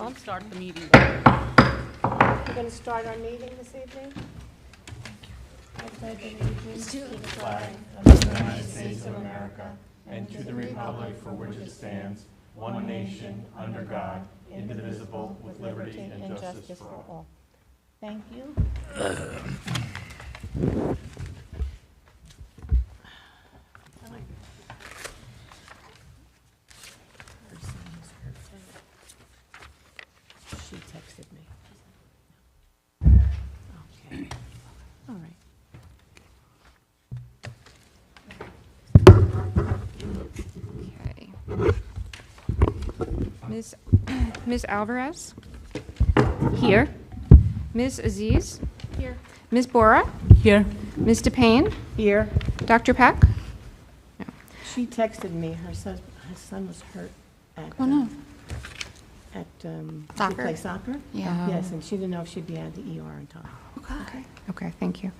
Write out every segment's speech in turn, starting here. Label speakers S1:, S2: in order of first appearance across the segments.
S1: I'll start the meeting.
S2: We're going to start our meeting this evening. I pledge allegiance to the flag of the United States of America and to the republic for which it stands, one nation, under God, indivisible, with liberty and justice for all. Thank you. She texted me. Okay. All right.
S3: Okay. Ms. Alvarez? Here. Ms. Aziz? Here. Ms. Bora?
S1: Here.
S3: Ms. DePayne?
S2: Here.
S3: Dr. Peck?
S2: She texted me. Her son was hurt at
S3: Oh, no.
S2: She plays soccer?
S3: Yeah.
S2: Yes, and she didn't know if she'd be at the ER in time.
S3: Okay. Okay, thank you.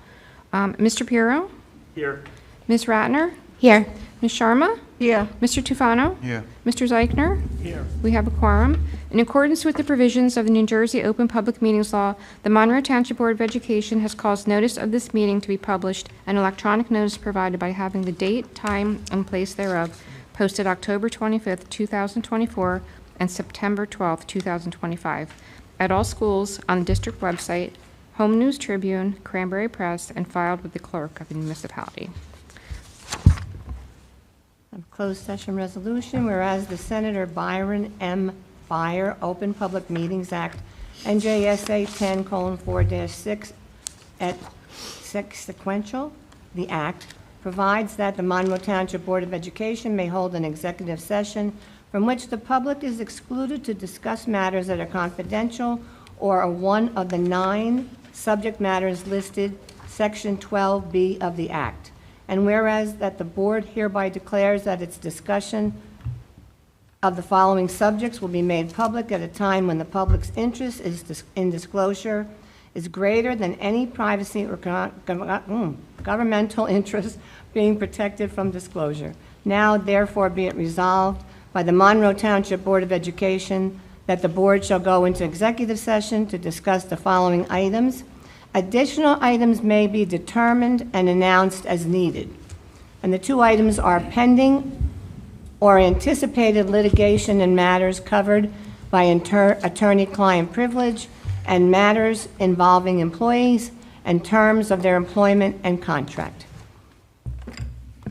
S3: Mr. Pirro?
S4: Here.
S3: Ms. Ratner? Here. Ms. Sharma?
S2: Here.
S3: Mr. Tufano?
S4: Here.
S3: Mr. Zeichner?
S4: Here.
S3: We have a quorum. In accordance with the provisions of the New Jersey Open Public Meetings Law, the Monroe Township Board of Education has caused notice of this meeting to be published and electronic notice provided by having the date, time, and place thereof posted October 25th, 2024 and September 12th, 2025 at all schools on the district website, Home News Tribune, Cranberry Press, and filed with the clerk of the municipality.
S2: A closed session resolution, whereas the Senator Byron M. Byer Open Public Meetings Act, NJSA 10:4-6 et sequential, the Act provides that the Monroe Township Board of Education may hold an executive session from which the public is excluded to discuss matters that are confidential or are one of the 9 subject matters listed, Section 12B of the Act. And whereas that the board hereby declares that its discussion of the following subjects will be made public at a time when the public's interest in disclosure is greater than any privacy or governmental interest being protected from disclosure. Now, therefore, be it resolved by the Monroe Township Board of Education that the board shall go into executive session to discuss the following items. Additional items may be determined and announced as needed. And the 2 items are pending or anticipated litigation in matters covered by attorney-client privilege and matters involving employees and terms of their employment and contract.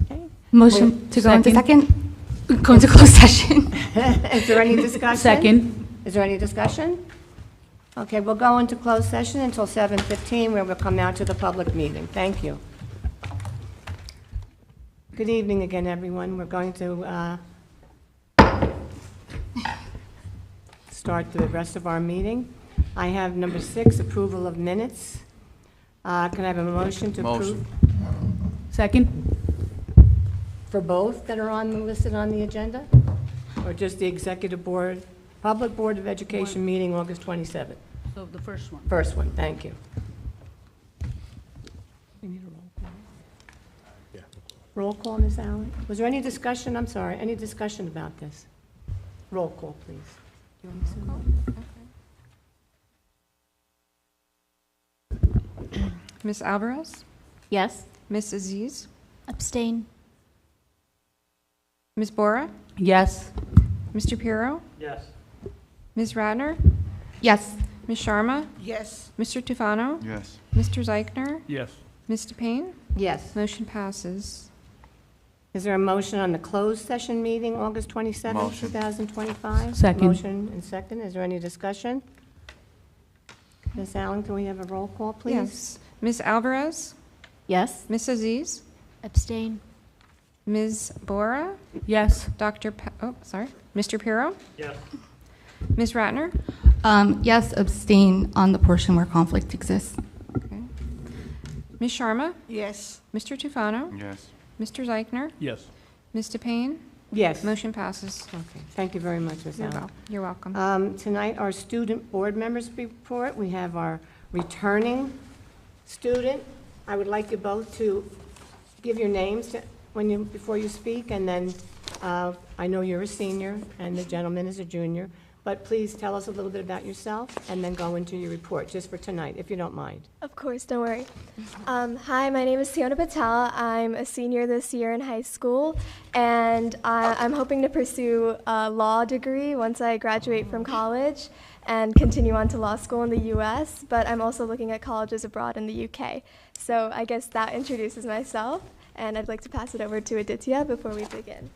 S2: Okay.
S5: Motion to go into go into closed session.
S2: Is there any discussion?
S1: Second.
S2: Is there any discussion? Okay, we'll go into closed session until 7:15, where we'll come out to the public meeting. Thank you. Good evening again, everyone. We're going to start the rest of our meeting. I have number 6, approval of minutes. Can I have a motion to approve?
S1: Second.
S2: For both that are listed on the agenda? Or just the Executive Board, Public Board of Education meeting August 27th?
S1: So the first one.
S2: First one, thank you. We need a roll call.
S4: Yeah.
S2: Roll call, Ms. Allen. Was there any discussion, I'm sorry, any discussion about this? Roll call, please. Do you want me to say that?
S3: Ms. Alvarez?
S5: Yes.
S3: Ms. Aziz?
S5: Abstain.
S3: Ms. Bora?
S1: Yes.
S3: Mr. Pirro?
S4: Yes.
S3: Ms. Radner?
S5: Yes.
S3: Ms. Sharma?
S1: Yes.
S3: Mr. Tufano?
S4: Yes.
S3: Mr. Zeichner?
S4: Yes.
S3: Ms. DePayne?
S2: Yes.
S3: Motion passes.
S2: Is there a motion on the closed session meeting, August 27th,
S4: Motion.
S2: 2025?
S1: Second.
S2: Motion and second. Is there any discussion? Ms. Allen, can we have a roll call, please?
S3: Yes. Ms. Alvarez?
S5: Yes.
S3: Ms. Aziz?
S5: Abstain.
S3: Ms. Bora?
S1: Yes.
S3: Mr. Pirro?
S4: Yes.
S3: Ms. Ratner?
S5: Yes, abstain on the portion where conflict exists.
S3: Okay. Ms. Sharma?
S1: Yes.
S3: Mr. Tufano?
S4: Yes.
S3: Mr. Zeichner?
S4: Yes.
S3: Ms. DePayne?
S2: Yes.
S3: Motion passes.
S2: Okay, thank you very much, Ms. Allen.
S3: You're welcome.
S2: Tonight, our student board members report. We have our returning student. I would like you both to give your names before you speak, and then I know you're a senior and the gentleman is a junior. But please tell us a little bit about yourself and then go into your report, just for tonight, if you don't mind.
S6: Of course, don't worry. Hi, my name is Siona Patel. I'm a senior this year in high school, and I'm hoping to pursue a law degree once I graduate from college and continue on to law school in the U.S., but I'm also looking at colleges abroad in the U.K. So I guess that introduces myself, and I'd like to pass it over to Aditya before we begin.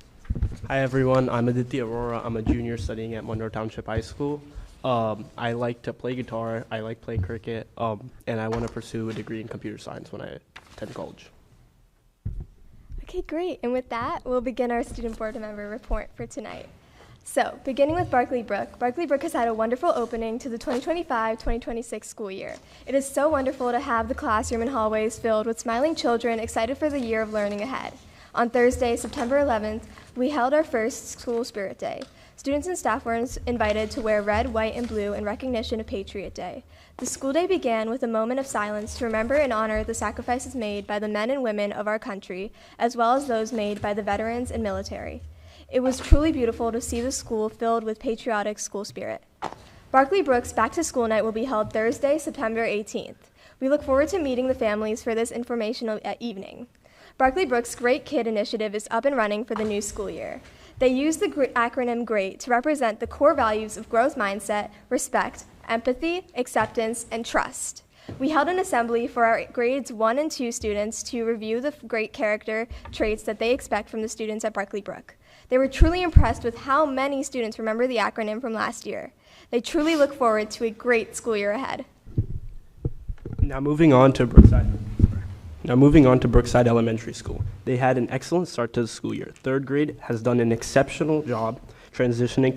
S4: Hi, everyone. I'm Aditya Arora. I'm a junior studying at Monroe Township High School. I like to play guitar. I like playing cricket. And I want to pursue a degree in computer science when I attend college.
S6: Okay, great. And with that, we'll begin our student board member report for tonight. So, beginning with Barclay Brook. Barclay Brook has had a wonderful opening to the 2025-2026 school year. It is so wonderful to have the classroom and hallways filled with smiling children excited for the year of learning ahead. On Thursday, September 11th, we held our first School Spirit Day. Students and staff were invited to wear red, white, and blue in recognition of Patriot Day. The school day began with a moment of silence to remember and honor the sacrifices made by the men and women of our country, as well as those made by the veterans and military. It was truly beautiful to see the school filled with patriotic school spirit. Barclay Brook's Back to School Night will be held Thursday, September 18th. We look forward to meeting the families for this informational evening. Barclay Brook's Great Kid Initiative is up and running for the new school year. They use the acronym GREAT to represent the core values of growth mindset, respect, empathy, acceptance, and trust. We held an assembly for our grades 1 and 2 students to review the great character traits that they expect from the students at Barclay Brook. They were truly impressed with how many students remember the acronym from last year. They truly look forward to a great school year ahead.
S4: Now moving on to Brookside Elementary School. They had an excellent start to the school year. Third grade has done an exceptional job transitioning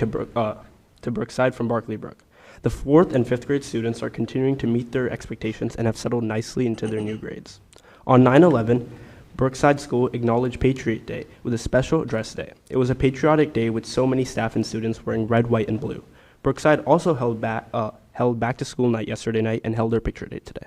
S4: to Brookside from Barclay Brook. The 4th and 5th grade students are continuing to meet their expectations and have settled nicely into their new grades. On 9/11, Brookside School acknowledged Patriot Day with a special dress day. It was a patriotic day with so many staff and students wearing red, white, and blue. Brookside also held back to school night yesterday night and held their picture day today.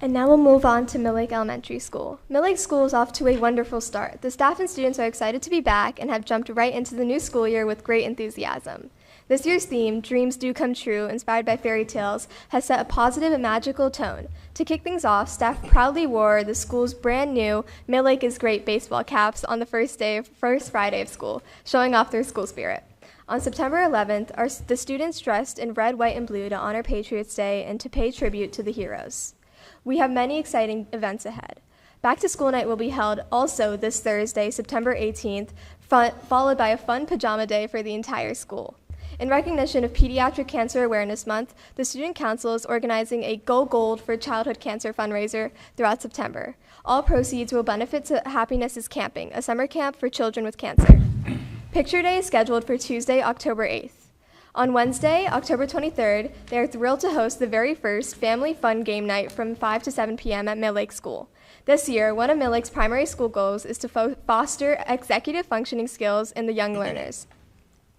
S6: And now we'll move on to Mill Lake Elementary School. Mill Lake School is off to a wonderful start. The staff and students are excited to be back and have jumped right into the new school year with great enthusiasm. This year's theme, Dreams Do Come True, inspired by fairy tales, has set a positive and magical tone. To kick things off, staff proudly wore the school's brand new Mill Lake is Great baseball caps on the first Friday of school, showing off their school spirit. On September 11th, the students dressed in red, white, and blue to honor Patriots Day and to pay tribute to the heroes. We have many exciting events ahead. Back to School Night will be held also this Thursday, September 18th, followed by a fun pajama day for the entire school. In recognition of Pediatric Cancer Awareness Month, the Student Council is organizing a Go Gold for Childhood Cancer fundraiser throughout September. All proceeds will benefit to Happiness is Camping, a summer camp for children with cancer. Picture Day is scheduled for Tuesday, October 8th. On Wednesday, October 23rd, they are thrilled to host the very first Family Fun Game Night from 5 to 7 p.m. at Mill Lake School. This year, one of Mill Lake's primary school goals is to foster executive functioning skills in the young learners.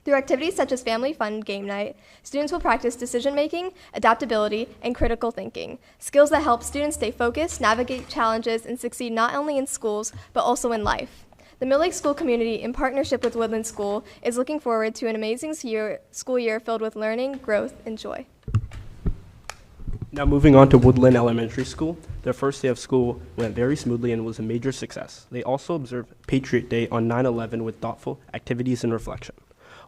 S6: Through activities such as Family Fun Game Night, students will practice decision-making, adaptability, and critical thinking, skills that help students stay focused, navigate challenges, and succeed not only in schools, but also in life. The Mill Lake School community, in partnership with Woodland School, is looking forward to an amazing school year filled with learning, growth, and joy.
S4: Now moving on to Woodland Elementary School. Their first day of school went very smoothly and was a major success. They also observed Patriot Day on 9/11 with thoughtful activities and reflection.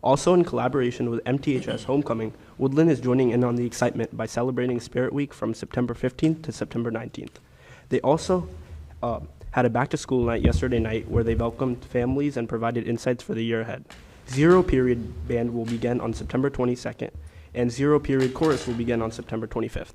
S4: Also in collaboration with MTHS Homecoming, Woodland is joining in on the excitement by celebrating Spirit Week from September 15th to September 19th. They also had a back-to-school night yesterday night where they welcomed families and provided insights for the year ahead. Zero Period Band will begin on September 22nd, and Zero Period Chorus will begin on September 25th.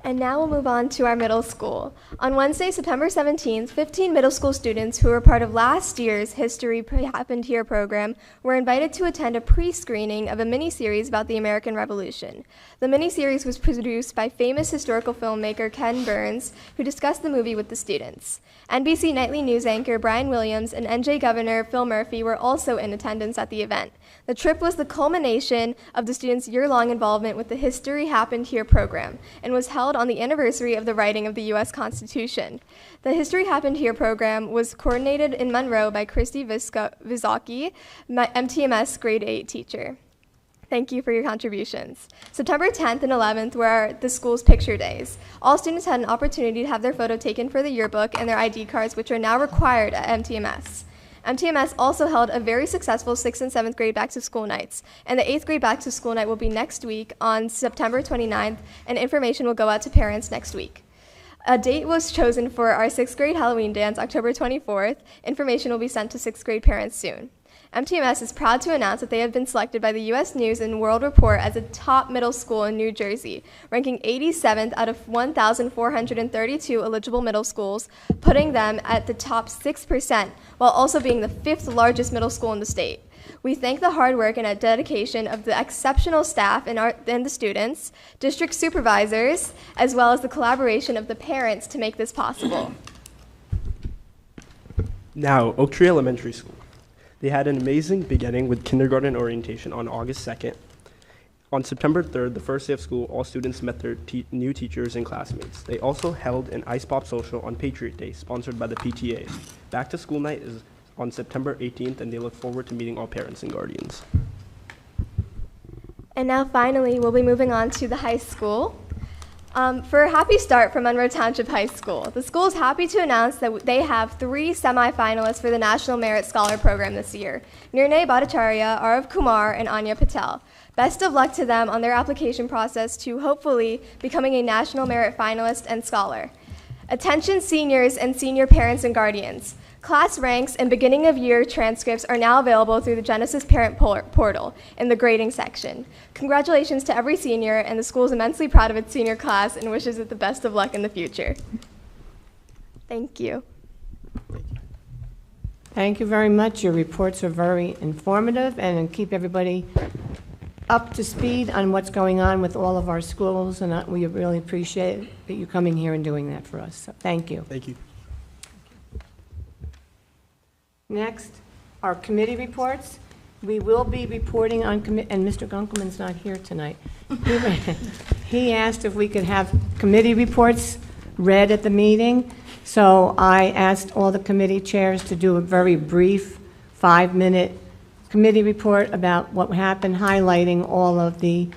S6: And now we'll move on to our middle school. On Wednesday, September 17th, 15 middle school students who were part of last year's History Happened Here program were invited to attend a pre-screening of a mini-series about the American Revolution. The mini-series was produced by famous historical filmmaker Ken Burns, who discussed the movie with the students. NBC Nightly News anchor Brian Williams and NJ Governor Phil Murphy were also in attendance at the event. The trip was the culmination of the students' year-long involvement with the History Happened Here program and was held on the anniversary of the writing of the U.S. Constitution. The History Happened Here program was coordinated in Monroe by Christy Vizocki, MTMS grade 8 teacher. Thank you for your contributions. September 10th and 11th were the school's picture days. All students had an opportunity to have their photo taken for the yearbook and their ID cards, which are now required at MTMS. MTMS also held a very successful 6th and 7th grade back-to-school nights, and the 8th grade back-to-school night will be next week on September 29th, and information will go out to parents next week. A date was chosen for our 6th grade Halloween dance, October 24th. Information will be sent to 6th grade parents soon. MTMS is proud to announce that they have been selected by the U.S. News and World Report as a top middle school in New Jersey, ranking 87th out of 1,432 eligible middle schools, putting them at the top 6%, while also being the 5th largest middle school in the state. We thank the hard work and dedication of the exceptional staff and the students, district supervisors, as well as the collaboration of the parents to make this possible.
S4: Now, Oak Tree Elementary School. They had an amazing beginning with kindergarten orientation on August 2nd. On September 3rd, the first day of school, all students met their new teachers and classmates. They also held an Ice Pop Social on Patriot Day, sponsored by the PTA. Back to School Night is on September 18th, and they look forward to meeting all parents and guardians.
S6: And now finally, we'll be moving on to the high school. For a happy start from Monroe Township High School, the school is happy to announce that they have 3 semifinalists for the National Merit Scholar Program this year: Nirnay Bhattacharya, Arav Kumar, and Anya Patel. Best of luck to them on their application process to hopefully becoming a National Merit finalist and scholar. Attention seniors and senior parents and guardians. Class ranks and beginning of year transcripts are now available through the Genesis Parent Portal in the grading section. Congratulations to every senior, and the school is immensely proud of its senior class and wishes it the best of luck in the future. Thank you.
S2: Thank you very much. Your reports are very informative and keep everybody up to speed on what's going on with all of our schools, and we really appreciate that you coming here and doing that for us. So thank you.
S4: Thank you.
S2: Next, our committee reports. We will be reporting on and Mr. Gunkelman's not here tonight. He asked if we could have committee reports read at the meeting, so I asked all the committee chairs to do a very brief 5-minute committee report about what happened, highlighting all of the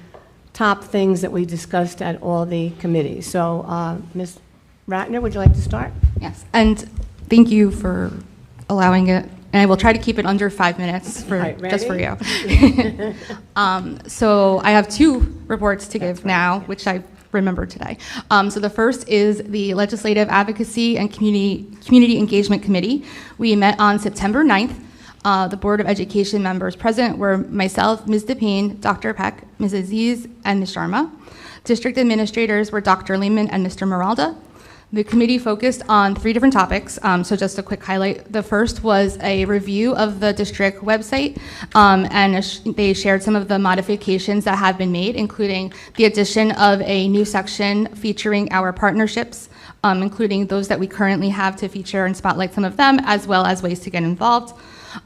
S2: top things that we discussed at all the committees. So, Ms. Ratner, would you like to start?
S5: Yes, and thank you for allowing it. And I will try to keep it under 5 minutes just for you. So I have 2 reports to give now, which I remembered today. So the first is the Legislative Advocacy and Community Engagement Committee. We met on September 9th. The Board of Education members present were myself, Ms. DePayne, Dr. Peck, Ms. Aziz, and Ms. Sharma. District administrators were Dr. Lehman and Mr. Maralda. The committee focused on 3 different topics, so just a quick highlight. The first was a review of the district website, and they shared some of the modifications that have been made, including the addition of a new section featuring our partnerships, including those that we currently have to feature and spotlight some of them, as well as ways to get involved,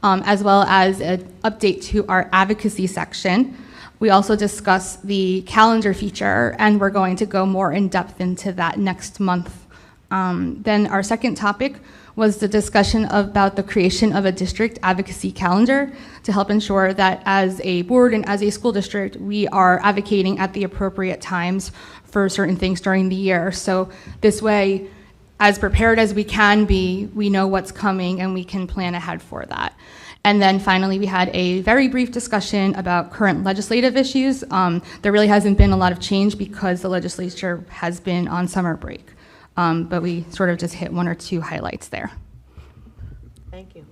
S5: as well as an update to our advocacy section. We also discussed the calendar feature, and we're going to go more in depth into that next month. Then our second topic was the discussion about the creation of a district advocacy calendar to help ensure that as a board and as a school district, we are advocating at the appropriate times for certain things during the year. So this way, as prepared as we can be, we know what's coming and we can plan ahead for that. And then finally, we had a very brief discussion about current legislative issues. There really hasn't been a lot of change because the legislature has been on summer break. But we sort of just hit 1 or 2 highlights there.
S2: Thank you.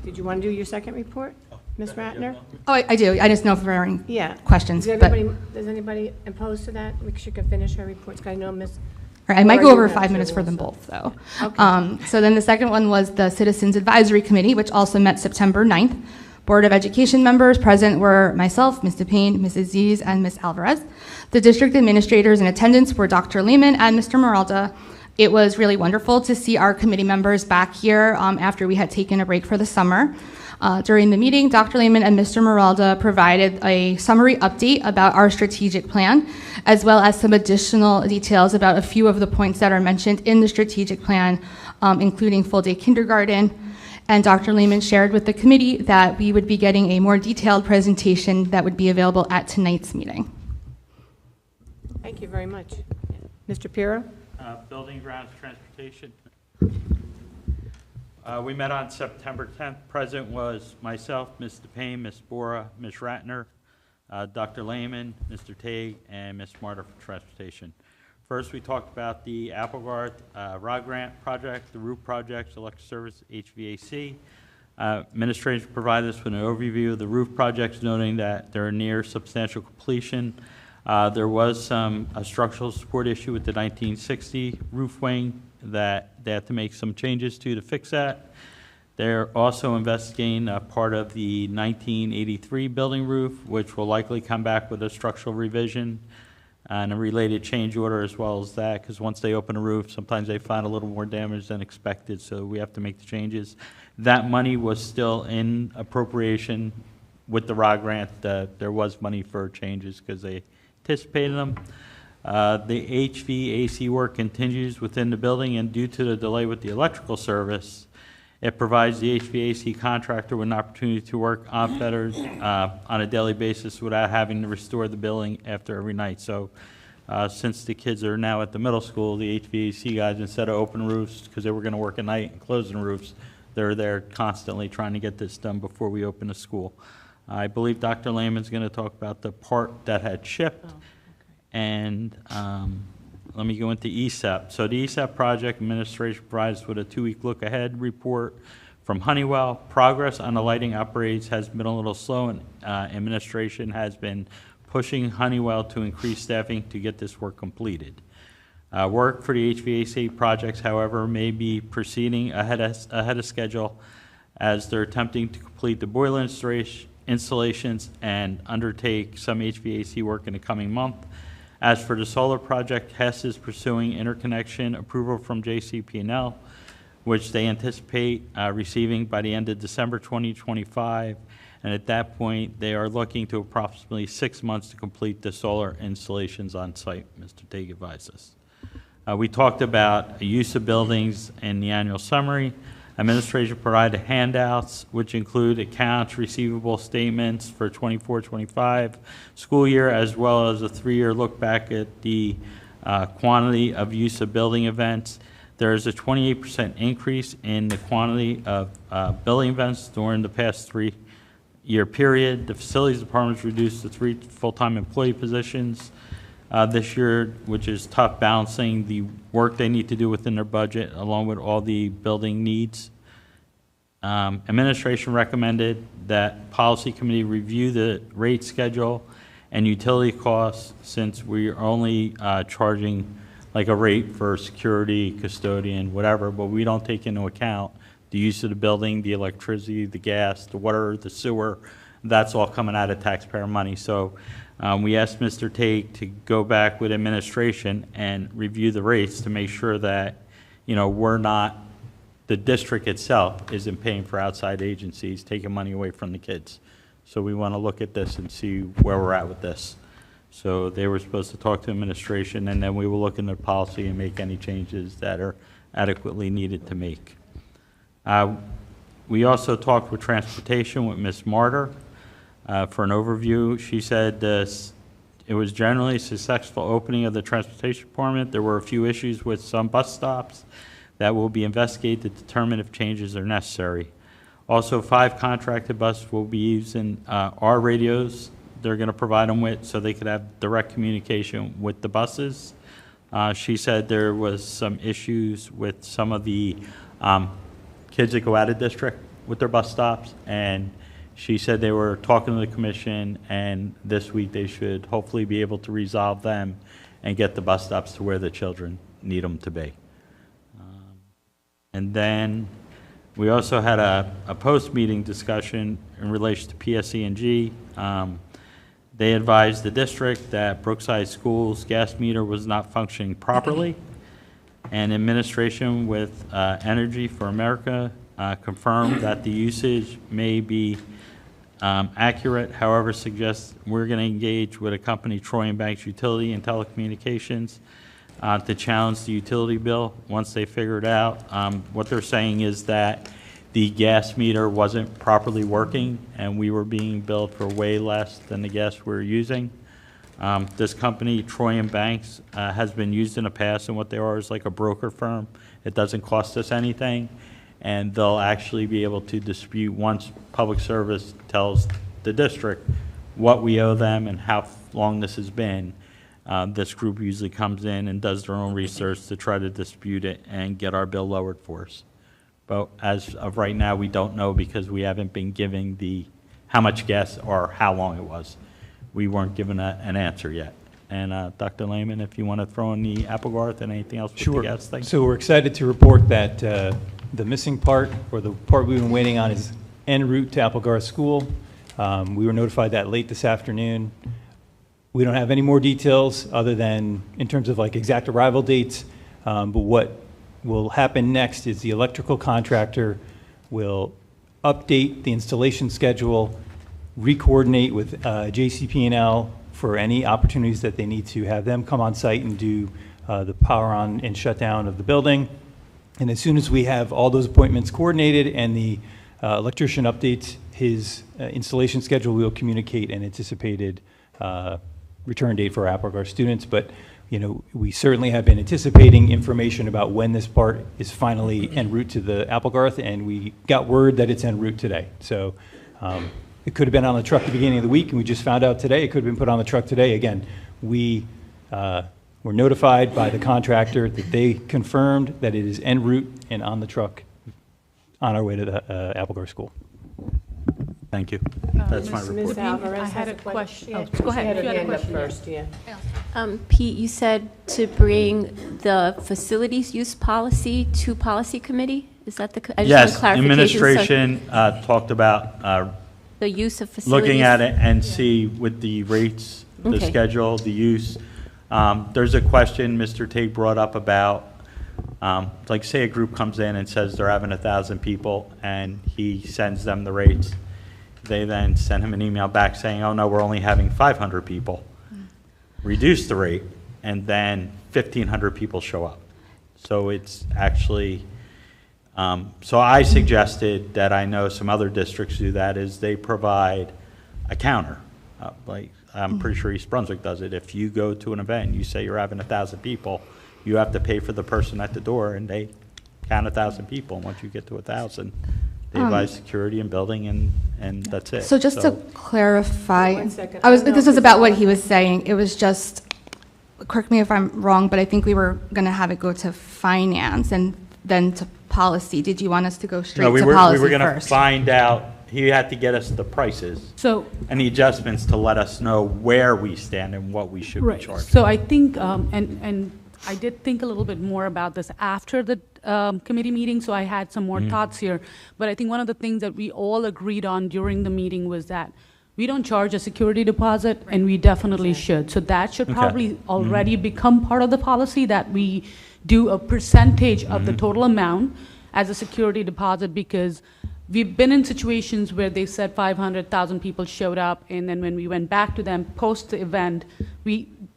S2: Did you want to do your second report, Ms. Ratner?
S5: Oh, I do. I just know if there are any questions.
S2: Does anybody opposed to that? She could finish her reports. I know Ms.
S5: I might go over 5 minutes for them both, though. Okay. So then the second one was the Citizens Advisory Committee, which also met September 9th. Board of Education members present were myself, Ms. DePayne, Ms. Aziz, and Ms. Alvarez. The district administrators in attendance were Dr. Lehman and Mr. Maralda. It was really wonderful to see our committee members back here after we had taken a break for the summer. During the meeting, Dr. Lehman and Mr. Meralda provided a summary update about our strategic plan, as well as some additional details about a few of the points that are mentioned in the strategic plan, including full-day kindergarten. And Dr. Lehman shared with the committee that we would be getting a more detailed presentation that would be available at tonight's meeting.
S2: Thank you very much. Mr. Pira?
S7: Building, grounds, transportation. We met on September 10th. Present was myself, Ms. DePayne, Ms. Bora, Ms. Ratner, Dr. Lehman, Mr. Tague, and Ms. Marta for transportation. First, we talked about the Applegarth ROD grant project, the roof projects, electric service, HVAC. Administration provided us with an overview of the roof projects, noting that they're near substantial completion. There was some structural support issue with the 1960 roof wing that they had to make some changes to fix that. They're also investigating part of the 1983 building roof, which will likely come back with a structural revision and a related change order as well as that, because once they open a roof, sometimes they find a little more damage than expected, so we have to make the changes. That money was still in appropriation with the ROD grant. There was money for changes because they anticipated them. The HVAC work continues within the building, and due to the delay with the electrical service, it provides the HVAC contractor with an opportunity to work unfettered on a daily basis without having to restore the building after every night. So since the kids are now at the middle school, the HVAC guys, instead of open roofs, because they were going to work at night and closing roofs, they're there constantly trying to get this done before we open the school. I believe Dr. Lehman's going to talk about the part that had shipped. And let me go into ESEP. So the ESEP project administration provides us with a 2-week look-ahead report from Honeywell. Progress on the lighting upgrades has been a little slow, and administration has been pushing Honeywell to increase staffing to get this work completed. Work for the HVAC projects, however, may be proceeding ahead of schedule as they're attempting to complete the boiler installations and undertake some HVAC work in the coming month. As for the solar project, Hess is pursuing interconnection approval from JCP&L, which they anticipate receiving by the end of December 2025. And at that point, they are looking to approximately 6 months to complete the solar installations on site, Mr. Tague advised us. We talked about use of buildings in the annual summary. Administration provided handouts, which include accounts receivable statements for 24-25 school year, as well as a 3-year look back at the quantity of use of building events. There is a 28% increase in the quantity of building events during the past 3-year period. The facilities department reduced to 3 full-time employee positions this year, which is tough balancing the work they need to do within their budget along with all the building needs. Administration recommended that policy committee review the rate schedule and utility costs, since we are only charging like a rate for security, custodian, whatever, but we don't take into account the use of the building, the electricity, the gas, the water, the sewer. That's all coming out of taxpayer money. So we asked Mr. Tague to go back with administration and review the rates to make sure that, we're not, the district itself isn't paying for outside agencies, taking money away from the kids. So we want to look at this and see where we're at with this. So they were supposed to talk to administration, and then we will look into the policy and make any changes that are adequately needed to make. We also talked with transportation with Ms. Marta for an overview. She said it was generally a successful opening of the transportation department. There were a few issues with some bus stops that will be investigated to determine if changes are necessary. Also, 5 contracted buses will be using our radios. They're going to provide them with so they could have direct communication with the buses. She said there was some issues with some of the kids that go out of district with their bus stops, and she said they were talking to the commission, and this week they should hopefully be able to resolve them and get the bus stops to where the children need them to be. And then we also had a post-meeting discussion in relation to PSE&G. They advised the district that Brookside School's gas meter was not functioning properly, and administration with Energy for America confirmed that the usage may be accurate, however, suggests we're going to engage with a company, Troy and Banks Utility and Telecommunications, to challenge the utility bill once they figure it out. What they're saying is that the gas meter wasn't properly working, and we were being billed for way less than the gas we were using. This company, Troy and Banks, has been used in the past, and what they are is like a broker firm. It doesn't cost us anything, and they'll actually be able to dispute once Public Service tells the district what we owe them and how long this has been. This group usually comes in and does their own research to try to dispute it and get our bill lowered for us. But as of right now, we don't know because we haven't been giving how much gas or how long it was. We weren't given an answer yet. And Dr. Lehman, if you want to throw in the Applegarth and anything else with
S8: Sure.
S7: the gas thing.
S8: So we're excited to report that the missing part, or the part we've been waiting on, is en route to Applegarth School. We were notified that late this afternoon. We don't have any more details other than in terms of like exact arrival dates, but what will happen next is the electrical contractor will update the installation schedule, re-coordinate with JCP&L for any opportunities that they need to have them come on site and do the power on and shutdown of the building. And as soon as we have all those appointments coordinated and the electrician updates his installation schedule, we'll communicate an anticipated return date for Applegarth students. But you know, we certainly have been anticipating information about when this part is finally en route to the Applegarth, and we got word that it's en route today. So it could have been on the truck at the beginning of the week, and we just found out today. It could have been put on the truck today. Again, we were notified by the contractor that they confirmed that it is en route and on the truck on our way to the Applegarth School.
S7: Thank you. That's my report.
S1: I had a question. Oh, go ahead. You had a question.
S2: First, yeah.
S9: Pete, you said to bring the facilities use policy to policy committee? Is that the, I just want
S7: Yes,
S9: clarification. So
S7: administration talked about
S9: the use of facilities?
S7: looking at it and see with the rates, the
S9: Okay.
S7: schedule, the use. There's a question Mr. Tate brought up about, like say a group comes in and says they're having 1,000 people and he sends them the rates. They then send him an email back saying, oh no, we're only having 500 people. Reduce the rate, and then 1,500 people show up. So it's actually, so I suggested that, I know some other districts do that, is they provide a counter. Like, I'm pretty sure East Brunswick does it. If you go to an event and you say you're having 1,000 people, you have to pay for the person at the door, and they count 1,000 people. And once you get to 1,000, they buy security and building, and that's it.
S5: So just to clarify,
S2: One second.
S5: this was about what he was saying. It was just, correct me if I'm wrong, but I think we were going to have it go to finance and then to policy. Did you want us to go straight
S7: No, we
S5: to
S7: were
S5: policy
S7: going to
S5: first?
S7: find out, he had to get us the prices
S1: So,
S7: and the adjustments to let us know where we stand and what we should be
S1: right.
S7: charging.
S1: So I think, and I did think a little bit more about this after the committee meeting, so I had some more thoughts here. But I think one of the things that we all agreed on during the meeting was that we don't charge a security deposit, and we definitely should. So that should
S7: Okay.
S1: probably already become part of the policy, that we do a percentage of the total amount as a security deposit, because we've been in situations where they said 500,000 people showed up, and then when we went back to them post the event,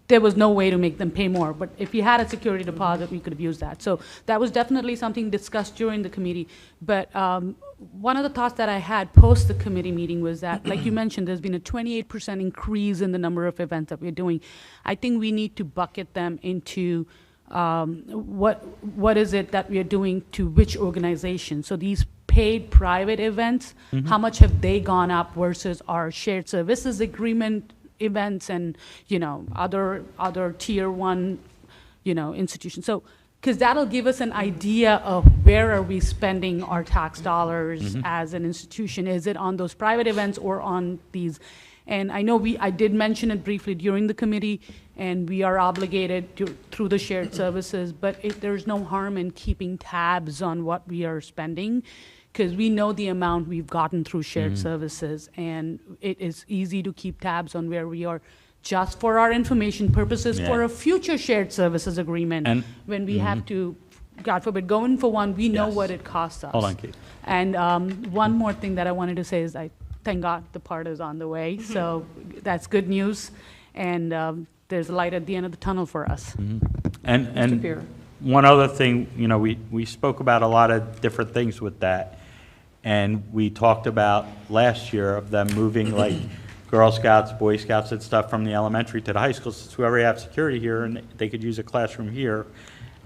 S1: there was no way to make them pay more. But if we had a security deposit, we could have used that. So that was definitely something discussed during the committee. But one of the thoughts that I had post the committee meeting was that, like you mentioned, there's been a 28% increase in the number of events that we're doing. I think we need to bucket them into what is it that we are doing to which organization. So these paid private events, how much have they gone up versus our shared services agreement events and, you know, other tier one, you know, institutions. So, because that'll give us an idea of where are we spending our tax dollars as an institution. Is it on those private events or on these? And I know I did mention it briefly during the committee, and we are obligated through the shared services, but there's no harm in keeping tabs on what we are spending, because we know the amount we've gotten through shared services, and it is easy to keep tabs on where we are, just for our information purposes, for a future shared services agreement,
S7: And-
S1: when we have to God forbid, go in for one, we know
S7: Yes.
S1: what it costs us.
S7: Hold on, Kate.
S1: And one more thing that I wanted to say is I thank God the part is on the way, so that's good news. And there's a light at the end of the tunnel for us.
S7: And
S2: Beer.
S7: one other thing, you know, we spoke about a lot of different things with that. And we talked about last year of them moving like Girl Scouts, Boy Scouts and stuff from the elementary to the high school, since we already have security here and they could use a classroom here.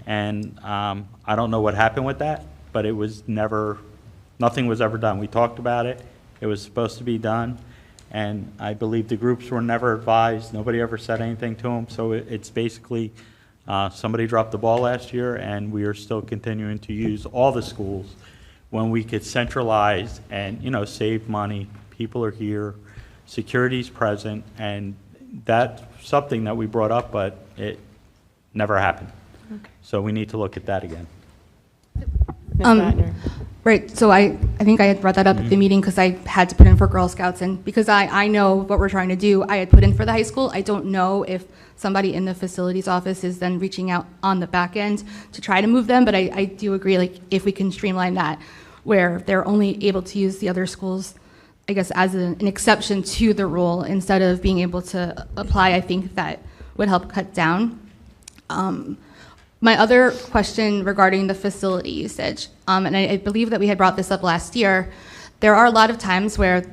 S7: And I don't know what happened with that, but it was nothing was ever done. We talked about it. It was supposed to be done. And I believe the groups were never advised. Nobody ever said anything to them. So it's basically somebody dropped the ball last year, and we are still continuing to use all the schools when we could centralize and, you know, save money. People are here, security's present, and that's something that we brought up, but it never happened. So we need to look at that again.
S2: Ms. Ratner.
S5: Right, so I think I had brought that up at the meeting because I had to put in for Girl Scouts, and because I know what we're trying to do, I had put in for the high school. I don't know if somebody in the facilities office is then reaching out on the back end to try to move them, but I do agree, like, if we can streamline that, where they're only able to use the other schools, I guess, as an exception to the rule, instead of being able to apply, I think that would help cut down. My other question regarding the facility usage, and I believe that we had brought this up last year, there are a lot of times where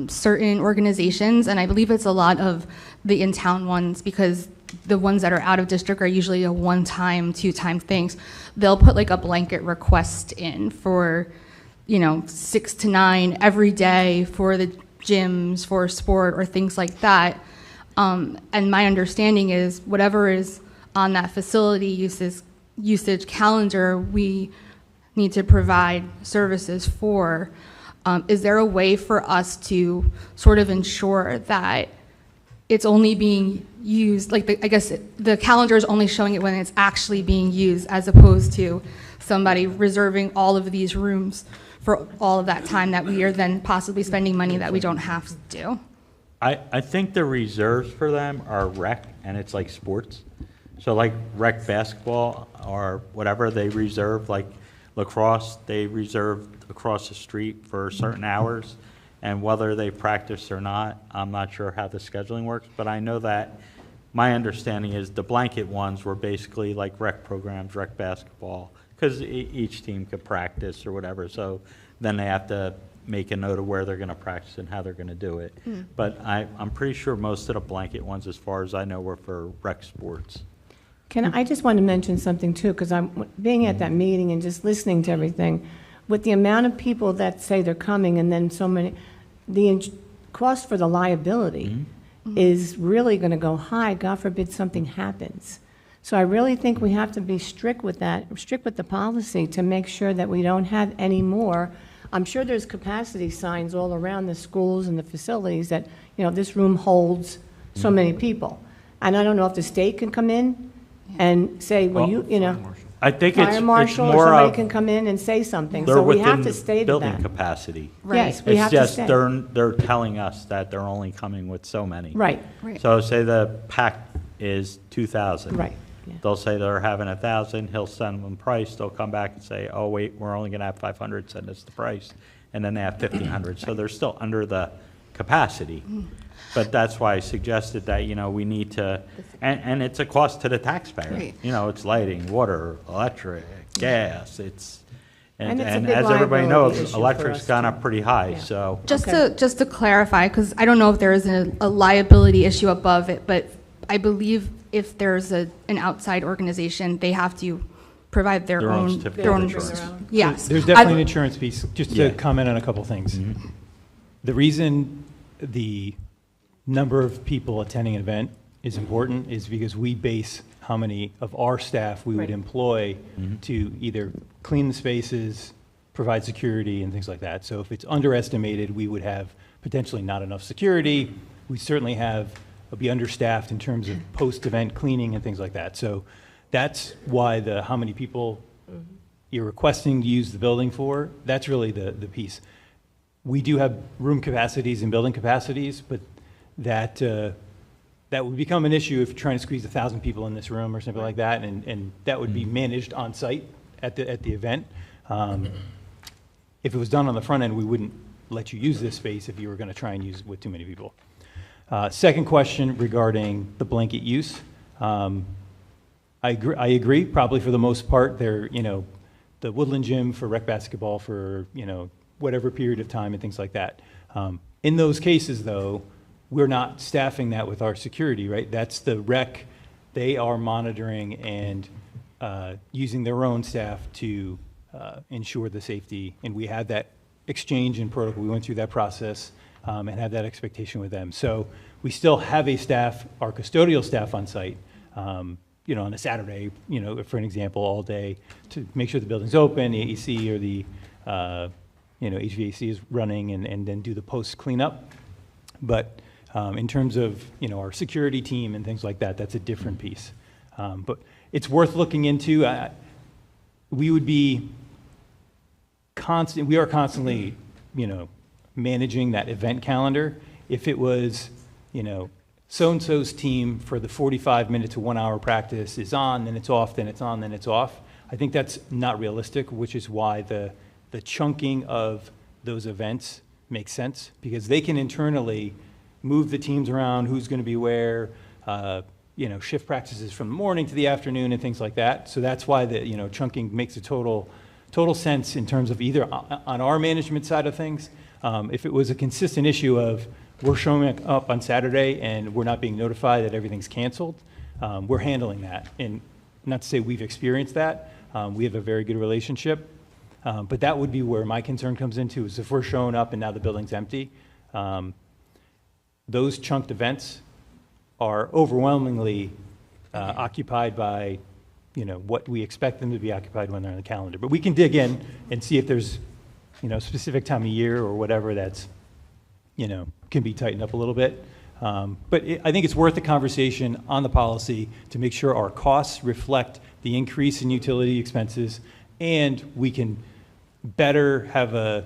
S5: certain organizations, and I believe it's a lot of the in-town ones, because the ones that are out of district are usually a one-time, two-time things, they'll put like a blanket request in for, 6 to 9 every day for the gyms, for sport, or things like that. And my understanding is whatever is on that facility usage calendar, we need to provide services for. Is there a way for us to sort of ensure that it's only being used, like, I guess the calendar is only showing it when it's actually being used, as opposed to somebody reserving all of these rooms for all of that time that we are then possibly spending money that we don't have to do?
S7: I think the reserves for them are rec, and it's like sports. So like rec basketball or whatever, they reserve, like lacrosse, they reserve across the street for certain hours. And whether they practice or not, I'm not sure how the scheduling works, but I know that my understanding is the blanket ones were basically like rec programs, rec basketball, because each team could practice or whatever. So then they have to make a note of where they're going to practice and how they're going to do it. But I'm pretty sure most of the blanket ones, as far as I know, were for rec sports.
S2: I just want to mention something, too, because I'm being at that meeting and just listening to everything. With the amount of people that say they're coming and then so many, the cost for the liability is really going to go high. God forbid something happens. So I really think we have to be strict with that, strict with the policy to make sure that we don't have any more. I'm sure there's capacity signs all around the schools and the facilities that, this room holds so many people. And I don't know if the state can come in and say,
S7: I think
S2: fire
S7: it's
S2: marshal or
S7: more
S2: somebody
S7: of
S2: can come in and say something.
S7: they're
S2: So we
S7: within
S2: have to stay to
S7: building
S2: that.
S7: capacity.
S2: Yes, we have
S7: It's
S2: to
S7: just
S2: stay.
S7: they're telling us that they're only coming with so many.
S2: Right,
S7: So say the pack is 2,000.
S2: right. Yeah.
S7: They'll say they're having 1,000, he'll send them price, they'll come back and say, oh, wait, we're only going to have 500, send us the price. And then they have 1,500, so they're still under the capacity. But that's why I suggested that, we need to, and it's a cost to the taxpayer.
S5: Right.
S7: It's lighting, water, electric, gas,
S2: And
S7: and
S2: it's a big
S7: as everybody
S2: liability
S7: knows,
S2: issue for
S7: electric's
S2: us,
S7: gone
S2: too.
S7: up pretty high,
S2: Yeah.
S7: so.
S5: Just
S2: Okay.
S5: to clarify, because I don't know if there is a liability issue above it, but I believe if there's an outside organization, they have to provide
S7: Their own certificate
S5: their
S7: of
S5: own
S7: insurance.
S5: Yes.
S8: There's definitely an
S5: I-
S8: insurance piece. Just
S7: Yeah.
S8: to comment on a couple things. The reason the number of people attending an event is important is because we base how many of our staff we would
S2: Right.
S8: employ to either clean the spaces, provide security, and things like that. So if it's underestimated, we would have potentially not enough security. We certainly be understaffed in terms of post-event cleaning and things like that. So that's why how many people you're requesting to use the building for, that's really the piece. We do have room capacities and building capacities, but that would become an issue if you're trying to squeeze 1,000 people in this room or something like that, and that would be managed on site at the event. If it was done on the front end, we wouldn't let you use this space if you were going to try and use it with too many people. Second question regarding the blanket use. I agree, probably for the most part, they're, the Woodland Gym for rec basketball for, whatever period of time and things like that. In those cases, though, we're not staffing that with our security, right? That's the rec. They are monitoring and using their own staff to ensure the safety. And we had that exchange and protocol. We went through that process and had that expectation with them. So we still have a staff, our custodial staff on site, on a Saturday, for an example, all day to make sure the building's open, the AEC or the HVAC is running, and then do the post cleanup. But in terms of our security team and things like that, that's a different piece. But it's worth looking into. We would be we are constantly managing that event calendar. If it was so-and-so's team for the 45-minute to 1 hour practice is on, then it's off, then it's on, then it's off. I think that's not realistic, which is why the chunking of those events makes sense, because they can internally move the teams around, who's going to be where, shift practices from the morning to the afternoon and things like that. So that's why the chunking makes a total sense in terms of either on our management side of things. If it was a consistent issue of we're showing up on Saturday and we're not being notified that everything's canceled, we're handling that. And not to say we've experienced that. We have a very good relationship. But that would be where my concern comes into, is if we're showing up and now the building's empty. Those chunked events are overwhelmingly occupied by what we expect them to be occupied when they're on the calendar. But we can dig in and see if there's a specific time of year or whatever that's can be tightened up a little bit. But I think it's worth the conversation on the policy to make sure our costs reflect the increase in utility expenses, and we can better have a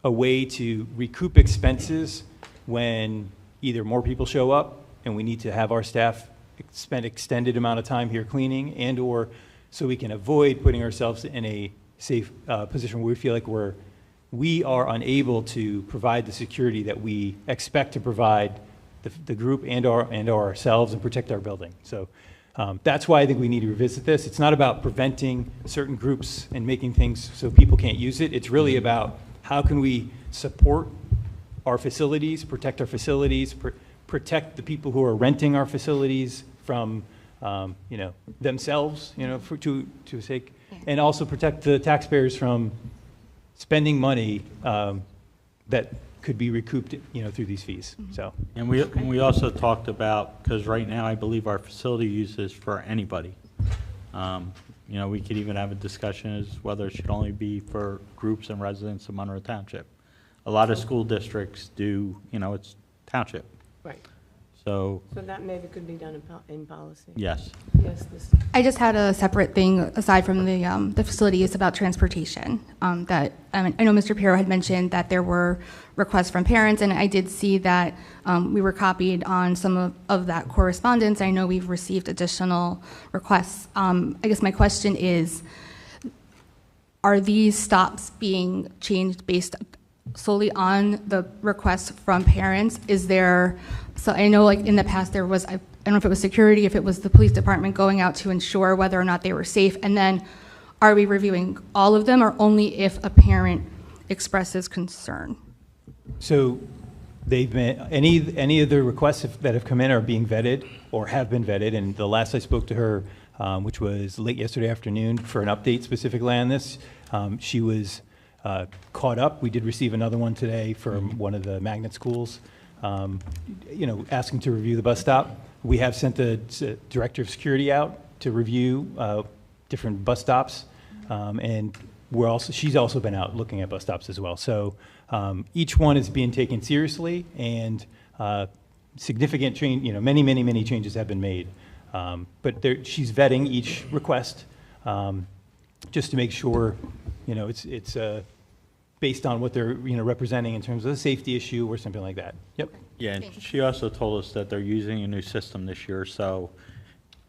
S8: way to recoup expenses when either more people show up and we need to have our staff spend extended amount of time here cleaning, and or so we can avoid putting ourselves in a safe position where we feel like we are unable to provide the security that we expect to provide the group and ourselves and protect our building. So that's why I think we need to revisit this. It's not about preventing certain groups and making things so people can't use it. It's really about how can we support our facilities, protect our facilities, protect the people who are renting our facilities from themselves, to a sake, and also protect the taxpayers from spending money that could be recouped, through these fees. So.
S7: And we also talked about, because right now I believe our facility use is for anybody. We could even have a discussion as whether it should only be for groups and residents of Monroe Township. A lot of school districts do, it's township.
S2: Right.
S7: So
S2: that maybe could be done in policy.
S7: yes.
S2: Yes,
S5: I just had a separate thing aside from the facility use about transportation. I know Mr. Pirro had mentioned that there were requests from parents, and I did see that we were copied on some of that correspondence. I know we've received additional requests. I guess my question is, are these stops being changed based solely on the requests from parents? So I know like in the past there was, I don't know if it was security, if it was the police department going out to ensure whether or not they were safe, and then are we reviewing all of them or only if a parent expresses concern?
S8: So they've been, any of the requests that have come in are being vetted or have been vetted, and the last I spoke to her, which was late yesterday afternoon for an update specifically on this, she was caught up. We did receive another one today from one of the magnet schools, asking to review the bus stop. We have sent the director of security out to review different bus stops, and she's also been out looking at bus stops as well. So each one is being taken seriously, and significant change, many changes have been made. But she's vetting each request just to make sure, it's based on what they're representing in terms of a safety issue or something like that. Yep.
S7: Yeah, and she also told us that they're using a new system this year, so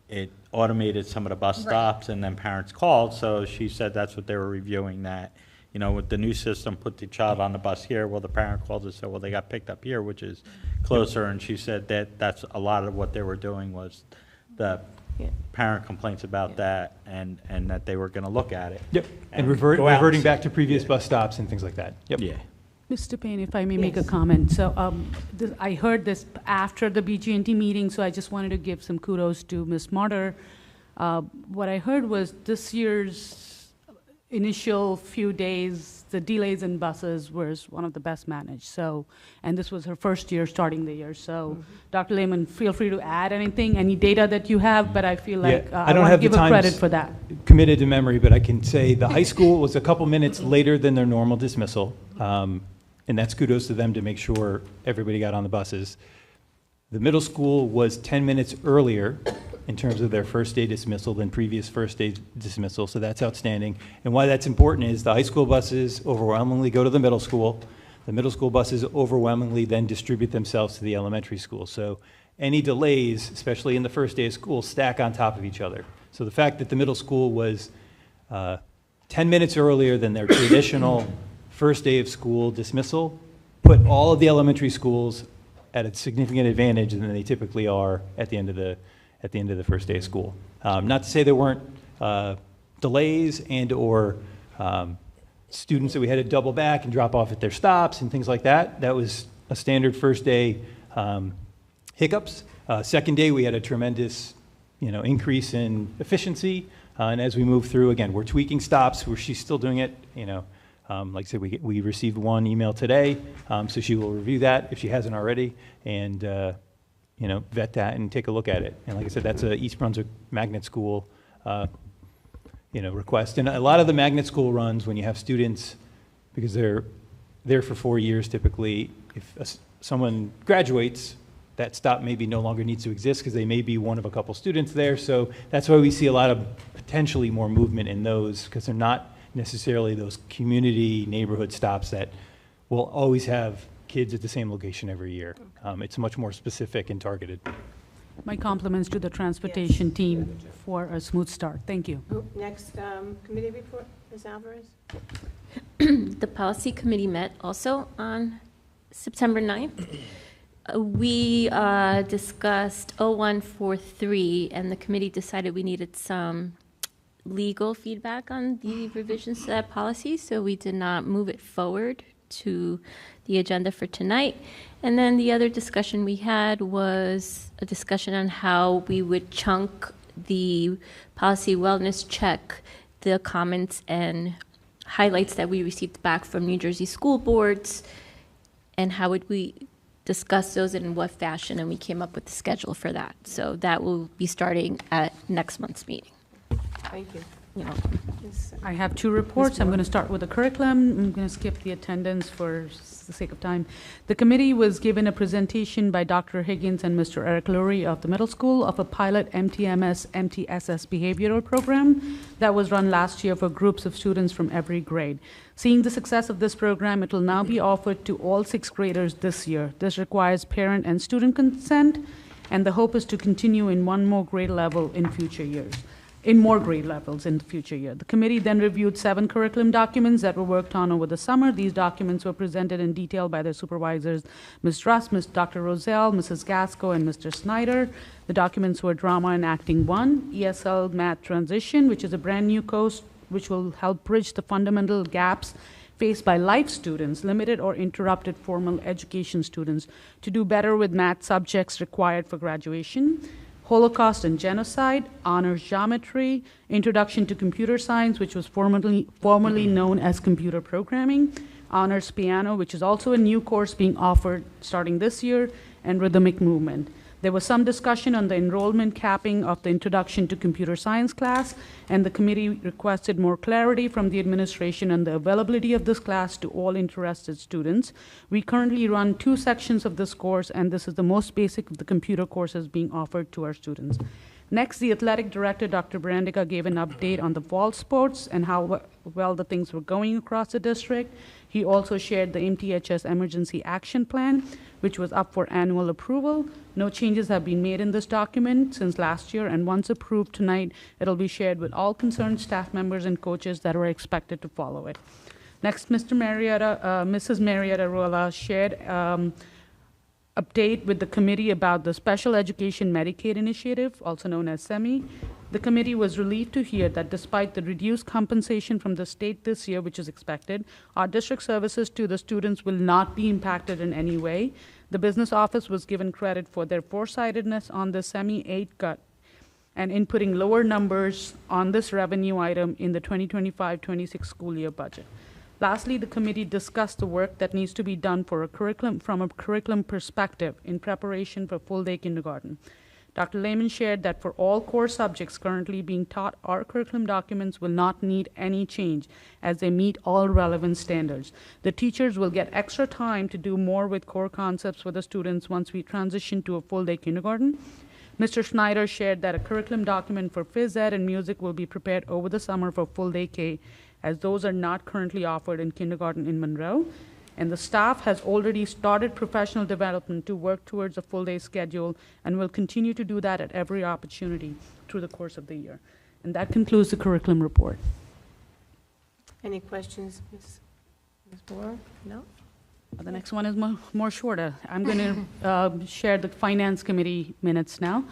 S7: it automated some of the bus stops, and then parents called, so she said that's what they were reviewing, that, you know, with the new system, put the child on the bus here, well, the parent called and said, well, they got picked up here, which is closer, and she said that that's a lot of what they were doing was the parent complaints about that, and that they were gonna look at it.
S8: Yep, and
S7: go out.
S8: reverting back to previous bus stops and things like that. Yep.
S7: Yeah.
S1: Mr. Payne, if I may make a comment. So I heard this after the BG&T meeting, so I just wanted to give some kudos to Ms. Martyr. What I heard was this year's initial few days, the delays in buses was one of the best managed. So, and this was her first year starting the year. So, Dr. Lehman, feel free to add anything, any data that you have, but I feel like I
S8: don't
S1: want to
S8: have the
S1: give her credit
S8: times
S1: for that.
S8: committed to memory, but I can say the high school was a couple minutes later than their normal dismissal. And that's kudos to them to make sure everybody got on the buses. The middle school was 10 minutes earlier in terms of their first day dismissal than previous first day dismissal, so that's outstanding. And why that's important is the high school buses overwhelmingly go to the middle school. The middle school buses overwhelmingly then distribute themselves to the elementary school. So any delays, especially in the first day of school, stack on top of each other. So the fact that the middle school was 10 minutes earlier than their traditional first day of school dismissal put all of the elementary schools at a significant advantage than they typically are at the end of the first day of school. Not to say there weren't delays and or students that we had to double back and drop off at their stops and things like that. That was a standard first day hiccups. Second day we had a tremendous increase in efficiency. And as we move through, again, we're tweaking stops where she's still doing it. Like I said, we received one email today, so she will review that if she hasn't already, and vet that and take a look at it. And like I said, that's a East Brunswick magnet school, request. And a lot of the magnet school runs, when you have students, because they're there for 4 years typically, if someone graduates, that stop maybe no longer needs to exist because they may be one of a couple students there. So that's why we see a lot of potentially more movement in those, because they're not necessarily those community neighborhood stops that will always have kids at the same location every year. It's much more specific and targeted.
S1: My compliments to the transportation team for a smooth start. Thank you.
S2: Next committee report, Ms. Alvarez.
S9: The policy committee met also on September 9th. We discussed 0143, and the committee decided we needed some legal feedback on the revisions to that policy, so we did not move it forward to the agenda for tonight. And then the other discussion we had was a discussion on how we would chunk the policy wellness check, the comments and highlights that we received back from New Jersey school boards, and how would we discuss those and in what fashion, and we came up with the schedule for that. So that will be starting at next month's meeting.
S2: Thank you.
S9: You know.
S1: I have two reports. I'm going to start with the curriculum. I'm going to skip the attendance for the sake of time. The committee was given a presentation by Dr. Higgins and Mr. Eric Lurie of the middle school of a pilot MTSS behavioral program that was run last year for groups of students from every grade. Seeing the success of this program, it will now be offered to all sixth graders this year. This requires parent and student consent, and the hope is to continue in one more grade level in future years. In more grade levels in the future year. The committee then reviewed 7 curriculum documents that were worked on over the summer. These documents were presented in detail by their supervisors, Ms. Russ, Dr. Roselle, Mrs. Gasco, and Mr. Snyder. The documents were Drama and Acting 1, ESL Math Transition, which is a brand new course which will help bridge the fundamental gaps faced by life students, limited or interrupted formal education students, to do better with math subjects required for graduation. Holocaust and Genocide, Honors Geometry, Introduction to Computer Science, which was formerly known as Computer Programming, Honors Piano, which is also a new course being offered starting this year, and Rhythmic Movement. There was some discussion on the enrollment capping of the Introduction to Computer Science class, and the committee requested more clarity from the administration on the availability of this class to all interested students. We currently run 2 sections of this course, and this is the most basic of the computer courses being offered to our students. Next, the athletic director, Dr. Brandica, gave an update on the fall sports and how well the things were going across the district. He also shared the MTHS Emergency Action Plan. which was up for annual approval. No changes have been made in this document since last year, and once approved tonight, it'll be shared with all concerned staff members and coaches that are expected to follow it. Next, Mrs. Marietta Rolla shared update with the committee about the Special Education Medicaid Initiative, also known as SEMI. The committee was relieved to hear that despite the reduced compensation from the state this year, which is expected, our district services to the students will not be impacted in any way. The business office was given credit for their foresightedness on the SEMI-8 cut and in putting lower numbers on this revenue item in the 2025-26 school year budget. Lastly, the committee discussed the work that needs to be done from a curriculum perspective in preparation for full-day kindergarten. Dr. Lehman shared that for all core subjects currently being taught, our curriculum documents will not need any change as they meet all relevant standards. The teachers will get extra time to do more with core concepts for the students once we transition to a full-day kindergarten. Mr. Schneider shared that a curriculum document for phys ed and music will be prepared over the summer for full-day K, as those are not currently offered in kindergarten in Monroe. And the staff has already started professional development to work towards a full-day schedule and will continue to do that at every opportunity through the course of the year. And that concludes the curriculum report.
S2: Any questions, Ms. Boer? No?
S1: The next one is more shorter. I'm going to share the Finance Committee minutes now.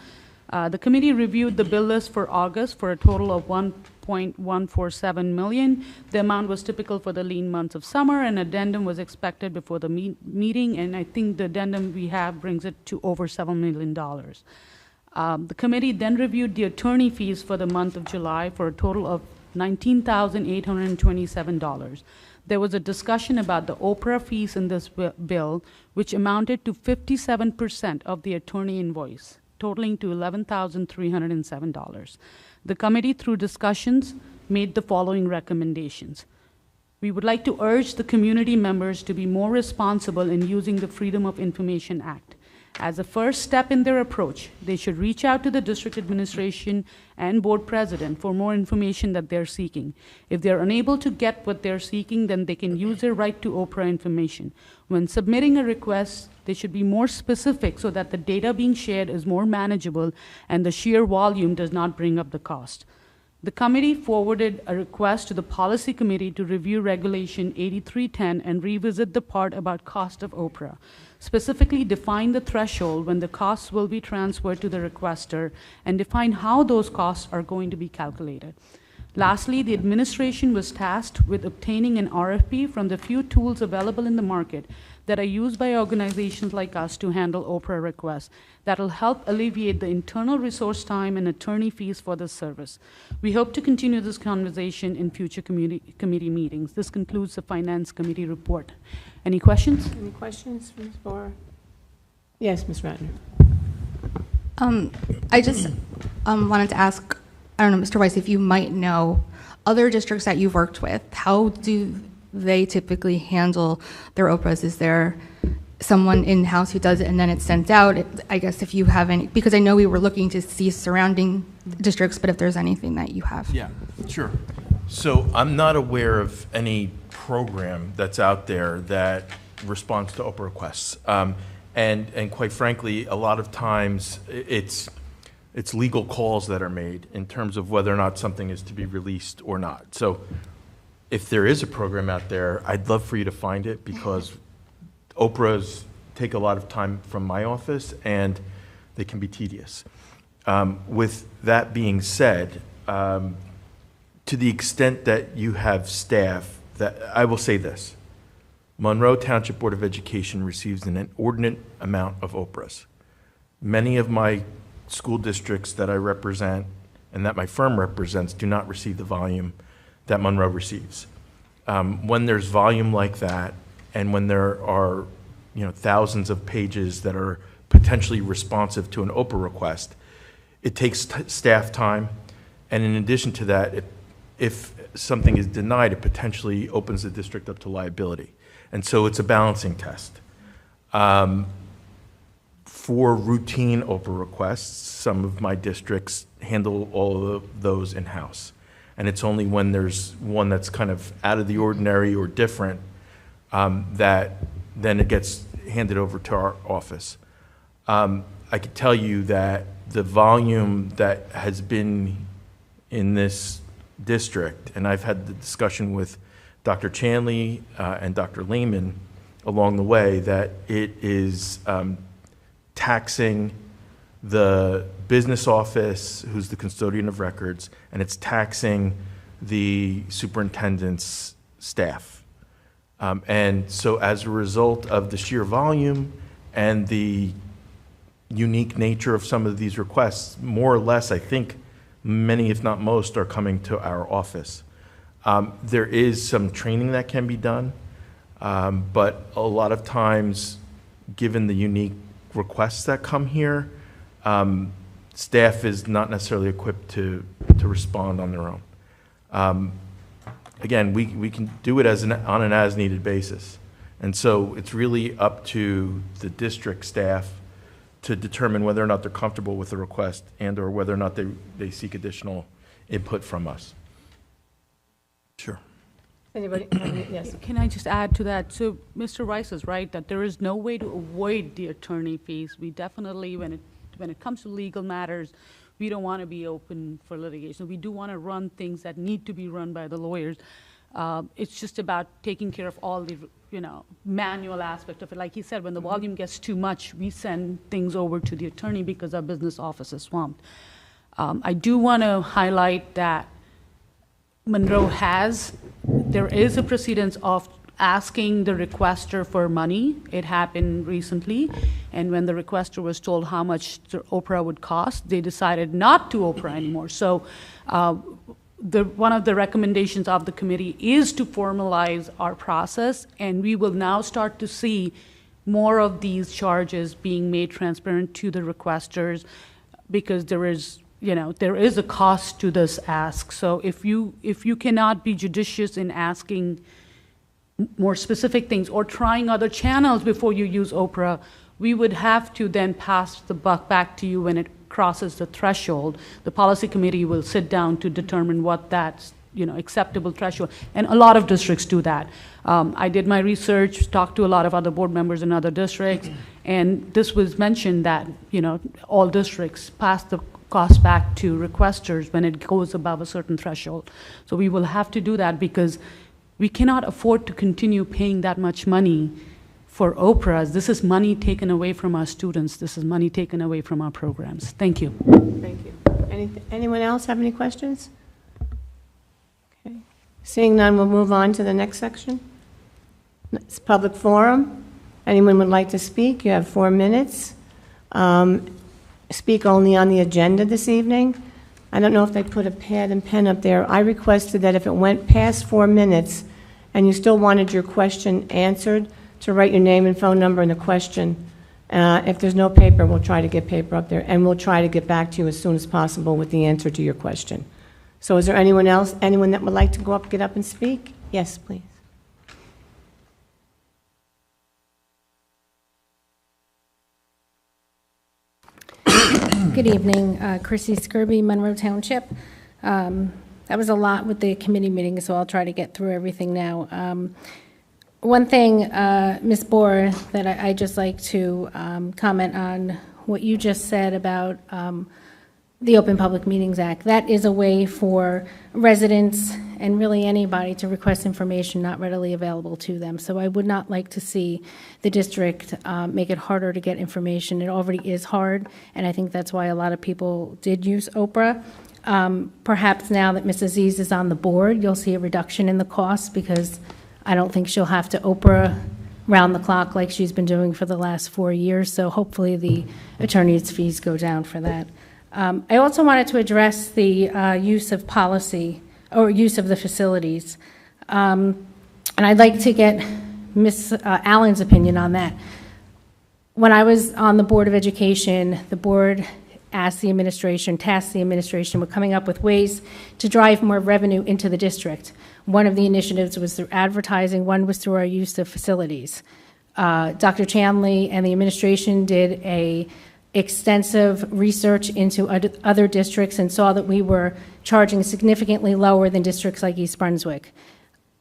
S1: The committee reviewed the bill list for August for a total of $1.147 million. The amount was typical for the lean months of summer. An addendum was expected before the meeting, and I think the addendum we have brings it to over $7 million. The committee then reviewed the attorney fees for the month of July for a total of $19,827. There was a discussion about the Oprah fees in this bill, which amounted to 57% of the attorney invoice, totaling to $11,307. The committee, through discussions, made the following recommendations. We would like to urge the community members to be more responsible in using the Freedom of Information Act. As a first step in their approach, they should reach out to the district administration and board president for more information that they're seeking. If they're unable to get what they're seeking, then they can use their right to Oprah information. When submitting a request, they should be more specific so that the data being shared is more manageable and the sheer volume does not bring up the cost. The committee forwarded a request to the policy committee to review Regulation 8310 and revisit the part about cost of Oprah. Specifically define the threshold when the costs will be transferred to the requester and define how those costs are going to be calculated. Lastly, the administration was tasked with obtaining an RFP from the few tools available in the market that are used by organizations like us to handle Oprah requests that will help alleviate the internal resource time and attorney fees for this service. We hope to continue this conversation in future committee meetings. This concludes the Finance Committee report. Any questions?
S2: Any questions, Ms. Boer? Yes, Ms. Ratner.
S5: I just wanted to ask, I don't know, Mr. Weiss, if you might know other districts that you've worked with, how do they typically handle their Oprahs? Is there someone in-house who does it and then it's sent out? I guess if you have any, because I know we were looking to see surrounding districts, but if there's anything that you have.
S10: Yeah, sure. So I'm not aware of any program that's out there that responds to Oprah requests. And quite frankly, a lot of times it's legal calls that are made in terms of whether or not something is to be released or not. So if there is a program out there, I'd love for you to find it, because Oprahs take a lot of time from my office and they can be tedious. With that being said, to the extent that you have staff, that I will say this: Monroe Township Board of Education receives an inordinate amount of Oprahs. Many of my school districts that I represent and that my firm represents do not receive the volume that Monroe receives. When there's volume like that, and when there are, thousands of pages that are potentially responsive to an Oprah request, it takes staff time, and in addition to that, if something is denied, it potentially opens the district up to liability. And so it's a balancing test. For routine Oprah requests, some of my districts handle all of those in-house. And it's only when there's one that's kind of out of the ordinary or different that then it gets handed over to our office. I could tell you that the volume that has been in this district, and I've had the discussion with Dr. Chanley and Dr. Lehman along the way, that it is taxing the business office, who's the custodian of records, and it's taxing the superintendent's staff. And so as a result of the sheer volume and the unique nature of some of these requests, more or less, I think many, if not most, are coming to our office. There is some training that can be done, but a lot of times, given the unique requests that come here, staff is not necessarily equipped to respond on their own. Again, we can do it on an as-needed basis. And so it's really up to the district staff to determine whether or not they're comfortable with the request and or whether or not they seek additional input from us. Sure.
S2: Anybody? Yes.
S1: Can I just add to that? So Mr. Rice is right that there is no way to avoid the attorney fees. We definitely, when it comes to legal matters, we don't want to be open for litigation. We do want to run things that need to be run by the lawyers. It's just about taking care of all the, manual aspect of it. Like he said, when the volume gets too much, we send things over to the attorney because our business office is swamped. I do want to highlight that Monroe there is a precedence of asking the requester for money. It happened recently, and when the requester was told how much the Oprah would cost, they decided not to Oprah anymore. So one of the recommendations of the committee is to formalize our process, and we will now start to see more of these charges being made transparent to the requesters, because there is a cost to this ask. So if you cannot be judicious in asking more specific things or trying other channels before you use Oprah, we would have to then pass the buck back to you when it crosses the threshold. The policy committee will sit down to determine what that's acceptable threshold, and a lot of districts do that. I did my research, talked to a lot of other board members in other districts, and this was mentioned that all districts pass the cost back to requesters when it goes above a certain threshold. So we will have to do that because we cannot afford to continue paying that much money for Oprahs. This is money taken away from our students. This is money taken away from our programs. Thank you.
S2: Thank you. Anyone else have any questions? Okay. Seeing none, we'll move on to the next section. It's public forum. Anyone would like to speak? You have 4 minutes. Speak only on the agenda this evening. I don't know if they put a pad and pen up there. I requested that if it went past 4 minutes and you still wanted your question answered, to write your name and phone number in the question. If there's no paper, we'll try to get paper up there, and we'll try to get back to you as soon as possible with the answer to your question. So is there anyone else, anyone that would like to get up and speak? Yes, please.
S11: Good evening, Chrissy Skirby, Monroe Township. That was a lot with the committee meeting, so I'll try to get through everything now. One thing, Ms. Boer, that I'd just like to comment on what you just said about the Open Public Meetings Act. That is a way for residents and really anybody to request information not readily available to them. So I would not like to see the district make it harder to get information. It already is hard, and I think that's why a lot of people did use Oprah. Perhaps now that Ms. Aziz is on the board, you'll see a reduction in the cost, because I don't think she'll have to Oprah round the clock like she's been doing for the last 4 years. So hopefully the attorney's fees go down for that. I also wanted to address the use of policy or use of the facilities. And I'd like to get Ms. Allen's opinion on that. When I was on the Board of Education, the board tasked the administration with coming up with ways to drive more revenue into the district. One of the initiatives was through advertising, one was through our use of facilities. Dr. Chanley and the administration did a extensive research into other districts and saw that we were charging significantly lower than districts like East Brunswick.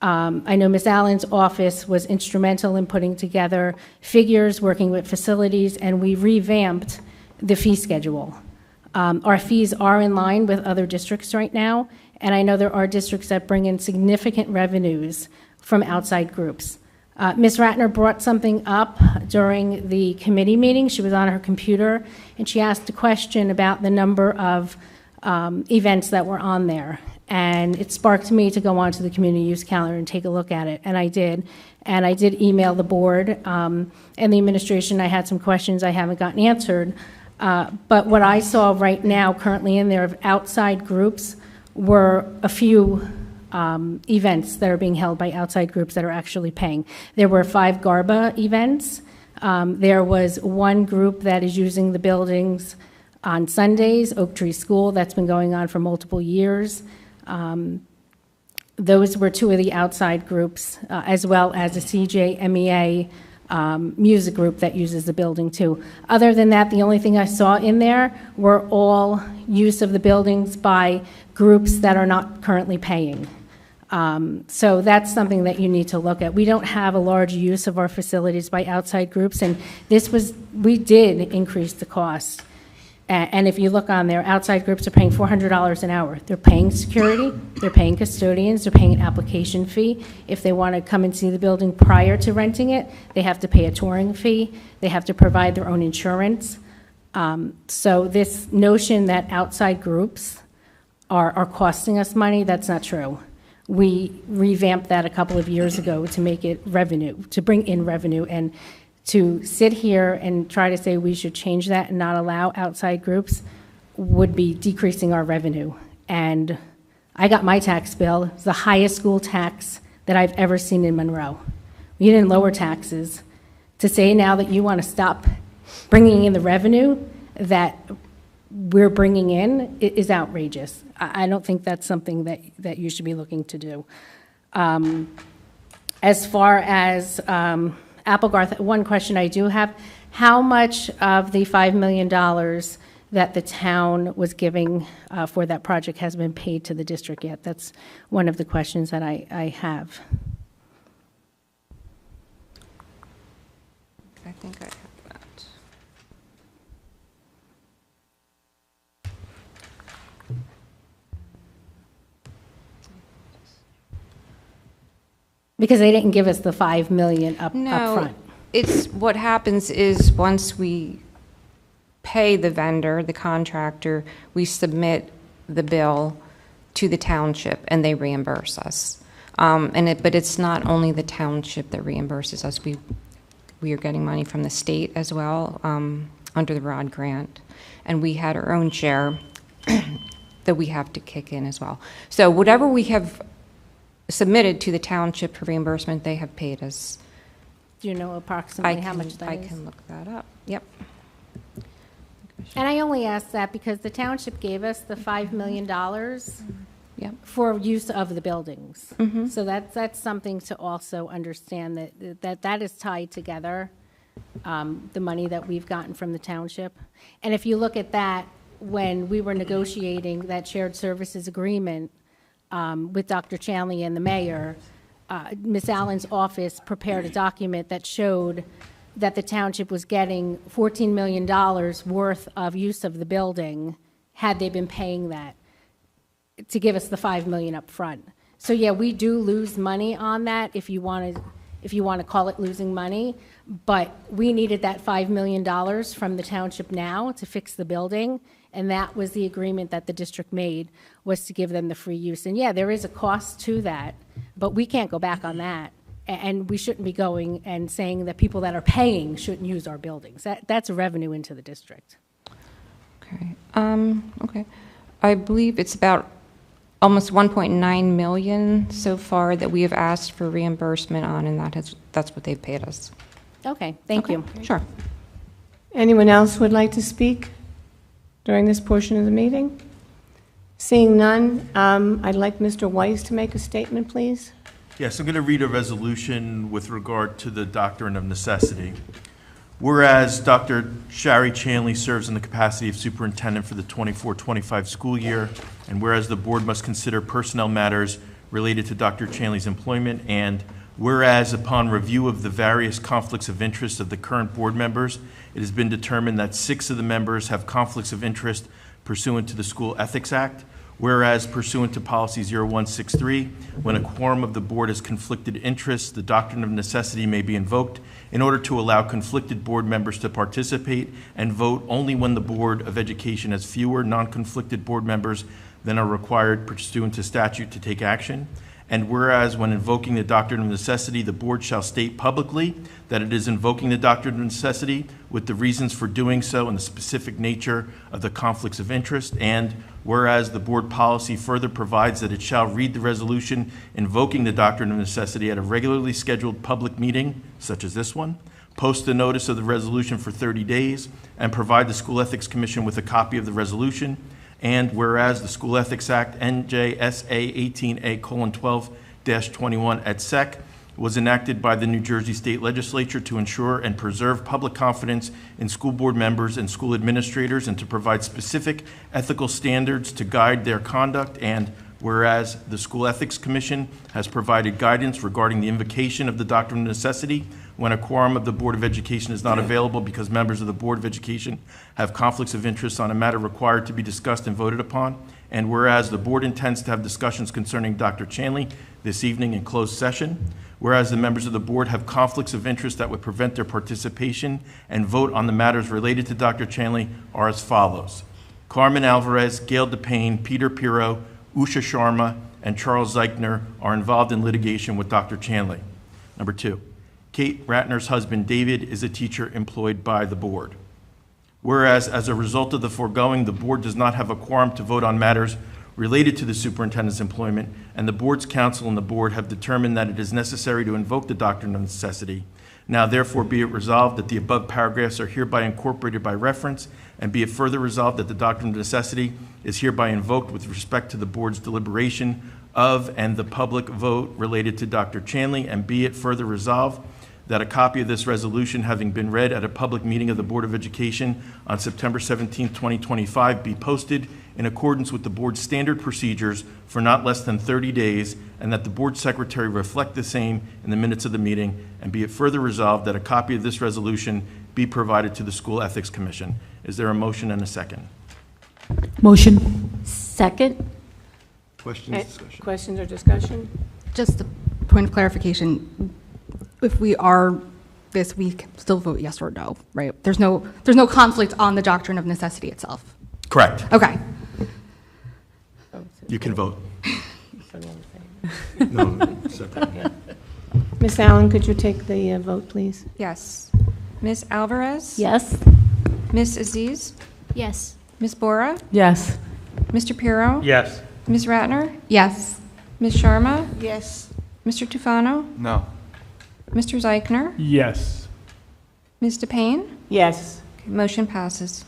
S11: I know Ms. Allen's office was instrumental in putting together figures, working with facilities, and we revamped the fee schedule. Our fees are in line with other districts right now, and I know there are districts that bring in significant revenues from outside groups. Ms. Ratner brought something up during the committee meeting. She was on her computer, and she asked a question about the number of events that were on there. And it sparked me to go onto the community use calendar and take a look at it, and I did. And I did email the board and the administration. I had some questions I haven't gotten answered. But what I saw right now, currently in there of outside groups, were a few events that are being held by outside groups that are actually paying. There were 5 GARBA events. There was one group that is using the buildings on Sundays, Oak Tree School, that's been going on for multiple years. Those were 2 of the outside groups, as well as a CJMEA music group that uses the building too. Other than that, the only thing I saw in there were all use of the buildings by groups that are not currently paying. So that's something that you need to look at. We don't have a large use of our facilities by outside groups, and we did increase the cost. And if you look on there, outside groups are paying $400 an hour. They're paying security, they're paying custodians, they're paying an application fee. If they want to come and see the building prior to renting it, they have to pay a touring fee. They have to provide their own insurance. So this notion that outside groups are costing us money, that's not true. We revamped that a couple of years ago to make it revenue, to bring in revenue, and to sit here and try to say we should change that and not allow outside groups would be decreasing our revenue. And I got my tax bill. It's the highest school tax that I've ever seen in Monroe. We didn't lower taxes. To say now that you want to stop bringing in the revenue that we're bringing in is outrageous. I don't think that's something that you should be looking to do. As far as Applegarth, one question I do have, how much of the $5 million that the town was giving for that project has been paid to the district yet? That's one of the questions that I have.
S3: I think I have that.
S11: Because they didn't give us the $5 million up front.
S3: It's, what happens is once we pay the vendor, the contractor, we submit the bill to the township and they reimburse us. But it's not only the township that reimburses us. We are getting money from the state as well under the ROD grant. And we had our own share that we have to kick in as well. So whatever we have submitted to the township for reimbursement, they have paid us.
S11: Do you know approximately how much that is?
S3: I can look that up. Yep.
S11: And I only asked that because the township gave us the $5 million for use of the buildings. So that's something to also understand, that is tied together, the money that we've gotten from the township. And if you look at that, when we were negotiating that shared services agreement with Dr. Chanley and the mayor, Ms. Allen's office prepared a document that showed that the township was getting $14 million worth of use of the building had they been paying that to give us the $5 million up front. So yeah, we do lose money on that if you want to call it losing money, but we needed that $5 million from the township now to fix the building, and that was the agreement that the district made, was to give them the free use. And yeah, there is a cost to that, but we can't go back on that. And we shouldn't be going and saying that people that are paying shouldn't use our buildings. That's revenue into the district.
S3: Okay. Okay. I believe it's about almost 1.9 million so far that we have asked for reimbursement on, and that's what they've paid us.
S11: Okay, thank you.
S3: Sure.
S2: Anyone else would like to speak during this portion of the meeting? Seeing none, I'd like Mr. Weiss to make a statement, please.
S10: Yes, I'm going to read a resolution with regard to the doctrine of necessity. Whereas Dr. Shari Chanley serves in the capacity of superintendent for the 24-25 school year, and whereas the board must consider personnel matters related to Dr. Chanley's employment, and whereas upon review of the various conflicts of interest of the current board members, it has been determined that 6 of the members have conflicts of interest pursuant to the School Ethics Act, whereas pursuant to Policy 0163, when a quorum of the board has conflicted interests, the doctrine of necessity may be invoked in order to allow conflicted board members to participate and vote only when the Board of Education has fewer non-conflicted board members than are required pursuant to statute to take action. And whereas when invoking the doctrine of necessity, the board shall state publicly that it is invoking the doctrine of necessity with the reasons for doing so and the specific nature of the conflicts of interest. And whereas the board policy further provides that it shall read the resolution invoking the doctrine of necessity at a regularly scheduled public meeting, such as this one, post the notice of the resolution for 30 days, and provide the School Ethics Commission with a copy of the resolution. And whereas the School Ethics Act, NJSA 18A:12-21 et sec, was enacted by the New Jersey State Legislature to ensure and preserve public confidence in school board members and school administrators and to provide specific ethical standards to guide their conduct. And whereas the School Ethics Commission has provided guidance regarding the invocation of the doctrine of necessity when a quorum of the Board of Education is not available because members of the Board of Education have conflicts of interest on a matter required to be discussed and voted upon. And whereas the board intends to have discussions concerning Dr. Chanley this evening in closed session, whereas the members of the board have conflicts of interest that would prevent their participation and vote on the matters related to Dr. Chanley are as follows. Carmen Alvarez, Gail DePayne, Peter Pirro, Usha Sharma, and Charles Zeichner are involved in litigation with Dr. Chanley. Number 2, Kate Ratner's husband, David, is a teacher employed by the board. Whereas, as a result of the foregoing, the board does not have a quorum to vote on matters related to the superintendent's employment, and the board's counsel and the board have determined that it is necessary to invoke the doctrine of necessity. Now, therefore, be it resolved that the above paragraphs are hereby incorporated by reference, and be it further resolved that the doctrine of necessity is hereby invoked with respect to the board's deliberation of and the public vote related to Dr. Chanley, and be it further resolved that a copy of this resolution, having been read at a public meeting of the Board of Education on September 17, 2025, be posted in accordance with the board's standard procedures for not less than 30 days, and that the board secretary reflect the same in the minutes of the meeting, and be it further resolved that a copy of this resolution be provided to the School Ethics Commission. Is there a motion and a second?
S1: Motion.
S9: Second?
S10: Questions, discussion?
S2: Questions or discussion?
S5: Just a point of clarification. If we are this, we can still vote yes or no, right? There's no conflict on the doctrine of necessity itself.
S10: Correct.
S5: Okay.
S10: You can vote. No, separate.
S2: Ms. Allen, could you take the vote, please?
S3: Yes. Ms. Alvarez?
S9: Yes.
S3: Ms. Aziz?
S9: Yes.
S3: Ms. Bora?
S1: Yes.
S3: Mr. Pirro?
S7: Yes.
S3: Ms. Ratner?
S5: Yes.
S3: Ms. Sharma?
S2: Yes.
S3: Mr. Tufano?
S8: No.
S3: Mr. Zeichner?
S4: Yes.
S3: Ms. DePayne?
S2: Yes.
S3: Okay, motion passes.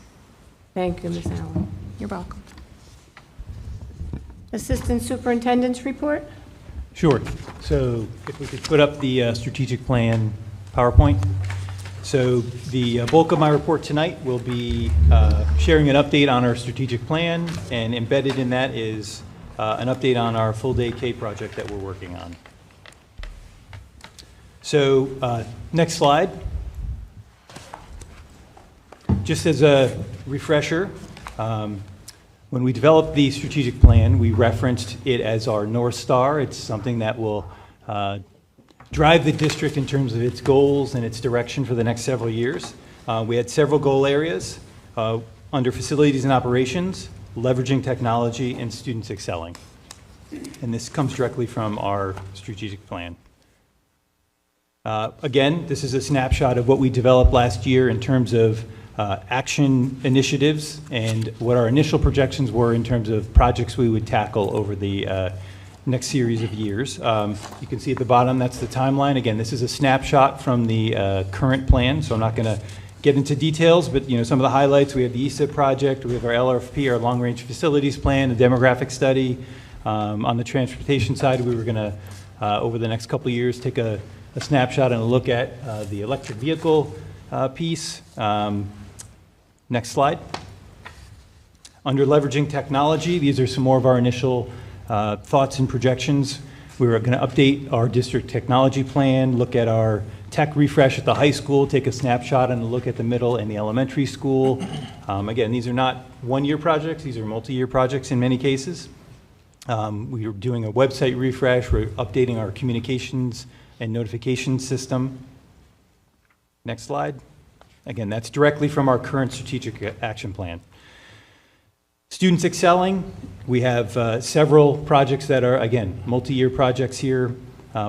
S2: Thank you, Ms. Allen.
S3: You're welcome.
S2: Assistant Superintendent's report?
S8: Sure. So if we could put up the strategic plan PowerPoint. So the bulk of my report tonight will be sharing an update on our strategic plan, and embedded in that is an update on our full day K project that we're working on. So next slide. Just as a refresher, when we developed the strategic plan, we referenced it as our North Star. It's something that will drive the district in terms of its goals and its direction for the next several years. We had several goal areas under facilities and operations, leveraging technology, and students excelling. And this comes directly from our strategic plan. Again, this is a snapshot of what we developed last year in terms of action initiatives and what our initial projections were in terms of projects we would tackle over the next series of years. You can see at the bottom, that's the timeline. Again, this is a snapshot from the current plan, so I'm not going to get into details, but some of the highlights, we have the ESIP project, we have our LRFP, our long-range facilities plan, the demographic study. On the transportation side, we were going to, over the next couple of years, take a snapshot and a look at the electric vehicle piece. Next slide. Under leveraging technology, these are some more of our initial thoughts and projections. We're going to update our district technology plan, look at our tech refresh at the high school, take a snapshot and a look at the middle and the elementary school. Again, these are not one-year projects. These are multi-year projects in many cases. We are doing a website refresh. We're updating our communications and notification system. Next slide. Again, that's directly from our current strategic action plan. Students excelling. We have several projects that are, again, multi-year projects here.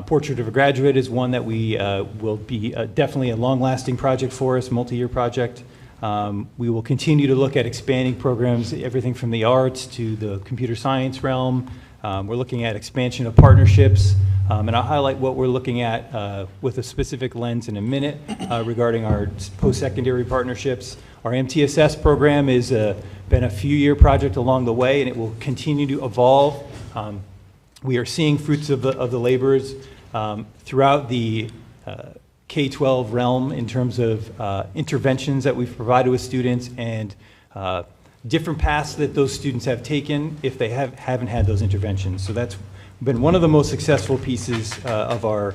S8: Portrait of a Graduate is one that we will be definitely a long-lasting project for us, multi-year project. We will continue to look at expanding programs, everything from the arts to the computer science realm. We're looking at expansion of partnerships, and I'll highlight what we're looking at with a specific lens in a minute regarding our post-secondary partnerships. Our MTSS program has been a few-year project along the way, and it will continue to evolve. We are seeing fruits of the labors throughout the K-12 realm in terms of interventions that we've provided with students and different paths that those students have taken if they haven't had those interventions. So that's been one of the most successful pieces of our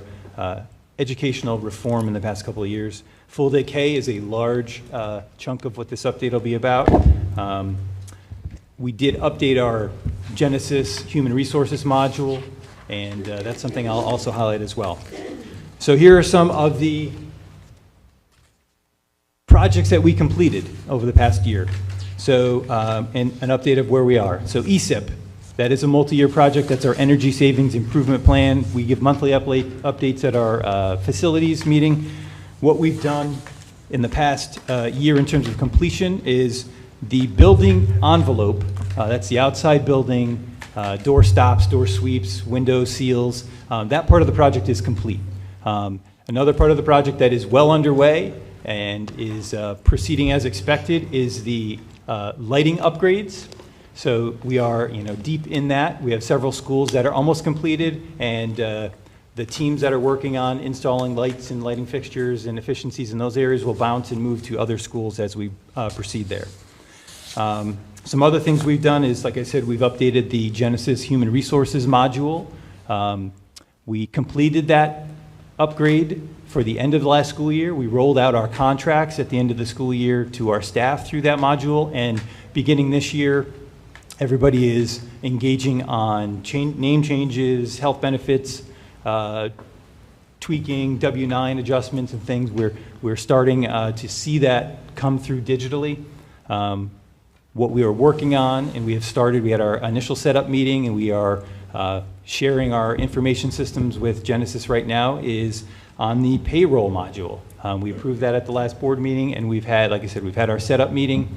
S8: educational reform in the past couple of years. Full Day K is a large chunk of what this update will be about. We did update our Genesis Human Resources module, and that's something I'll also highlight as well. So here are some of the projects that we completed over the past year. So and an update of where we are. So ESIP, that is a multi-year project. That's our Energy Savings Improvement Plan. We give monthly updates at our facilities meeting. What we've done in the past year in terms of completion is the building envelope, that's the outside building, door stops, door sweeps, window seals, that part of the project is complete. Another part of the project that is well underway and is proceeding as expected is the lighting upgrades. So we are deep in that. We have several schools that are almost completed, and the teams that are working on installing lights and lighting fixtures and efficiencies in those areas will bounce and move to other schools as we proceed there. Some other things we've done is, like I said, we've updated the Genesis Human Resources module. We completed that upgrade for the end of the last school year. We rolled out our contracts at the end of the school year to our staff through that module, and beginning this year, everybody is engaging on name changes, health benefits, tweaking, W-9 adjustments and things. We're starting to see that come through digitally. What we are working on, and we have started, we had our initial setup meeting, and we are sharing our information systems with Genesis right now, is on the payroll module. We approved that at the last board meeting, and we've had, like I said, we've had our setup meeting.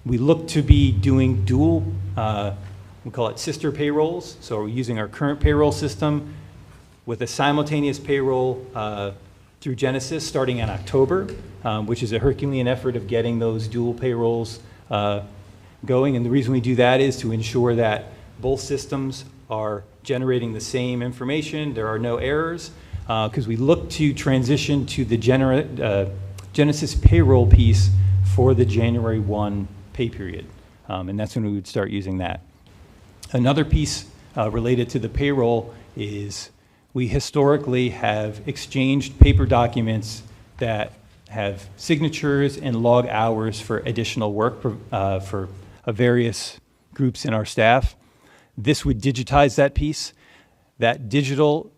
S8: We look to be doing dual, we call it sister payrolls. So we're using our current payroll system with a simultaneous payroll through Genesis starting in October, which is a Herculean effort of getting those dual payrolls going. And the reason we do that is to ensure that both systems are generating the same information, there are no errors, because we look to transition to the Genesis payroll piece for the January 1 pay period. And that's when we would start using that. Another piece related to the payroll is we historically have exchanged paper documents that have signatures and log hours for additional work for various groups in our staff. This would digitize that piece. That digital,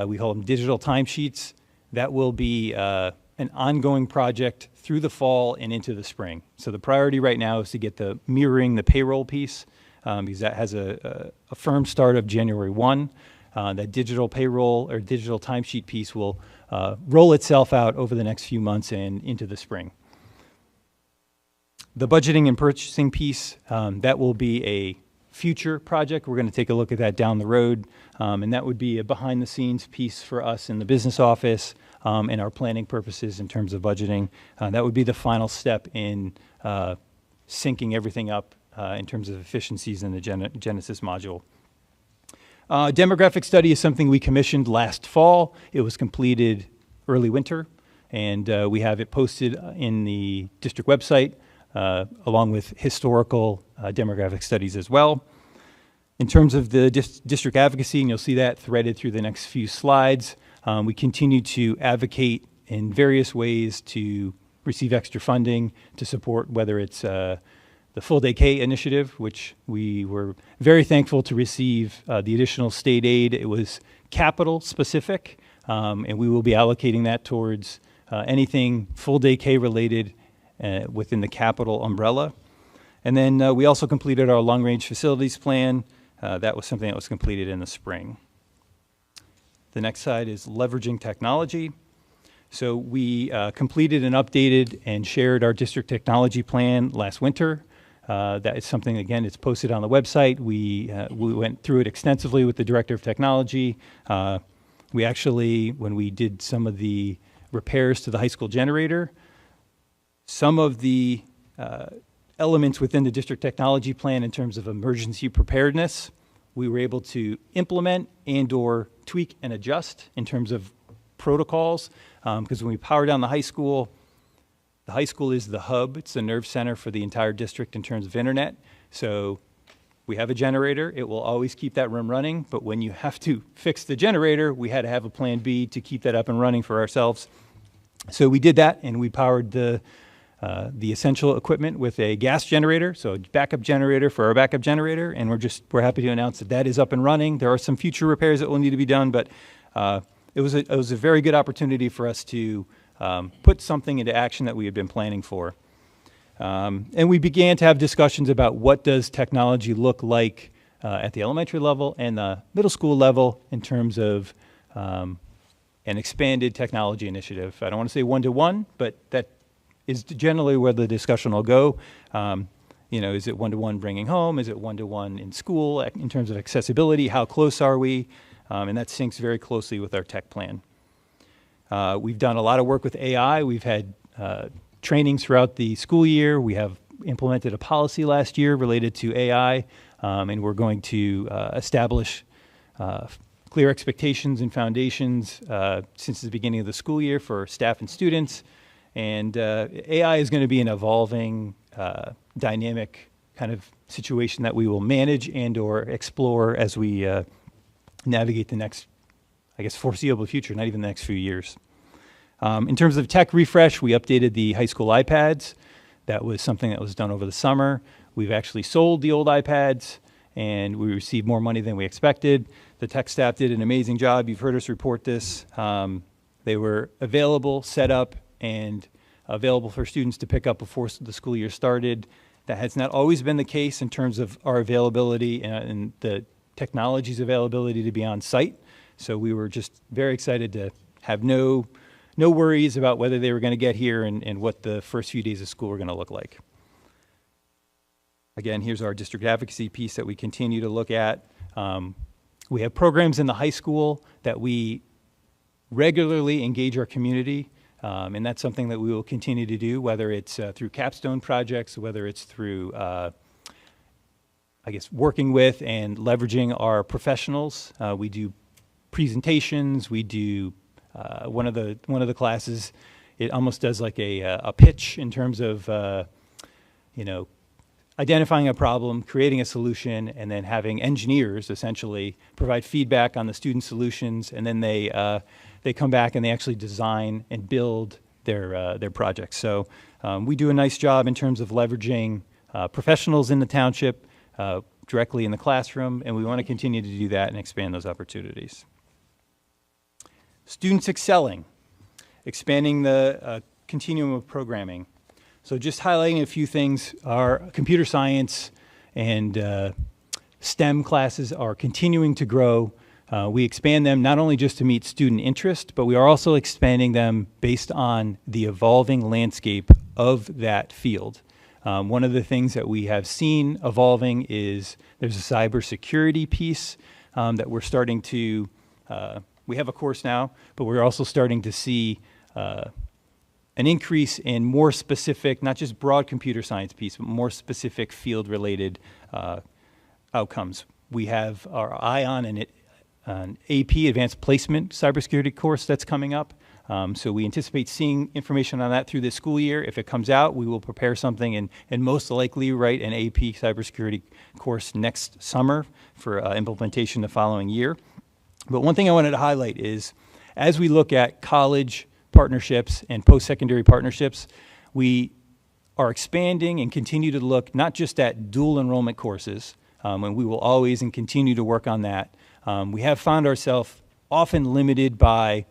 S8: we call them digital timesheets, that will be an ongoing project through the fall and into the spring. So the priority right now is to get the mirroring the payroll piece, because that has a firm start of January 1. That digital payroll or digital timesheet piece will roll itself out over the next few months and into the spring. The budgeting and purchasing piece, that will be a future project. We're going to take a look at that down the road, and that would be a behind-the-scenes piece for us in the business office and our planning purposes in terms of budgeting. That would be the final step in syncing everything up in terms of efficiencies in the Genesis module. Demographic study is something we commissioned last fall. It was completed early winter, and we have it posted in the district website along with historical demographic studies as well. In terms of the district advocacy, and you'll see that threaded through the next few slides, we continue to advocate in various ways to receive extra funding to support, whether it's the Full Day K initiative, which we were very thankful to receive the additional state aid. It was capital specific, and we will be allocating that towards anything Full Day K related within the capital umbrella. And then we also completed our long-range facilities plan. That was something that was completed in the spring. The next slide is leveraging technology. So we completed and updated and shared our district technology plan last winter. That is something, again, it's posted on the website. We went through it extensively with the director of technology. We actually, when we did some of the repairs to the high school generator, some of the elements within the district technology plan in terms of emergency preparedness, we were able to implement and or tweak and adjust in terms of protocols. Because when we power down the high school is the hub. It's the nerve center for the entire district in terms of internet. So we have a generator. It will always keep that room running. But when you have to fix the generator, we had to have a plan B to keep that up and running for ourselves. So we did that, and we powered the essential equipment with a gas generator, so a backup generator for our backup generator, and we're happy to announce that that is up and running. There are some future repairs that will need to be done, but it was a very good opportunity for us to put something into action that we had been planning for. And we began to have discussions about what does technology look like at the elementary level and the middle school level in terms of an expanded technology initiative. I don't want to say one-to-one, but that is generally where the discussion will go. Is it one-to-one bringing home? Is it one-to-one in school in terms of accessibility? How close are we? And that syncs very closely with our tech plan. We've done a lot of work with AI. We've had trainings throughout the school year. We have implemented a policy last year related to AI, and we're going to establish clear expectations and foundations since the beginning of the school year for staff and students. And AI is going to be an evolving, dynamic kind of situation that we will manage and or explore as we navigate the next, foreseeable future, not even the next few years. In terms of tech refresh, we updated the high school iPads. That was something that was done over the summer. We've actually sold the old iPads, and we received more money than we expected. The tech staff did an amazing job. You've heard us report this. They were available, set up, and available for students to pick up before the school year started. That has not always been the case in terms of our availability and the technology's availability to be on site. So we were just very excited to have no worries about whether they were going to get here and what the first few days of school were going to look like. Again, here's our district advocacy piece that we continue to look at. We have programs in the high school that we regularly engage our community. And that's something that we will continue to do, whether it's through capstone projects, whether it's through, working with and leveraging our professionals. We do presentations. We do one of the classes. It almost does like a pitch in terms of identifying a problem, creating a solution, and then having engineers essentially provide feedback on the student solutions, and then they come back and they actually design and build their projects. So we do a nice job in terms of leveraging professionals in the township directly in the classroom, and we want to continue to do that and expand those opportunities. Students excelling, expanding the continuum of programming. So just highlighting a few things, our computer science and STEM classes are continuing to grow. We expand them not only just to meet student interest, but we are also expanding them based on the evolving landscape of that field. One of the things that we have seen evolving is there's a cybersecurity piece that we're starting to, we have a course now, but we're also starting to see an increase in more specific, not just broad computer science piece, but more specific field-related outcomes. We have our eye on an AP, Advanced Placement Cybersecurity course that's coming up. So we anticipate seeing information on that through this school year. If it comes out, we will prepare something and most likely write an AP cybersecurity course next summer for implementation the following year. But one thing I wanted to highlight is, as we look at college partnerships and post-secondary partnerships, we are expanding and continue to look not just at dual enrollment courses, and we will always and continue to work on that. We have found ourselves often limited by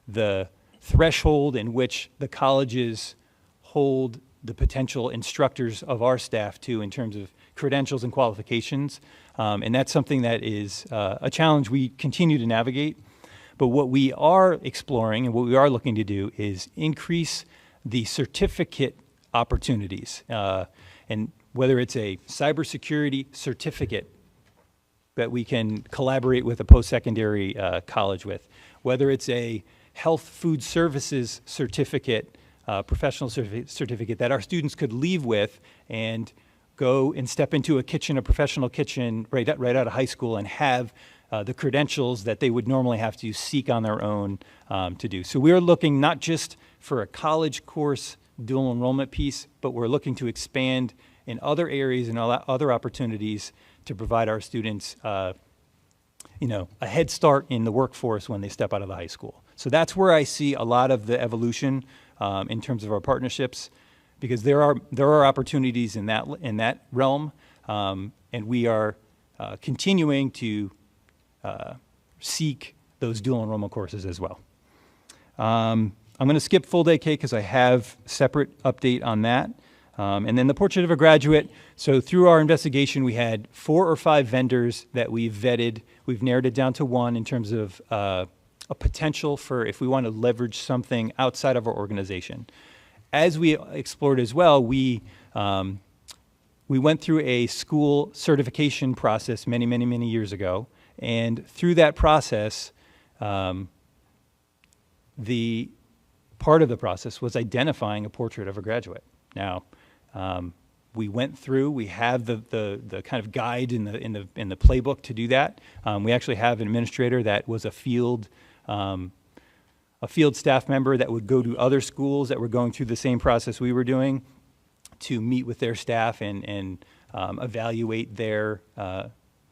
S8: the threshold in which the colleges hold the potential instructors of our staff to in terms of credentials and qualifications. And that's something that is a challenge we continue to navigate. But what we are exploring and what we are looking to do is increase the certificate opportunities. And whether it's a cybersecurity certificate that we can collaborate with a post-secondary college with, whether it's a health food services certificate, professional certificate that our students could leave with and go and step into a kitchen, a professional kitchen right out of high school and have the credentials that they would normally have to seek on their own to do. So we're looking not just for a college course dual enrollment piece, but we're looking to expand in other areas and other opportunities to provide our students a head start in the workforce when they step out of the high school. So that's where I see a lot of the evolution in terms of our partnerships, because there are opportunities in that realm, and we are continuing to seek those dual enrollment courses as well. I'm going to skip full day K because I have separate update on that. And then the Portrait of a Graduate. So through our investigation, we had 4 or 5 vendors that we've vetted. We've narrowed it down to 1 in terms of a potential for if we want to leverage something outside of our organization. As we explored as well, we went through a school certification process many years ago. And through that process, the part of the process was identifying a portrait of a graduate. Now, we went through. We have the kind of guide in the playbook to do that. We actually have an administrator that was a field staff member that would go to other schools that were going through the same process we were doing to meet with their staff and evaluate their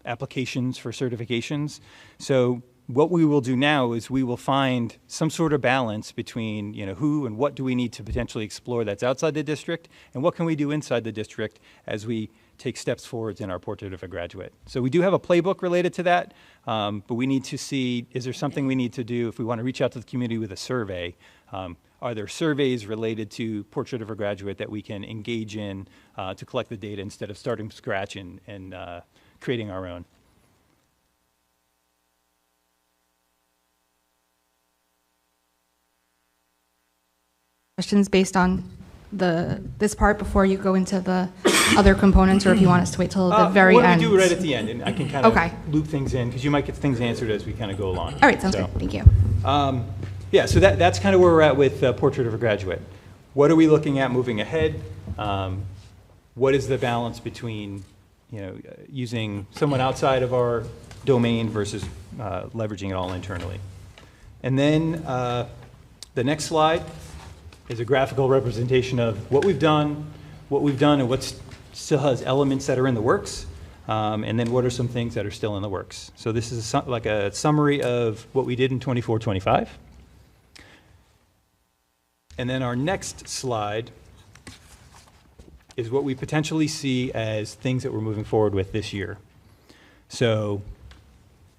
S8: applications for certifications. So what we will do now is we will find some sort of balance between, who and what do we need to potentially explore that's outside the district, and what can we do inside the district as we take steps forwards in our Portrait of a Graduate. So we do have a playbook related to that, but we need to see, is there something we need to do if we want to reach out to the community with a survey? Are there surveys related to Portrait of a Graduate that we can engage in to collect the data instead of starting from scratch and creating our own?
S5: Questions based on this part before you go into the other components, or if you want us to wait till the very end?
S8: Why don't we do it right at the end, and I can kind of
S5: Okay.
S8: loop things in, because you might get things answered as we kind of go along.
S5: All right, sounds good. Thank you.
S8: Yeah, so that's kind of where we're at with Portrait of a Graduate. What are we looking at moving ahead? What is the balance between using someone outside of our domain versus leveraging it all internally? And then the next slide is a graphical representation of what we've done, and what still has elements that are in the works, and then what are some things that are still in the works. So this is like a summary of what we did in 24-25. And then our next slide is what we potentially see as things that we're moving forward with this year. So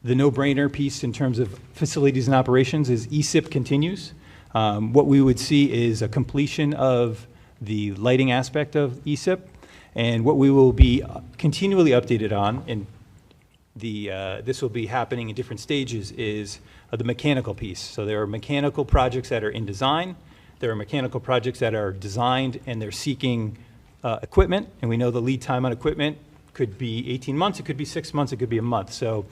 S8: the no-brainer piece in terms of facilities and operations is ESIP continues. What we would see is a completion of the lighting aspect of ESIP, and what we will be continually updated on, and this will be happening in different stages, is the mechanical piece. So there are mechanical projects that are in design, there are mechanical projects that are designed and they're seeking equipment, and we know the lead time on equipment could be 18 months, it could be 6 months, it could be a month. So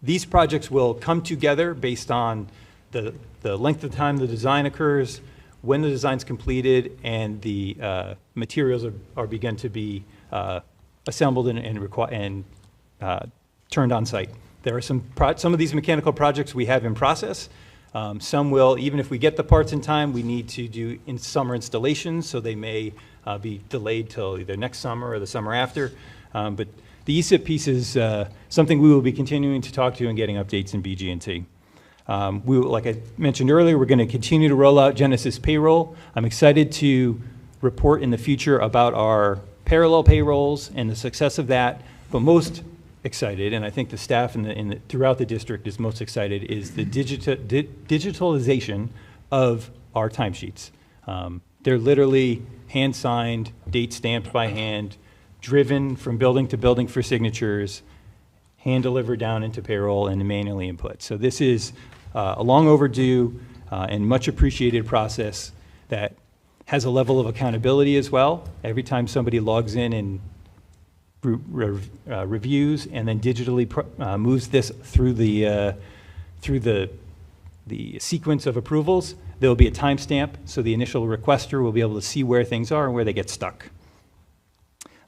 S8: these projects will come together based on the length of time the design occurs, when the design's completed, and the materials are begun to be assembled and turned on site. There are some of these mechanical projects we have in process. Some will, even if we get the parts in time, we need to do summer installations, so they may be delayed till either next summer or the summer after. But the ESIP piece is something we will be continuing to talk to and getting updates in BG&T. Like I mentioned earlier, we're going to continue to roll out Genesis Payroll. I'm excited to report in the future about our parallel payrolls and the success of that, but most excited, and I think the staff throughout the district is most excited, is the digitalization of our timesheets. They're literally hand-signed, date-stamped by hand, driven from building to building for signatures, hand-delivered down into payroll, and manually input. So this is a long overdue and much appreciated process that has a level of accountability as well. Every time somebody logs in and reviews and then digitally moves this through the sequence of approvals, there will be a timestamp, so the initial requester will be able to see where things are and where they get stuck.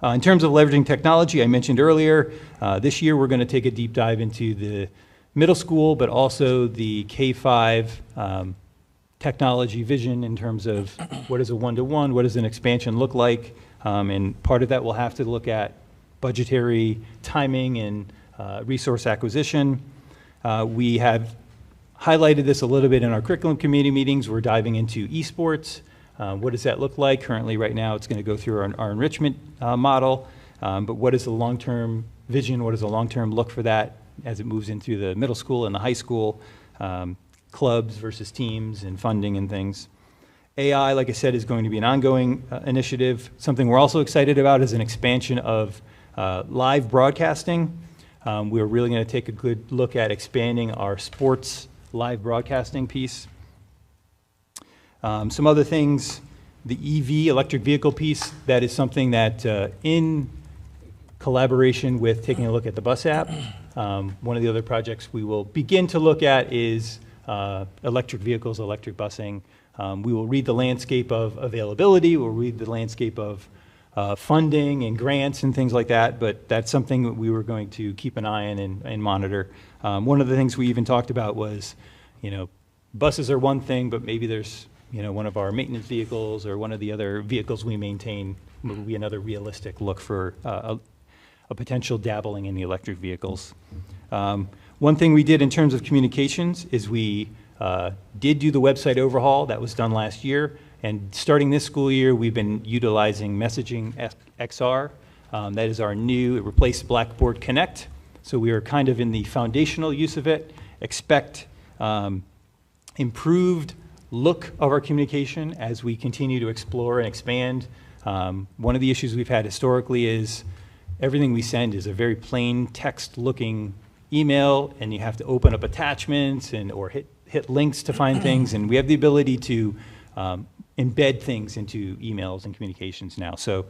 S8: In terms of leveraging technology, I mentioned earlier, this year we're going to take a deep dive into the middle school, but also the K-5 technology vision in terms of what is a one-to-one, what does an expansion look like, and part of that will have to look at budgetary timing and resource acquisition. We have highlighted this a little bit in our curriculum committee meetings. We're diving into esports. What does that look like? Currently, right now, it's going to go through our enrichment model, but what is the long-term vision? What is the long-term look for that as it moves into the middle school and the high school, clubs versus teams and funding and things? AI, like I said, is going to be an ongoing initiative. Something we're also excited about is an expansion of live broadcasting. We're really going to take a good look at expanding our sports live broadcasting piece. Some other things, the EV, electric vehicle piece, that is something that in collaboration with taking a look at the bus app, one of the other projects we will begin to look at is electric vehicles, electric busing. We will read the landscape of availability, we'll read the landscape of funding and grants and things like that, but that's something that we were going to keep an eye on and monitor. One of the things we even talked about was, buses are one thing, but maybe there's, one of our maintenance vehicles or one of the other vehicles we maintain would be another realistic look for a potential dabbling in the electric vehicles. One thing we did in terms of communications is we did do the website overhaul. That was done last year. And starting this school year, we've been utilizing Messaging XR. That is our new, it replaced Blackboard Connect. So we are kind of in the foundational use of it. Expect improved look of our communication as we continue to explore and expand. One of the issues we've had historically is everything we send is a very plain text-looking email, and you have to open up attachments or hit links to find things, and we have the ability to embed things into emails and communications now. So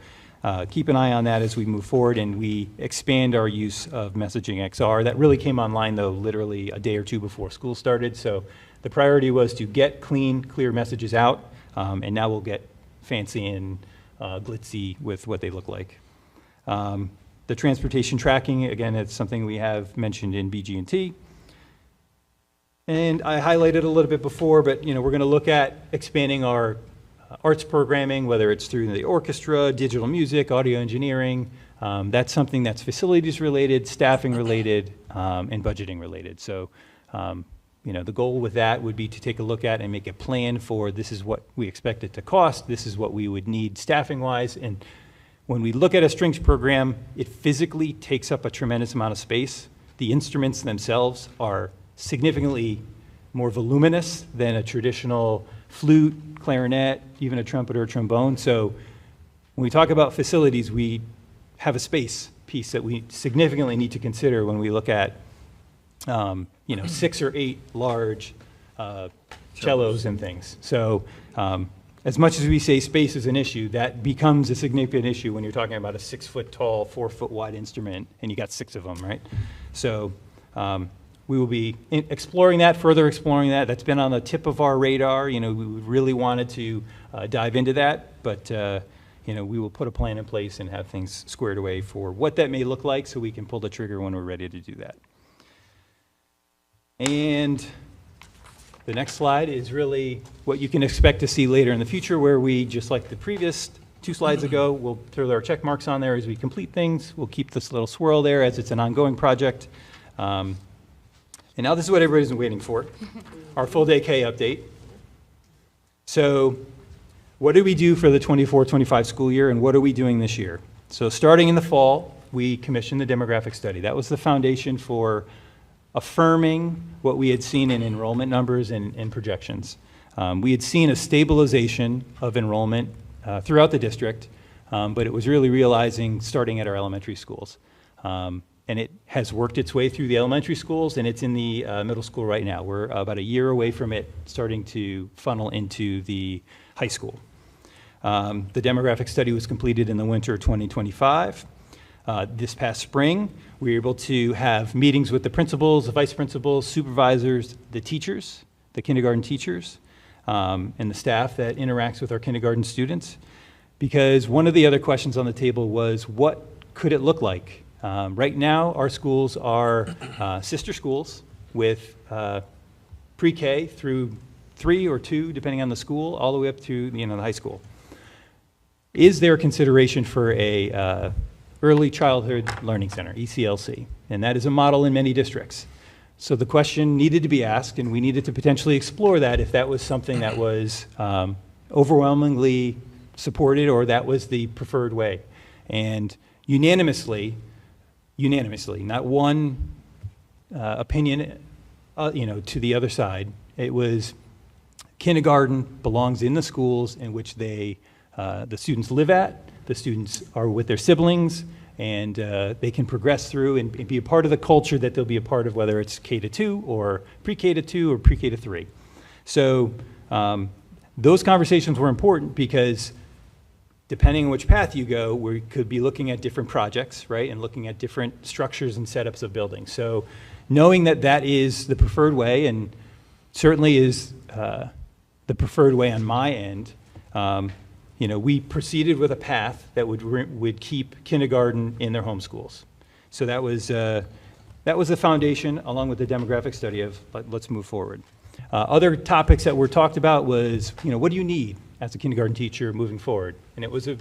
S8: keep an eye on that as we move forward and we expand our use of Messaging XR. That really came online, though, literally a day or two before school started. So the priority was to get clean, clear messages out, and now we'll get fancy and glitzy with what they look like. The transportation tracking, again, it's something we have mentioned in BG&T. And I highlighted a little bit before, but we're going to look at expanding our arts programming, whether it's through the orchestra, digital music, audio engineering. That's something that's facilities related, staffing related, and budgeting related. So, the goal with that would be to take a look at and make a plan for this is what we expect it to cost, this is what we would need staffing wise. And when we look at a strings program, it physically takes up a tremendous amount of space. The instruments themselves are significantly more voluminous than a traditional flute, clarinet, even a trumpet or a trombone. So when we talk about facilities, we have a space piece that we significantly need to consider when we look at 6 or 8 large cellos and things. So as much as we say space is an issue, that becomes a significant issue when you're talking about a 6-foot tall, 4-foot wide instrument, and you got 6 of them, right? So we will be exploring that, further exploring that. That's been on the tip of our radar. We really wanted to dive into that, but we will put a plan in place and have things squared away for what that may look like so we can pull the trigger when we're ready to do that. And The next slide is really what you can expect to see later in the future, where we, just like the previous 2 slides ago, we'll throw our check marks on there as we complete things. We'll keep this little swirl there as it's an ongoing project. And now this is what everybody's been waiting for, our full day K update. So what did we do for the 24-25 school year, and what are we doing this year? So starting in the fall, we commissioned the demographic study. That was the foundation for affirming what we had seen in enrollment numbers and projections. We had seen a stabilization of enrollment throughout the district, but it was really realizing starting at our elementary schools. And it has worked its way through the elementary schools, and it's in the middle school right now. We're about a year away from it starting to funnel into the high school. The demographic study was completed in the winter of 2025. This past spring, we were able to have meetings with the principals, the vice principals, supervisors, the teachers, the kindergarten teachers, and the staff that interacts with our kindergarten students. Because one of the other questions on the table was, what could it look like? Right now, our schools are sister schools with pre-K through 3 or 2, depending on the school, all the way up to the high school. Is there consideration for a Early Childhood Learning Center, ECLC? And that is a model in many districts. So the question needed to be asked, and we needed to potentially explore that if that was something that was overwhelmingly supported or that was the preferred way. And unanimously, not one opinion, to the other side, it was kindergarten belongs in the schools in which the students live at, the students are with their siblings, and they can progress through and be a part of the culture that they'll be a part of, whether it's K-2 or pre-K-2 or pre-K-3. So those conversations were important because depending on which path you go, we could be looking at different projects, right, and looking at different structures and setups of buildings. So knowing that that is the preferred way, and certainly is the preferred way on my end, we proceeded with a path that would keep kindergarten in their home schools. So that was the foundation, along with the demographic study of let's move forward. Other topics that were talked about was, what do you need as a kindergarten teacher moving forward? And it was a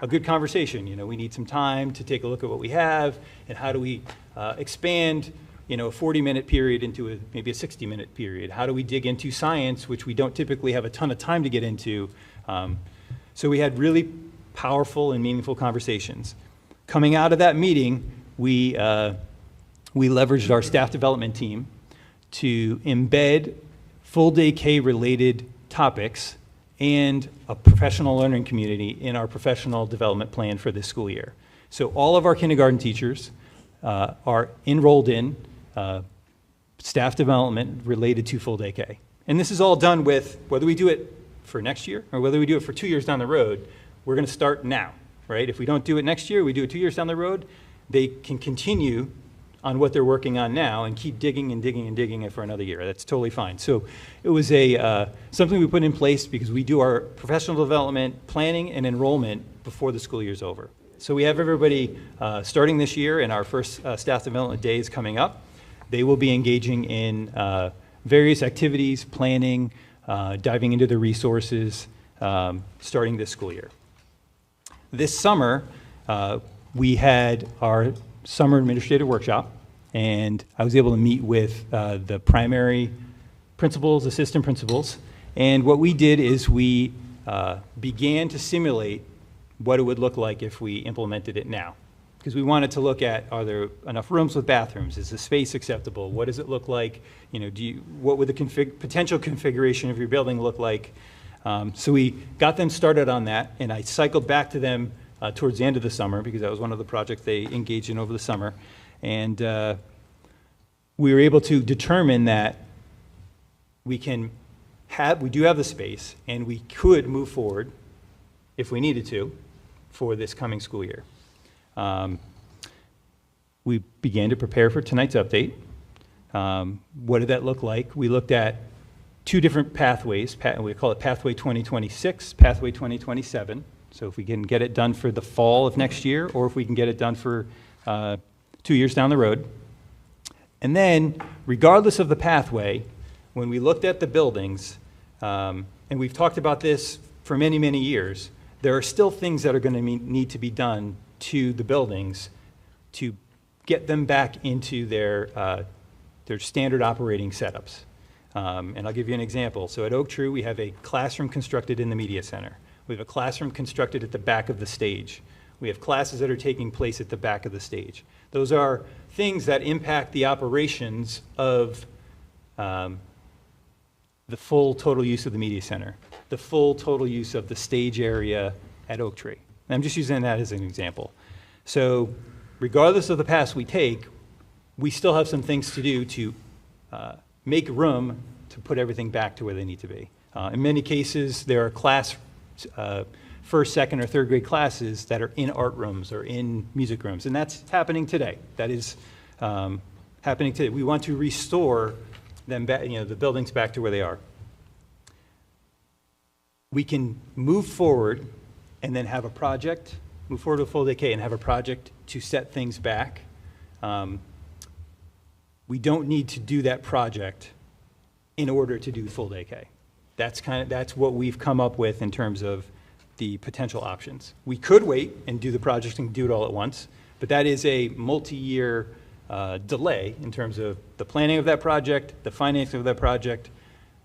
S8: good conversation. We need some time to take a look at what we have and how do we expand a 40-minute period into maybe a 60-minute period. How do we dig into science, which we don't typically have a ton of time to get into? So we had really powerful and meaningful conversations. Coming out of that meeting, we leveraged our staff development team to embed full day K related topics and a professional learning community in our professional development plan for this school year. So all of our kindergarten teachers are enrolled in staff development related to full day K. And this is all done with, whether we do it for next year or whether we do it for 2 years down the road, we're going to start now, right? If we don't do it next year, we do it 2 years down the road, they can continue on what they're working on now and keep digging and digging and digging it for another year. That's totally fine. So it was something we put in place because we do our professional development planning and enrollment before the school year's over. So we have everybody starting this year, and our first staff development day is coming up. They will be engaging in various activities, planning, diving into the resources, starting this school year. This summer, we had our summer administrative workshop, and I was able to meet with the primary principals, assistant principals, and what we did is we began to simulate what it would look like if we implemented it now. Because we wanted to look at, are there enough rooms with bathrooms? Is the space acceptable? What does it look like? What would the potential configuration of your building look like? So we got them started on that, and I cycled back to them towards the end of the summer, because that was one of the projects they engaged in over the summer. And we were able to determine that we do have the space, and we could move forward if we needed to for this coming school year. We began to prepare for tonight's update. What did that look like? We looked at 2 different pathways. We call it Pathway 2026, Pathway 2027. So if we can get it done for the fall of next year, or if we can get it done for 2 years down the road. And then, regardless of the pathway, when we looked at the buildings, and we've talked about this for many, many years, there are still things that are going to need to be done to the buildings to get them back into their standard operating setups. And I'll give you an example. So at Oak Tree, we have a classroom constructed in the media center. We have a classroom constructed at the back of the stage. We have classes that are taking place at the back of the stage. Those are things that impact the operations of the full total use of the media center, the full total use of the stage area at Oak Tree. And I'm just using that as an example. So regardless of the path we take, we still have some things to do to make room to put everything back to where they need to be. In many cases, there are first, second, or third grade classes that are in art rooms or in music rooms, and that's happening today. That is happening today. We want to restore them back, the buildings back to where they are. We can move forward and then have a project, move forward to full day K and have a project to set things back. We don't need to do that project in order to do full day K. That's what we've come up with in terms of the potential options. We could wait and do the project and do it all at once, but that is a multi-year delay in terms of the planning of that project, the financing of that project,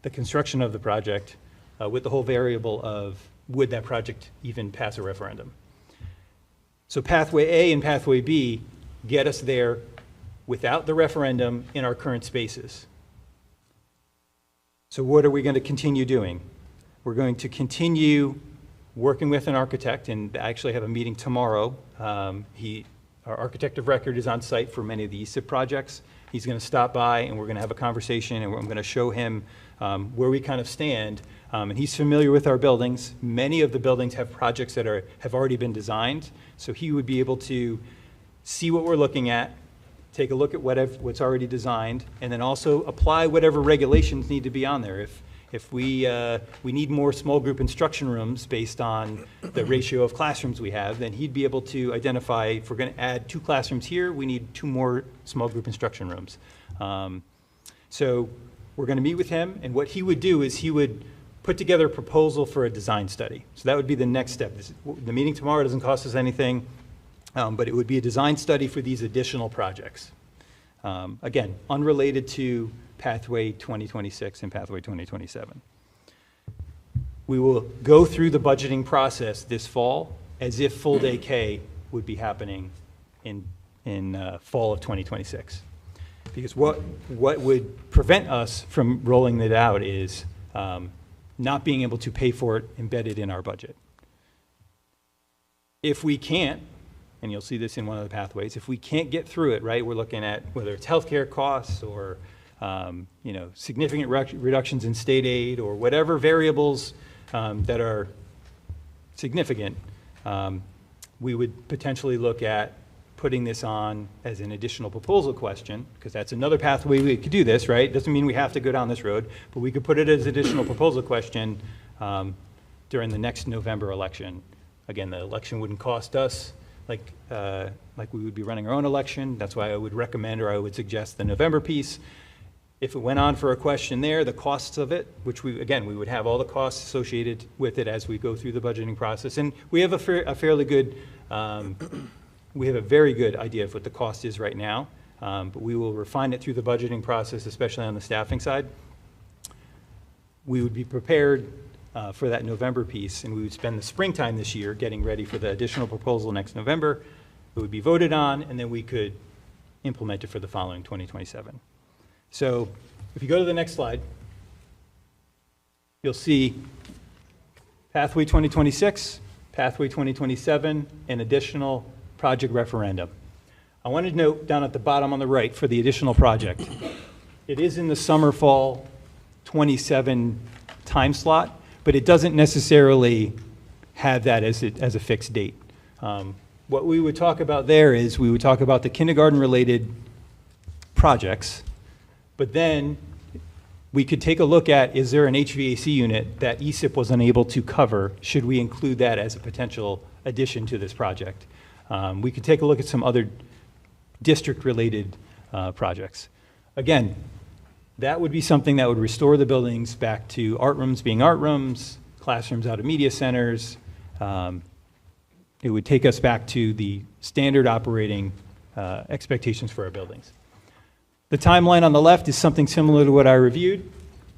S8: the construction of the project, with the whole variable of would that project even pass a referendum. So pathway A and pathway B get us there without the referendum in our current spaces. So what are we going to continue doing? We're going to continue working with an architect, and actually have a meeting tomorrow. Our architect of record is on site for many of the ESIP projects. He's going to stop by, and we're going to have a conversation, and I'm going to show him where we kind of stand. And he's familiar with our buildings. Many of the buildings have projects that have already been designed, so he would be able to see what we're looking at, take a look at what's already designed, and then also apply whatever regulations need to be on there. If we need more small group instruction rooms based on the ratio of classrooms we have, then he'd be able to identify if we're going to add 2 classrooms here, we need 2 more small group instruction rooms. So we're going to meet with him, and what he would do is he would put together a proposal for a design study. So that would be the next step. The meeting tomorrow doesn't cost us anything, but it would be a design study for these additional projects. Again, unrelated to Pathway 2026 and Pathway 2027. We will go through the budgeting process this fall as if full day K would be happening in fall of 2026. Because what would prevent us from rolling it out is not being able to pay for it embedded in our budget. If we can't, and you'll see this in one of the pathways, if we can't get through it, right, we're looking at whether it's healthcare costs or significant reductions in state aid or whatever variables that are significant, we would potentially look at putting this on as an additional proposal question, because that's another pathway we could do this, right? Doesn't mean we have to go down this road, but we could put it as additional proposal question during the next November election. Again, the election wouldn't cost us like we would be running our own election. That's why I would recommend, or I would suggest, the November piece. If it went on for a question there, the costs of it, which we would have all the costs associated with it as we go through the budgeting process. And we have a fairly good, we have a very good idea of what the cost is right now, but we will refine it through the budgeting process, especially on the staffing side. We would be prepared for that November piece, and we would spend the springtime this year getting ready for the additional proposal next November. It would be voted on, and then we could implement it for the following 2027. So if you go to the next slide, you'll see Pathway 2026, Pathway 2027, and additional project referendum. I wanted to note down at the bottom on the right for the additional project, it is in the summer, fall 27 time slot, but it doesn't necessarily have that as a fixed date. What we would talk about there is we would talk about the kindergarten-related projects, but then we could take a look at, is there an HVAC unit that ESIP was unable to cover? Should we include that as a potential addition to this project? We could take a look at some other district-related projects. Again, That would be something that would restore the buildings back to art rooms being art rooms, classrooms out of media centers. It would take us back to the standard operating expectations for our buildings. The timeline on the left is something similar to what I reviewed.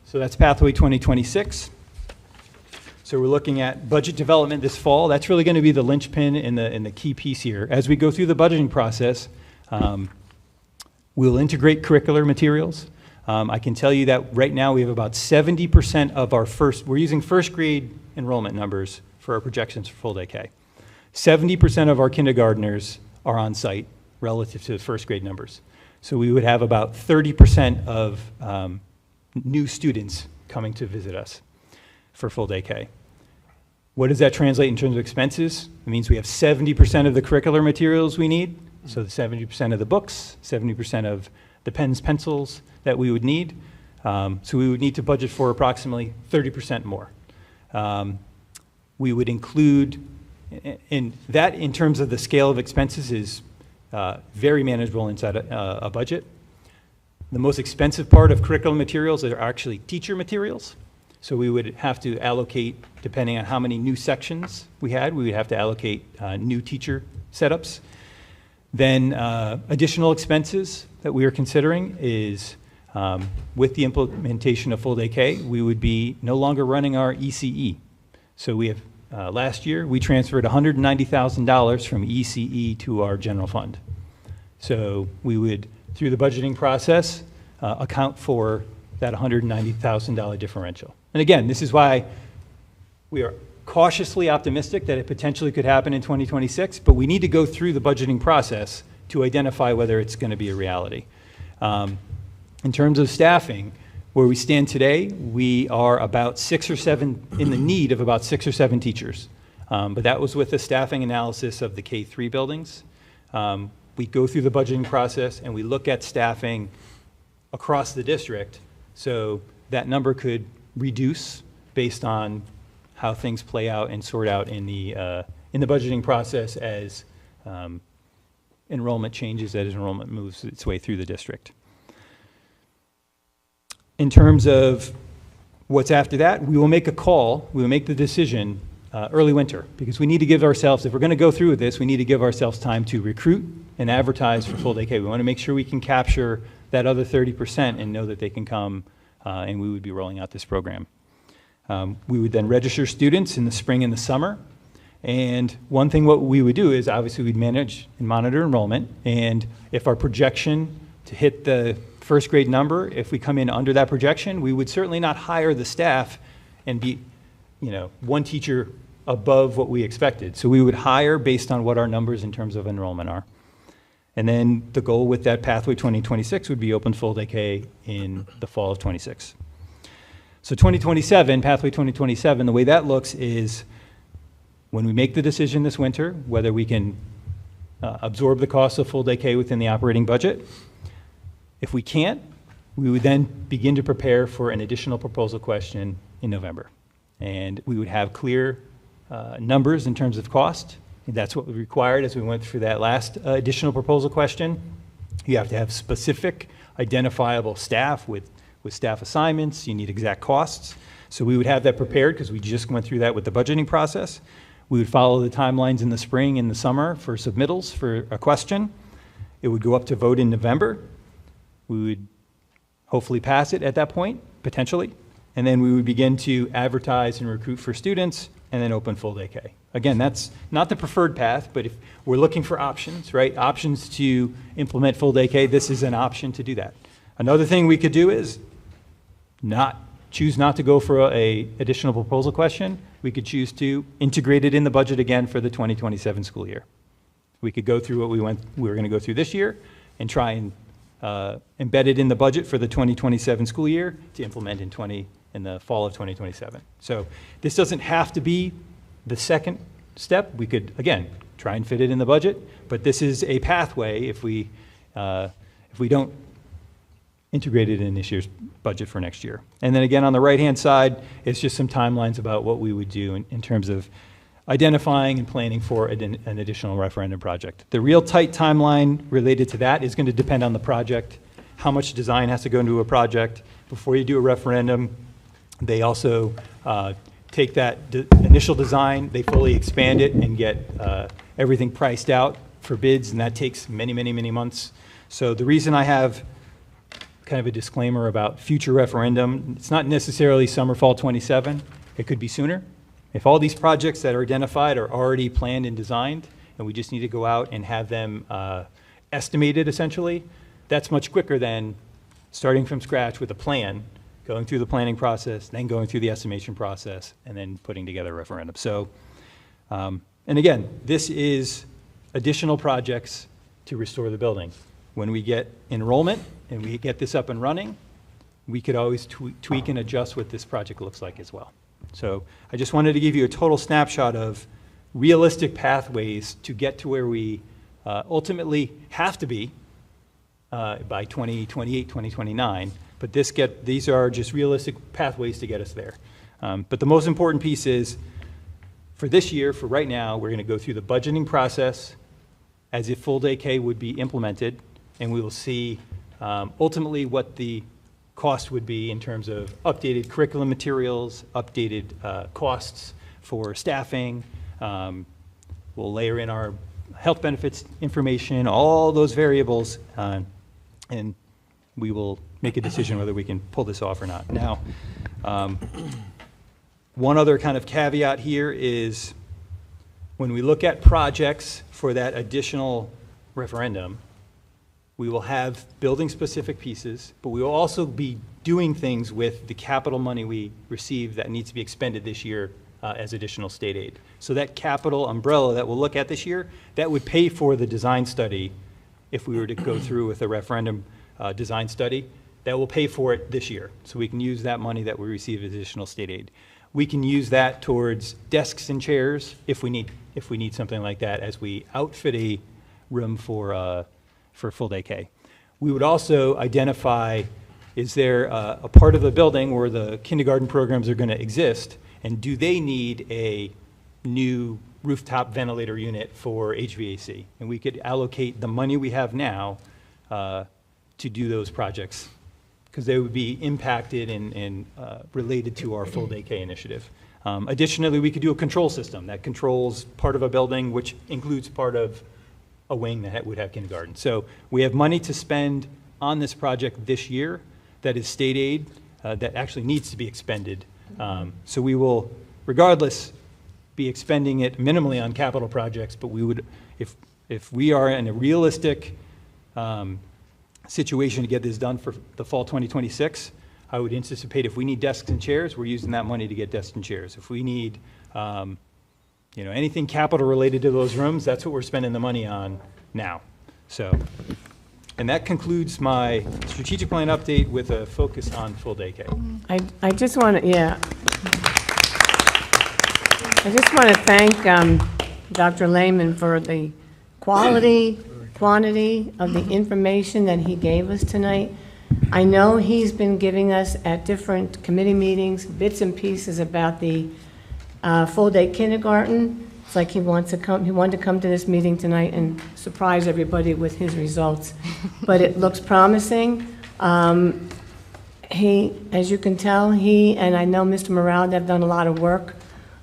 S8: So that's Pathway 2026. So we're looking at budget development this fall. That's really going to be the linchpin and the key piece here. As we go through the budgeting process, we'll integrate curricular materials. I can tell you that right now we have about 70% of our we're using first grade enrollment numbers for our projections for full day K. 70% of our kindergartners are on site relative to the first grade numbers. So we would have about 30% of new students coming to visit us for full day K. What does that translate in terms of expenses? It means we have 70% of the curricular materials we need, so 70% of the books, 70% of the pens, pencils that we would need. So we would need to budget for approximately 30% more. We would include, in terms of the scale of expenses is very manageable inside a budget. The most expensive part of curriculum materials are actually teacher materials. So we would have to allocate, depending on how many new sections we had, we would have to allocate new teacher setups. Then additional expenses that we are considering is with the implementation of full day K, we would be no longer running our ECE. So we have, last year, we transferred $190,000 from ECE to our general fund. So we would, through the budgeting process, account for that $190,000 differential. And again, this is why we are cautiously optimistic that it potentially could happen in 2026, but we need to go through the budgeting process to identify whether it's going to be a reality. In terms of staffing, where we stand today, we are about 6 or 7, in the need of about 6 or 7 teachers. But that was with the staffing analysis of the K-3 buildings. We go through the budgeting process and we look at staffing across the district, so that number could reduce based on how things play out and sort out in the budgeting process as enrollment changes, as enrollment moves its way through the district. In terms of what's after that, we will make a call, we will make the decision early winter, because we need to give ourselves, if we're going to go through with this, we need to give ourselves time to recruit and advertise for full day K. We want to make sure we can capture that other 30% and know that they can come and we would be rolling out this program. We would then register students in the spring and the summer. And one thing what we would do is obviously we'd manage and monitor enrollment. And if our projection to hit the first grade number, if we come in under that projection, we would certainly not hire the staff and be, one teacher above what we expected. So we would hire based on what our numbers in terms of enrollment are. And then the goal with that Pathway 2026 would be open full day K in the fall of 26. So 2027, Pathway 2027, the way that looks is when we make the decision this winter, whether we can absorb the cost of full day K within the operating budget. If we can't, we would then begin to prepare for an additional proposal question in November. And we would have clear numbers in terms of cost. That's what we required as we went through that last additional proposal question. You have to have specific, identifiable staff with staff assignments. You need exact costs. So we would have that prepared because we just went through that with the budgeting process. We would follow the timelines in the spring and the summer for submittals for a question. It would go up to vote in November. We would hopefully pass it at that point, potentially. And then we would begin to advertise and recruit for students and then open full day K. Again, that's not the preferred path, but if we're looking for options, right? Options to implement full day K, this is an option to do that. Another thing we could do is choose not to go for a additional proposal question. We could choose to integrate it in the budget again for the 2027 school year. We could go through what we were going to go through this year and try and embed it in the budget for the 2027 school year to implement in the fall of 2027. So this doesn't have to be the second step. We could, again, try and fit it in the budget, but this is a pathway if we don't integrate it in this year's budget for next year. And then again, on the right-hand side, it's just some timelines about what we would do in terms of identifying and planning for an additional referendum project. The real tight timeline related to that is going to depend on the project, how much design has to go into a project. Before you do a referendum, they also take that initial design, they fully expand it and get everything priced out for bids, and that takes many, many, many months. So the reason I have kind of a disclaimer about future referendum, it's not necessarily summer, fall 27. It could be sooner. If all these projects that are identified are already planned and designed, and we just need to go out and have them estimated essentially, that's much quicker than starting from scratch with a plan, going through the planning process, then going through the estimation process, and then putting together a referendum. So, and again, this is additional projects to restore the building. When we get enrollment and we get this up and running, we could always tweak and adjust what this project looks like as well. So I just wanted to give you a total snapshot of realistic pathways to get to where we ultimately have to be by 2028, 2029. But these are just realistic pathways to get us there. But the most important piece is, for this year, for right now, we're going to go through the budgeting process as if full day K would be implemented, and we will see ultimately what the cost would be in terms of updated curriculum materials, updated costs for staffing. We'll layer in our health benefits information, all those variables, and we will make a decision whether we can pull this off or not. Now, one other kind of caveat here is when we look at projects for that additional referendum, we will have building-specific pieces, but we will also be doing things with the capital money we receive that needs to be expended this year as additional state aid. So that capital umbrella that we'll look at this year, that would pay for the design study if we were to go through with a referendum design study. That will pay for it this year. So we can use that money that we receive as additional state aid. We can use that towards desks and chairs if we need something like that as we outfit a room for full day K. We would also identify, is there a part of the building where the kindergarten programs are going to exist, and do they need a new rooftop ventilator unit for HVAC? And we could allocate the money we have now to do those projects, because they would be impacted and related to our full day K initiative. Additionally, we could do a control system that controls part of a building, which includes part of a wing that would have kindergarten. So we have money to spend on this project this year that is state aid that actually needs to be expended. So we will, regardless, be expending it minimally on capital projects, but we would, if we are in a realistic situation to get this done for the fall 2026, I would anticipate if we need desks and chairs, we're using that money to get desks and chairs. If we need anything capital related to those rooms, that's what we're spending the money on now. So, and that concludes my strategic plan update with a focus on full day K.
S2: I just want to, I just want to thank Dr. Lehman for the quantity of the information that he gave us tonight. I know he's been giving us at different committee meetings bits and pieces about the full day kindergarten. It's like he wanted to come to this meeting tonight and surprise everybody with his results. But it looks promising. As you can tell, he and I know Mr. Morale have done a lot of work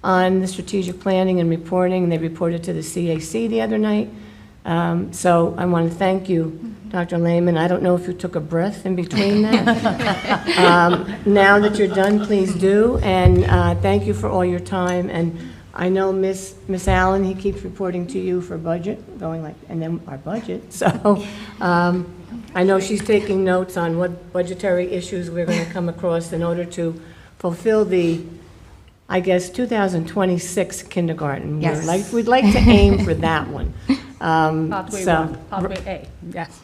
S2: on the strategic planning and reporting, and they reported to the CAC the other night. So I want to thank you, Dr. Lehman. I don't know if you took a breath in between that. Now that you're done, please do. And thank you for all your time. And I know Miss Allen, he keeps reporting to you for budget, and then our budget. So I know she's taking notes on what budgetary issues we're going to come across in order to fulfill the, I guess, 2026 kindergarten.
S3: Yes.
S2: We'd like to aim for that one.
S1: Pathway A, yes.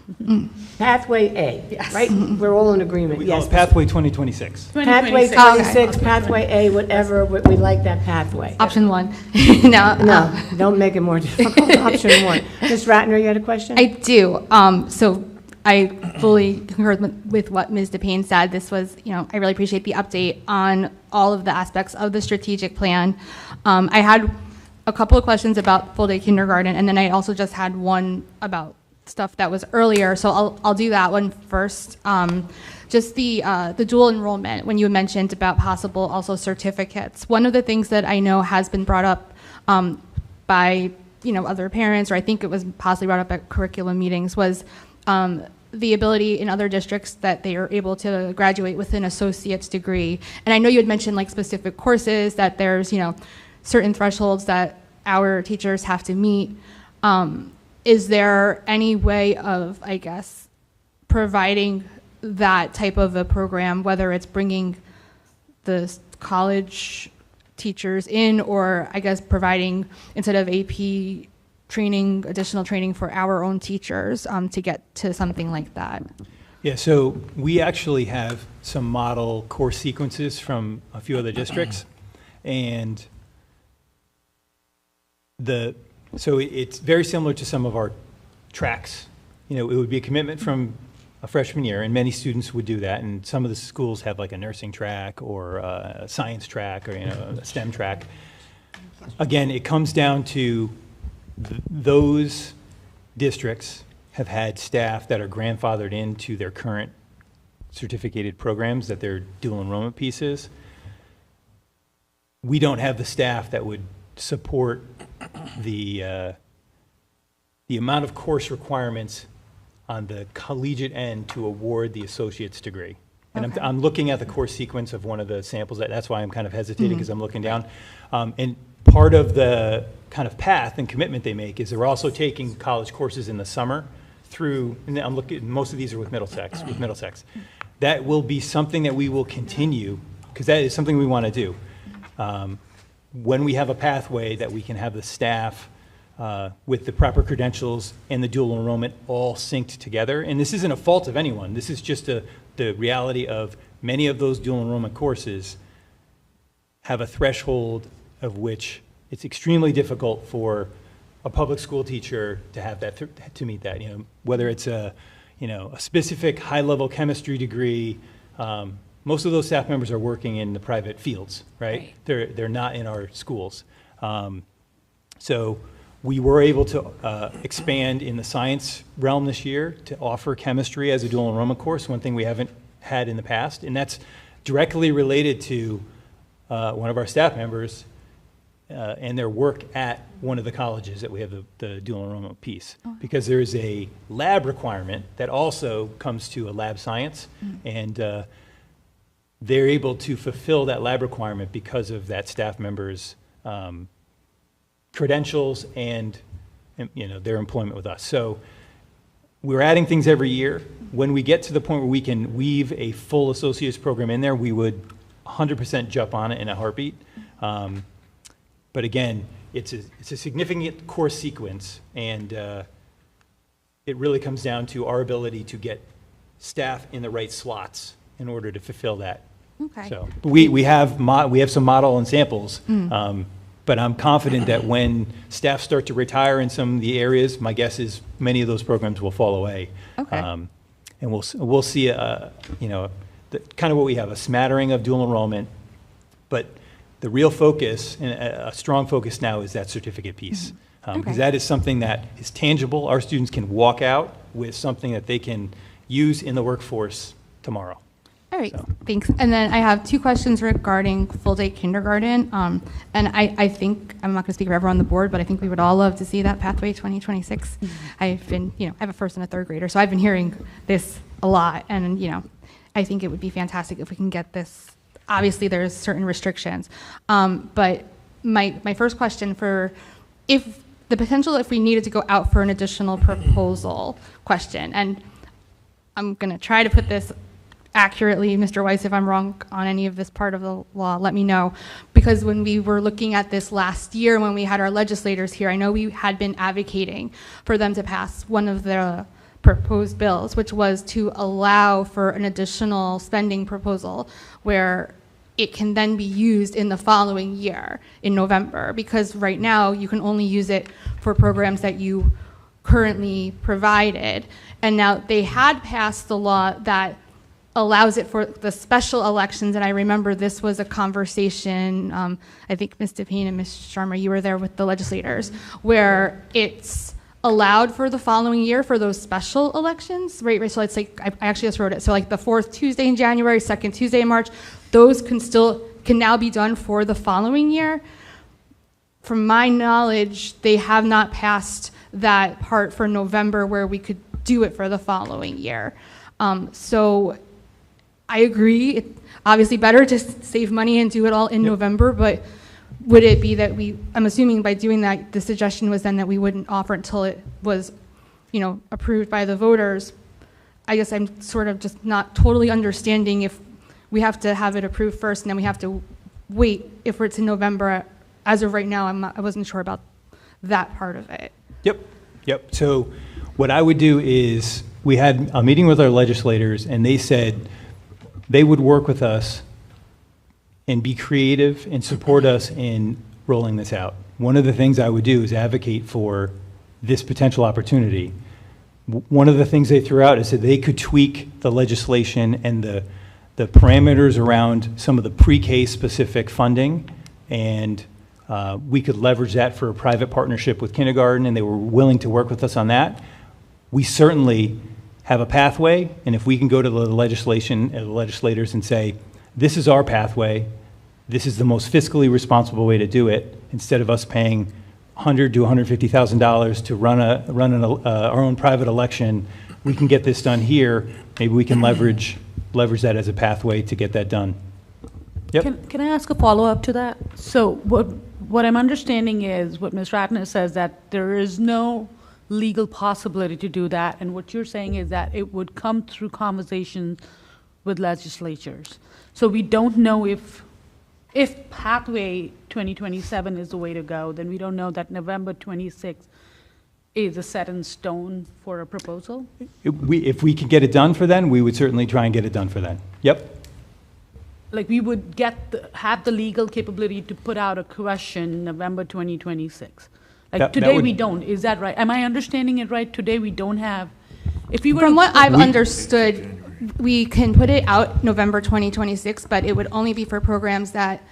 S2: Pathway A,
S1: Yes.
S2: right? We're all in agreement,
S8: We call
S2: yes.
S8: it Pathway 2026.
S2: Pathway
S1: 2026.
S2: 26, Pathway A, whatever, we like that pathway.
S5: Option one.
S2: No, don't make it more difficult. Option one. Ms. Ratner, you had a question?
S5: I do. So I fully concur with what Ms. DePayne said. This was, I really appreciate the update on all of the aspects of the strategic plan. I had a couple of questions about full day kindergarten, and then I also just had one about stuff that was earlier, so I'll do that one first. Just the dual enrollment, when you mentioned about possible also certificates. One of the things that I know has been brought up by other parents, or I think it was possibly brought up at curriculum meetings, was the ability in other districts that they are able to graduate with an associate's degree. And I know you had mentioned like specific courses that there's certain thresholds that our teachers have to meet. Is there any way of, I guess, providing that type of a program, whether it's bringing the college teachers in, or I guess providing, instead of AP training, additional training for our own teachers to get to something like that?
S8: Yeah, so we actually have some model course sequences from a few other districts, and so it's very similar to some of our tracks. It would be a commitment from a freshman year, and many students would do that, and some of the schools have like a nursing track or a science track or a STEM track. Again, it comes down to those districts have had staff that are grandfathered into their current certificated programs, that they're dual enrollment pieces. We don't have the staff that would support the amount of course requirements on the collegiate end to award the associate's degree. And
S5: Okay.
S8: I'm looking at the course sequence of one of the samples. That's why I'm kind of hesitating, because I'm looking down. And part of the kind of path and commitment they make is they're also taking college courses in the summer through, and I'm looking, most of these are with Middlesex. That will be something that we will continue, because that is something we want to do. When we have a pathway that we can have the staff with the proper credentials and the dual enrollment all synced together. And this isn't a fault of anyone. This is just the reality of many of those dual enrollment courses have a threshold of which it's extremely difficult for a public school teacher to have that, to meet that. Whether it's a specific high-level chemistry degree. Most of those staff members are working in the private fields, right? They're not in our schools. So we were able to expand in the science realm this year to offer chemistry as a dual enrollment course, one thing we haven't had in the past. And that's directly related to one of our staff members and their work at one of the colleges that we have the dual enrollment piece. Because there's a lab requirement that also comes to a lab science, and they're able to fulfill that lab requirement because of that staff member's credentials and their employment with us. So we're adding things every year. When we get to the point where we can weave a full associate's program in there, we would 100% jump on it in a heartbeat. But again, it's a significant course sequence, and it really comes down to our ability to get staff in the right slots in order to fulfill that.
S5: Okay.
S8: So we have some model and samples, but I'm confident that when staff start to retire in some of the areas, my guess is many of those programs will fall away.
S5: Okay.
S8: And we'll see kind of what we have, a smattering of dual enrollment, but the real focus, and a strong focus now, is that certificate piece. Because that is something that is tangible. Our students can walk out with something that they can use in the workforce tomorrow.
S5: All right, thanks. And then I have two questions regarding full-day kindergarten. And I think, I'm not going to speak for everyone on the board, but I think we would all love to see that pathway 2026. I've been, I have a first and a third grader, so I've been hearing this a lot. And, I think it would be fantastic if we can get this. Obviously, there's certain restrictions. But my first question if we needed to go out for an additional proposal question, and I'm going to try to put this accurately, Mr. Weiss, if I'm wrong on any of this part of the law, let me know. Because when we were looking at this last year, when we had our legislators here, I know we had been advocating for them to pass one of the proposed bills, which was to allow for an additional spending proposal where it can then be used in the following year in November. Because right now you can only use it for programs that you currently provided. And now they had passed the law that allows it for the special elections, and I remember this was a conversation, I think Ms. DePayne and Ms. Sharma, you were there with the legislators, where it's allowed for the following year for those special elections, right? So it's like, I actually just wrote it. So like the 4th Tuesday in January, 2nd Tuesday in March, those can now be done for the following year. From my knowledge, they have not passed that part for November where we could do it for the following year. So I agree, it's obviously better to save money and do it all in November, but would it be that I'm assuming by doing that, the suggestion was then that we wouldn't offer until it was, approved by the voters. I guess I'm sort of just not totally understanding if we have to have it approved first and then we have to wait if it's in November. As of right now, I wasn't sure about that part of it.
S8: Yep. So what I would do is, we had a meeting with our legislators, and they said they would work with us and be creative and support us in rolling this out. One of the things I would do is advocate for this potential opportunity. One of the things they threw out is that they could tweak the legislation and the parameters around some of the pre-K specific funding, and we could leverage that for a private partnership with kindergarten, and they were willing to work with us on that. We certainly have a pathway, and if we can go to the legislators and say, this is our pathway, this is the most fiscally responsible way to do it, instead of us paying $100,000 to $150,000 to run our own private election, we can get this done here. Maybe we can leverage that as a pathway to get that done. Yep.
S1: Can I ask a follow-up to that? So what I'm understanding is what Ms. Ratner says, that there is no legal possibility to do that, and what you're saying is that it would come through conversations with legislatures. So we don't know if pathway 2027 is the way to go, then we don't know that November 26th is a set in stone for a proposal?
S8: If we can get it done for then, we would certainly try and get it done for then. Yep.
S1: Like we would have the legal capability to put out a question November 2026. Like today we don't, is that right? Am I understanding it right? Today we don't have, if we were.
S5: From what I've understood, we can put it out November 2026, but it would only be for programs that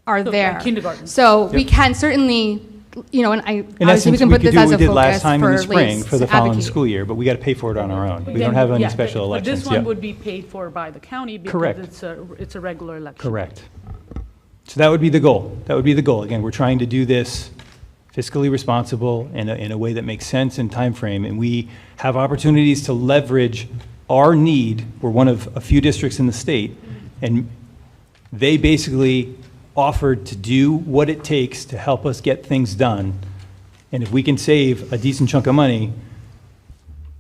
S5: are there.
S1: Like kindergarten.
S5: So we can certainly, and obviously we can put this as a focus for
S8: we did last time in the spring
S5: race
S8: for the following
S5: advocacy.
S8: school year, but we got to pay for it on our own. We don't have any special
S1: but
S8: elections.
S1: this one would be paid for by the county because
S8: Correct.
S1: it's a regular election.
S8: Correct. So that would be the goal. Again, we're trying to do this fiscally responsible in a way that makes sense in time frame, and we have opportunities to leverage our need. We're one of a few districts in the state, and they basically offered to do what it takes to help us get things done. And if we can save a decent chunk of money,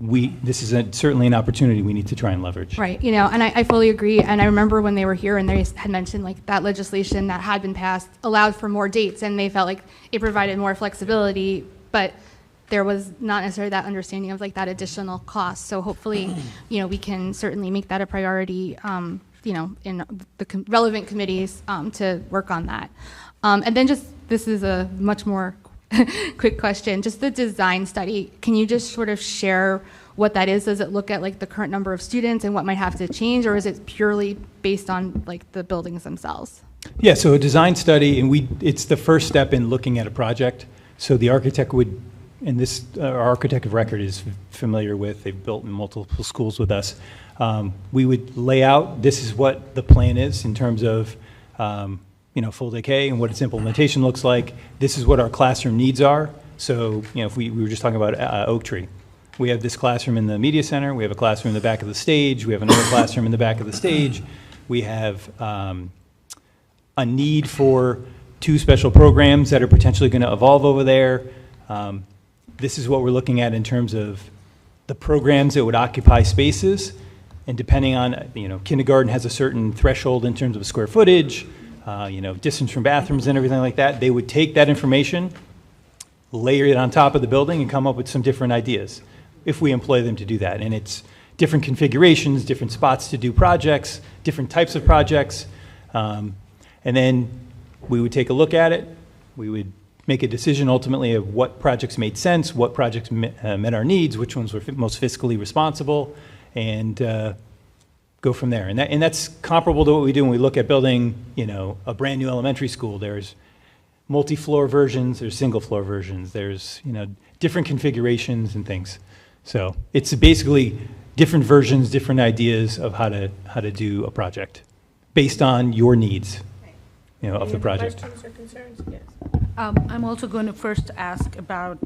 S8: this is certainly an opportunity we need to try and leverage.
S5: Right, and I fully agree. And I remember when they were here and they had mentioned like that legislation that had been passed allowed for more dates, and they felt like it provided more flexibility, but there was not necessarily that understanding of like that additional cost. So hopefully, we can certainly make that a priority, in the relevant committees to work on that. And then this is a much more quick question, just the design study. Can you just sort of share what that is? Does it look at like the current number of students and what might have to change, or is it purely based on like the buildings themselves?
S8: Yeah, so a design study, and it's the first step in looking at a project. So the architect would, and this our architect of record is familiar with, they've built multiple schools with us. We would lay out, this is what the plan is in terms of full day K and what its implementation looks like. This is what our classroom needs are. So, if we were just talking about Oak Tree. We have this classroom in the media center. We have a classroom in the back of the stage. We have another classroom in the back of the stage. We have a need for 2 special programs that are potentially going to evolve over there. This is what we're looking at in terms of the programs that would occupy spaces. And depending on, kindergarten has a certain threshold in terms of square footage, distance from bathrooms and everything like that. They would take that information, layer it on top of the building, and come up with some different ideas if we employ them to do that. And it's different configurations, different spots to do projects, different types of projects. And then we would take a look at it. We would make a decision ultimately of what projects made sense, what projects met our needs, which ones were most fiscally responsible, and go from there. And that's comparable to what we do when we look at building, a brand new elementary school. There's multi-floor versions, there's single-floor versions, there's, different configurations and things. So it's basically different versions, different ideas of how to do a project based on your needs, of the project.
S2: Questions or concerns? Yes.
S1: I'm also going to first ask about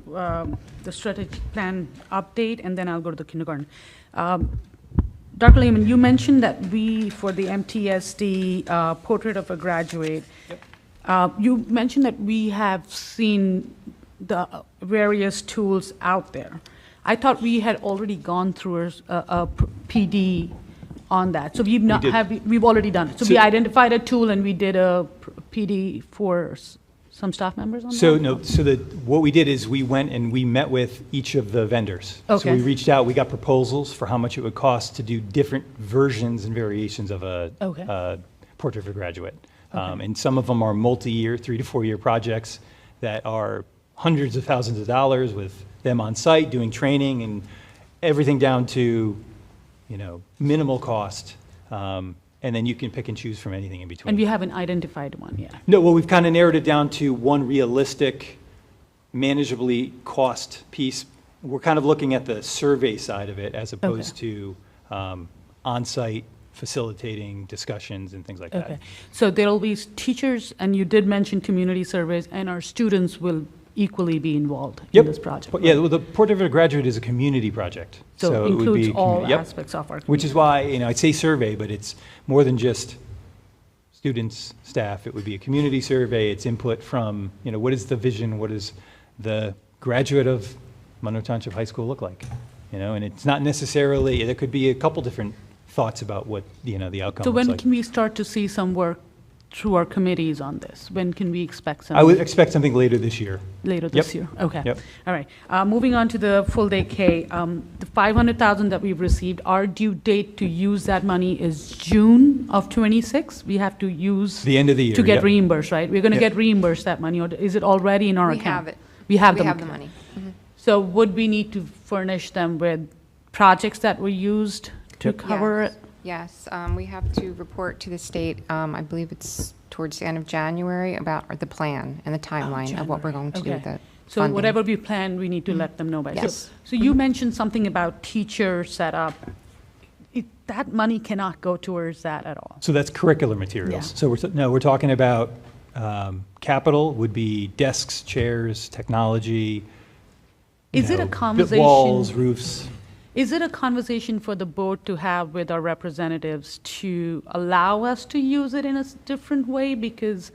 S1: the strategic plan update, and then I'll go to the kindergarten. Dr. Lehman, you mentioned that for the MTSD Portrait of a Graduate, you mentioned that we have seen the various tools out there. I thought we had already gone through a PD on that. So we've already done it. So we identified a tool and we did a PD for some staff members on that?
S8: What we did is we went and we met with each of the vendors.
S1: Okay.
S8: So we reached out, we got proposals for how much it would cost to do different versions and variations of a Portrait of a Graduate. And some of them are multi-year, 3 to 4 year projects that are hundreds of thousands of dollars with them on site doing training and everything down to, minimal cost. And then you can pick and choose from anything in between.
S1: And we haven't identified one yet.
S8: No, well, we've kind of narrowed it down to one realistic, manageably cost piece. We're kind of looking at the survey side of it as opposed to on-site facilitating discussions and things like that.
S1: Okay. So there'll be teachers, and you did mention community surveys, and our students will equally be involved in this project.
S8: Yeah, well, the Portrait of a Graduate is a community project.
S1: So it
S8: would
S1: includes
S8: be
S1: all aspects of our community.
S8: Which is why, I'd say survey, but it's more than just students, staff. It would be a community survey. It's input from, what is the vision? What does the graduate of Monroe Township High School look like? And it's not necessarily, there could be a couple different thoughts about what, the outcome
S1: So
S8: looks
S1: when
S8: like.
S1: can we start to see some work through our committees on this? When can we expect something?
S8: I would expect something later this year.
S1: Later this year? Okay.
S8: Yep.
S1: All right. Moving on to the full day K, the $500,000 that we've received, our due date to use that money is June of '26. We have to use.
S8: The end of the year,
S1: to get
S8: yep.
S1: reimbursed, right? We're going to
S8: Yep.
S1: get reimbursed that money, or is it already in our
S3: We
S1: account?
S3: have it.
S1: We have
S3: We
S1: the
S3: have the money. Mhm.
S1: So would we need to furnish them with projects that were used to cover it?
S3: Yes, we have to report to the state, I believe it's towards the end of January, about the plan and the timeline of what we're going to do with
S1: Okay.
S3: it.
S1: So whatever we plan, we need to let them know by.
S3: Yes.
S1: So you mentioned something about teacher setup. That money cannot go towards that at all.
S8: So that's curricular materials.
S1: Yeah.
S8: So we're talking about capital would be desks, chairs, technology.
S1: Is it a conversation?
S8: Walls, roofs.
S1: Is it a conversation for the board to have with our representatives to allow us to use it in a different way? Because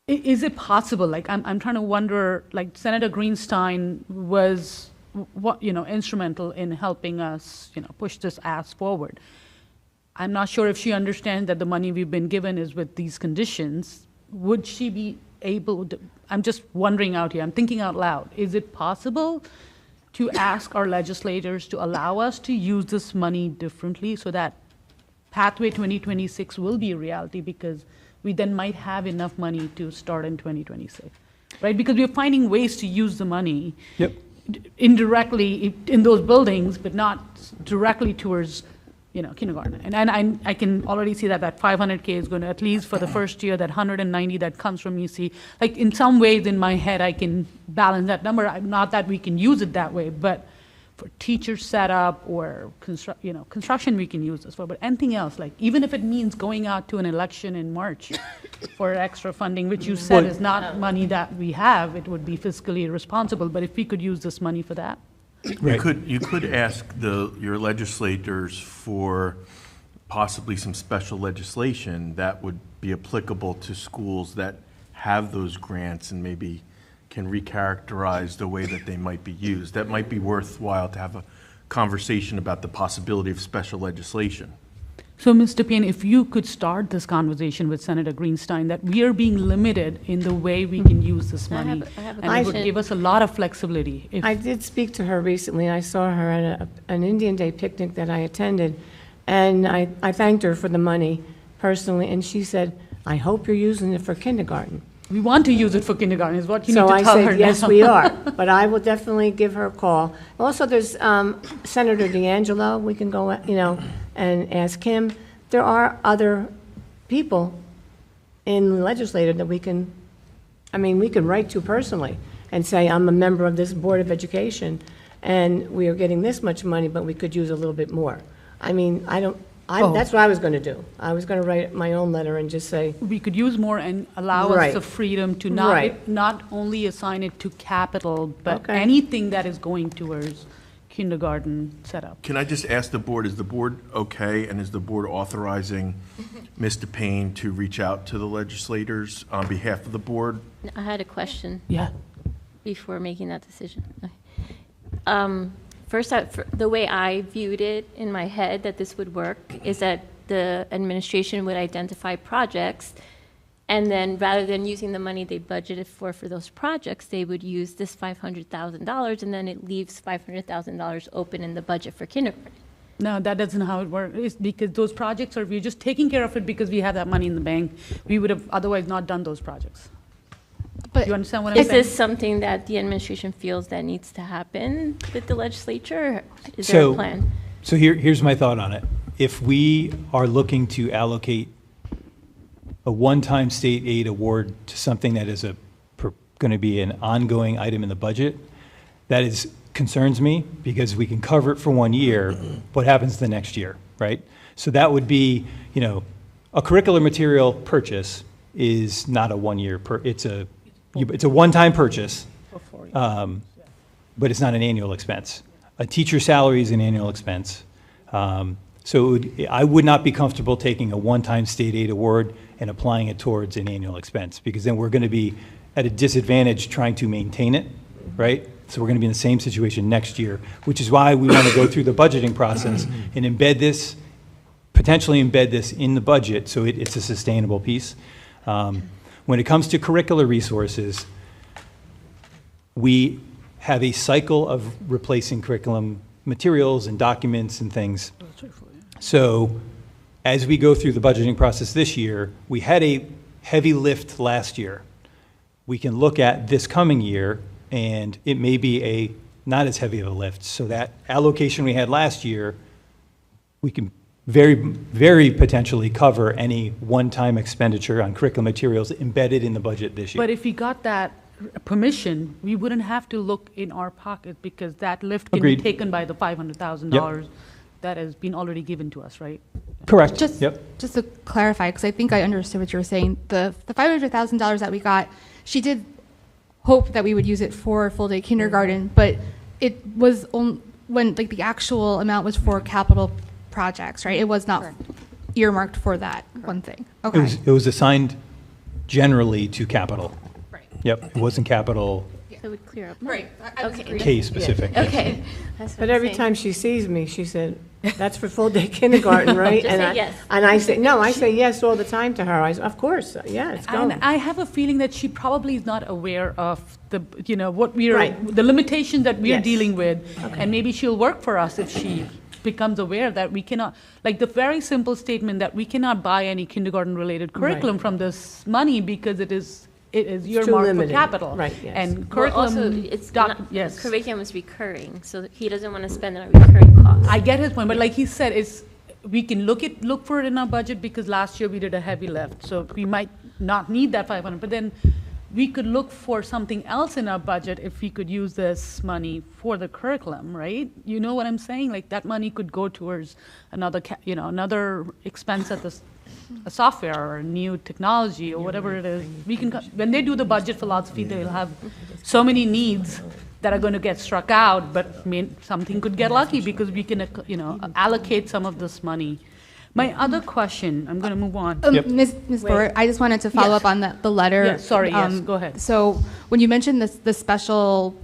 S1: is it possible? Like, I'm trying to wonder, like, Senator Greenstein was, instrumental in helping us, push this ask forward. I'm not sure if she understands that the money we've been given is with these conditions. Would she be able to, I'm just wondering out here, I'm thinking out loud, is it possible to ask our legislators to allow us to use this money differently so that Pathway 2026 will be a reality, because we then might have enough money to start in 2026, right? Because we're finding ways to use the money indirectly in those buildings, but not directly towards, kindergarten. And I can already see that 500K is going to, at least for the first year, that 190 that comes from EC. Like, in some ways in my head, I can balance that number. Not that we can use it that way, but for teacher setup or construction, we can use this for. But anything else, like, even if it means going out to an election in March for extra funding, which you said is not money that we have, it would be fiscally irresponsible. But if we could use this money for that.
S10: You could ask your legislators for possibly some special legislation that would be applicable to schools that have those grants and maybe can recharacterize the way that they might be used. That might be worthwhile to have a conversation about the possibility of special legislation.
S1: So, Mr. Payne, if you could start this conversation with Senator Greenstein, that we are being limited in the way we can use this money, and it would give us a lot of flexibility.
S2: I did speak to her recently. I saw her at an Indian Day picnic that I attended, and I thanked her for the money personally, and she said, I hope you're using it for kindergarten.
S1: We want to use it for kindergarten, is what you need
S2: So
S1: to
S2: I
S1: tell her
S2: said, yes,
S1: now.
S2: we are, but I will definitely give her a call. Also, there's Senator D'Angelo, we can go, and ask him. There are other people in the legislature that we can write to personally and say, I'm a member of this Board of Education, and we are getting this much money, but we could use a little bit more. I mean, that's what I was going to do. I was going to write my own letter and just say,
S1: We could use more and allow us
S2: Right.
S1: the freedom to
S2: Right.
S1: not only assign it to capital, but
S2: Okay.
S1: anything that is going towards kindergarten setup.
S10: Can I just ask the board, is the board okay, and is the board authorizing Mr. Payne to reach out to the legislators on behalf of the board?
S9: I had a question
S1: Yeah.
S9: before making that decision. Okay. First, the way I viewed it in my head that this would work is that the administration would identify projects, and then rather than using the money they budgeted for those projects, they would use this $500,000, and then it leaves $500,000 open in the budget for kindergarten.
S1: No, that doesn't how it works. It's because those projects are, we're just taking care of it because we have that money in the bank. We would have otherwise not done those projects.
S5: But
S1: You understand what I'm
S9: Is
S1: saying?
S9: this something that the administration feels that needs to happen with the legislature? Is there a plan?
S8: So here's my thought on it. If we are looking to allocate a one-time state aid award to something that is going to be an ongoing item in the budget, that concerns me, because we can cover it for 1 year. What happens the next year, right? So that would be, a curricular material purchase is not a 1 year, it's a one-time purchase, but it's not an annual expense. A teacher's salary is an annual expense. So I would not be comfortable taking a one-time state aid award and applying it towards an annual expense, because then we're going to be at a disadvantage trying to maintain it, right? So we're going to be in the same situation next year, which is why we want to go through the budgeting process and potentially embed this in the budget so it's a sustainable piece. When it comes to curricular resources, we have a cycle of replacing curriculum materials and documents and things. So as we go through the budgeting process this year, we had a heavy lift last year. We can look at this coming year, and it may be not as heavy of a lift. So that allocation we had last year, we can very, very potentially cover any one-time expenditure on curriculum materials embedded in the budget this year.
S1: But if we got that permission, we wouldn't have to look in our pocket because that lift can
S8: Agreed.
S1: be taken by the $500,000 that has been already given to us, right?
S8: Correct.
S5: Just to clarify, because I think I understood what you were saying, the $500,000 that we got, she did hope that we would use it for full-day kindergarten, but it was when the actual amount was for capital projects, right? It was not earmarked for that one thing. Okay.
S8: It was assigned generally to capital.
S5: Right.
S8: Yep, it wasn't capital
S9: So it would clear up.
S5: Right.
S9: Okay.
S8: case specific.
S9: Okay. That's what
S2: but
S9: I'm
S2: every
S9: saying.
S2: time she sees me, she said, that's for full-day kindergarten, right?
S9: Just
S2: And
S9: say
S2: I-
S9: yes.
S2: And I say, no, I say yes all the time to her. I say, of course, yeah, it's going.
S1: And I have a feeling that she probably is not aware of the, what
S2: Right.
S1: the limitation that we're
S2: Yes.
S1: dealing with. And maybe she'll work for us if she becomes aware that we cannot, the very simple statement that we cannot buy any kindergarten-related curriculum from this money because it is earmarked for
S2: limited.
S1: capital.
S2: Right, yes.
S1: And
S9: Well,
S1: curriculum,
S9: also, it's
S1: yes.
S9: curriculum is recurring, so he doesn't want to spend it on recurring costs.
S1: I get his point, but like he said, we can look for it in our budget because last year we did a heavy lift, so we might not need that 500, but then we could look for something else in our budget if we could use this money for the curriculum, right? You know what I'm saying? Like that money could go towards another, another expense at a software or a new technology or whatever it is. We can, when they do the budget philosophy, they'll have so many needs that are going to get struck out, but something could get lucky because we can, allocate some of this money. My other question, I'm going to move on.
S5: Ms. Boer, I just wanted to follow
S1: Yes.
S5: up on the letter.
S1: Yes, sorry, yes, go ahead.
S5: So when you mentioned the special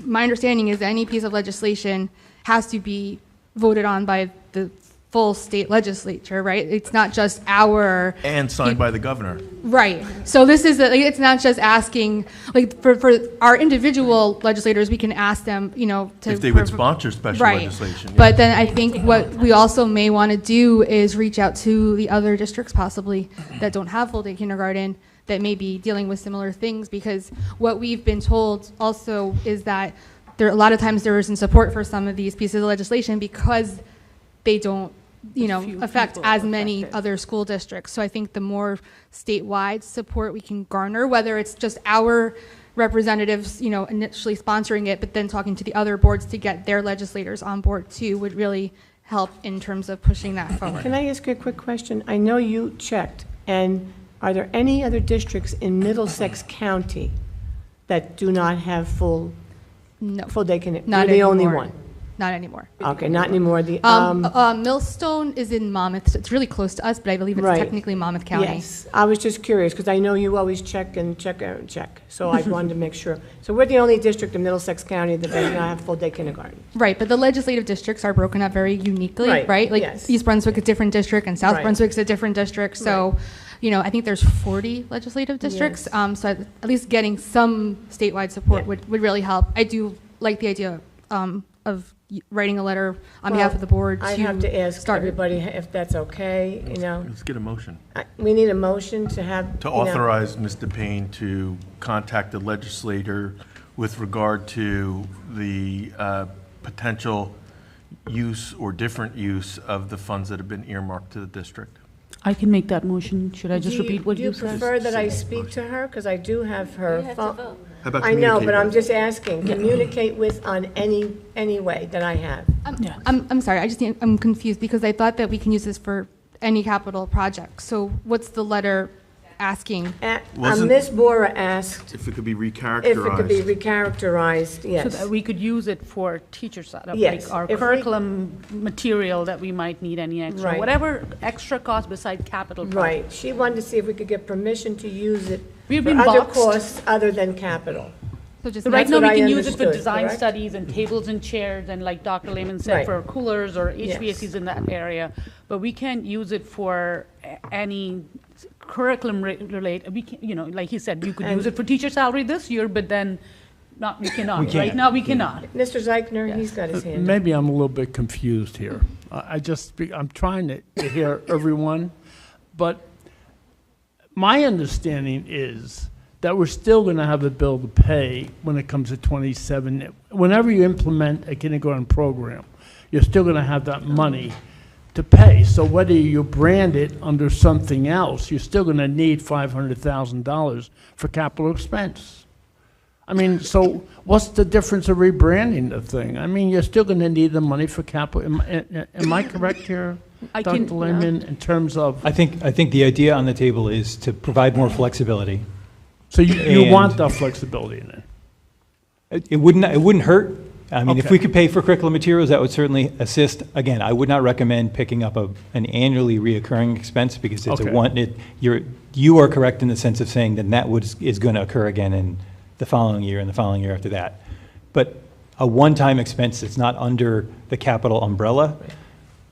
S5: my understanding is that any piece of legislation has to be voted on by the full state legislature, right? It's not just our...
S10: And signed by the governor.
S5: Right. So this is, it's not just asking, for our individual legislators, we can ask them, to...
S10: If they would sponsor special
S5: Right.
S10: legislation. yeah.
S5: But then I think what we also may want to do is reach out to the other districts possibly that don't have full-day kindergarten that may be dealing with similar things, because what we've been told also is that a lot of times there isn't support for some of these pieces of legislation because they don't
S1: few
S5: affect
S1: people
S5: as many
S2: affected.
S5: other school districts. So I think the more statewide support we can garner, whether it's just our representatives, initially sponsoring it, but then talking to the other boards to get their legislators on board too, would really help in terms of pushing that forward.
S2: Can I ask you a quick question? I know you checked, and are there any other districts in Middlesex County that do not have full
S5: No,
S2: day kindergarten?
S5: not
S2: You're the only
S5: anymore.
S2: one?
S5: Not anymore.
S2: Okay, not anymore. The,
S5: Millstone is in Monmouth, so it's really close to us, but I believe it's
S2: Right.
S5: technically Monmouth County.
S2: Yes, I was just curious, because I know you always check and check and check, so I wanted to make sure. So we're the only district in Middlesex County that does not have full-day kindergarten.
S5: Right, but the legislative districts are broken up very uniquely,
S2: Right,
S5: right? Like
S2: yes.
S5: East Brunswick is a different district and South
S2: Right.
S5: Brunswick's a different district. So, I think there's 40 legislative districts.
S2: Yes.
S5: So at least getting some statewide support
S2: Yeah.
S5: would really help. I do like the idea of writing a letter on behalf of the board
S2: I'd have to ask
S5: start.
S2: everybody if that's okay,
S10: Let's get a motion.
S2: We need a motion to have.
S10: To
S2: you know,
S10: authorize Mr. Payne to contact the legislator with regard to the potential use or different use of the funds that have been earmarked to the district.
S1: I can make that motion. Should I just
S2: do
S1: repeat what
S2: Do
S1: you
S2: you
S1: said?
S2: prefer that I speak to her? Because I do have her phone.
S10: How about
S2: I know,
S10: communicate
S2: but I'm
S10: with?
S2: just asking, communicate with on any way that I have.
S5: I'm sorry, I'm confused because I thought that we can use this for any capital project. So what's the letter asking?
S10: Wasn't-
S2: Ms. Bora asked
S10: If it could be
S2: if it could be
S10: recharacterized.
S2: recharacterized,
S1: So
S2: yes.
S1: that we could use it for teacher side,
S2: Yes,
S1: like our
S2: if we-
S1: curriculum material that we might need any extra,
S2: Right.
S1: whatever extra cost beside capital project.
S2: Right, she wanted to see if we could get permission to use it
S1: We've
S2: for
S1: been
S2: other
S1: boxed.
S2: costs other than capital.
S5: So just
S1: So right
S2: That's
S1: now, we
S2: what I
S1: can use it for
S2: understood,
S1: design
S2: correct?
S1: studies and tables and chairs, and like Dr. Lehman said,
S2: Right.
S1: for coolers or
S2: Yes.
S1: HVACs in that area. But we can't use it for any curriculum related, we can, like he said, you could use it for teacher salary this year, but then we cannot. Right
S8: can't.
S1: now, we cannot.
S2: Mr. Zeichner, he's got his hand up.
S12: Maybe I'm a little bit confused here. I'm trying to hear everyone, but my understanding is that we're still going to have a bill to pay when it comes to 27. Whenever you implement a kindergarten program, you're still going to have that money to pay. So whether you brand it under something else, you're still going to need $500,000 for capital expense. I mean, so what's the difference of rebranding the thing? I mean, you're still going to need the money for capital. Am I correct here,
S1: I can-
S12: Dr. Lehman, in terms of,
S8: I think the idea on the table is to provide more flexibility.
S12: so you
S8: And-
S12: want that flexibility in it?
S8: It wouldn't hurt. I mean, if
S12: Okay.
S8: we could pay for curriculum materials, that would certainly assist. Again, I would not recommend picking up an annually reoccurring expense because it's
S12: Okay.
S8: you are correct in the sense of saying that is going to occur again in the following year and the following year after that. But a one-time expense that's not under the capital umbrella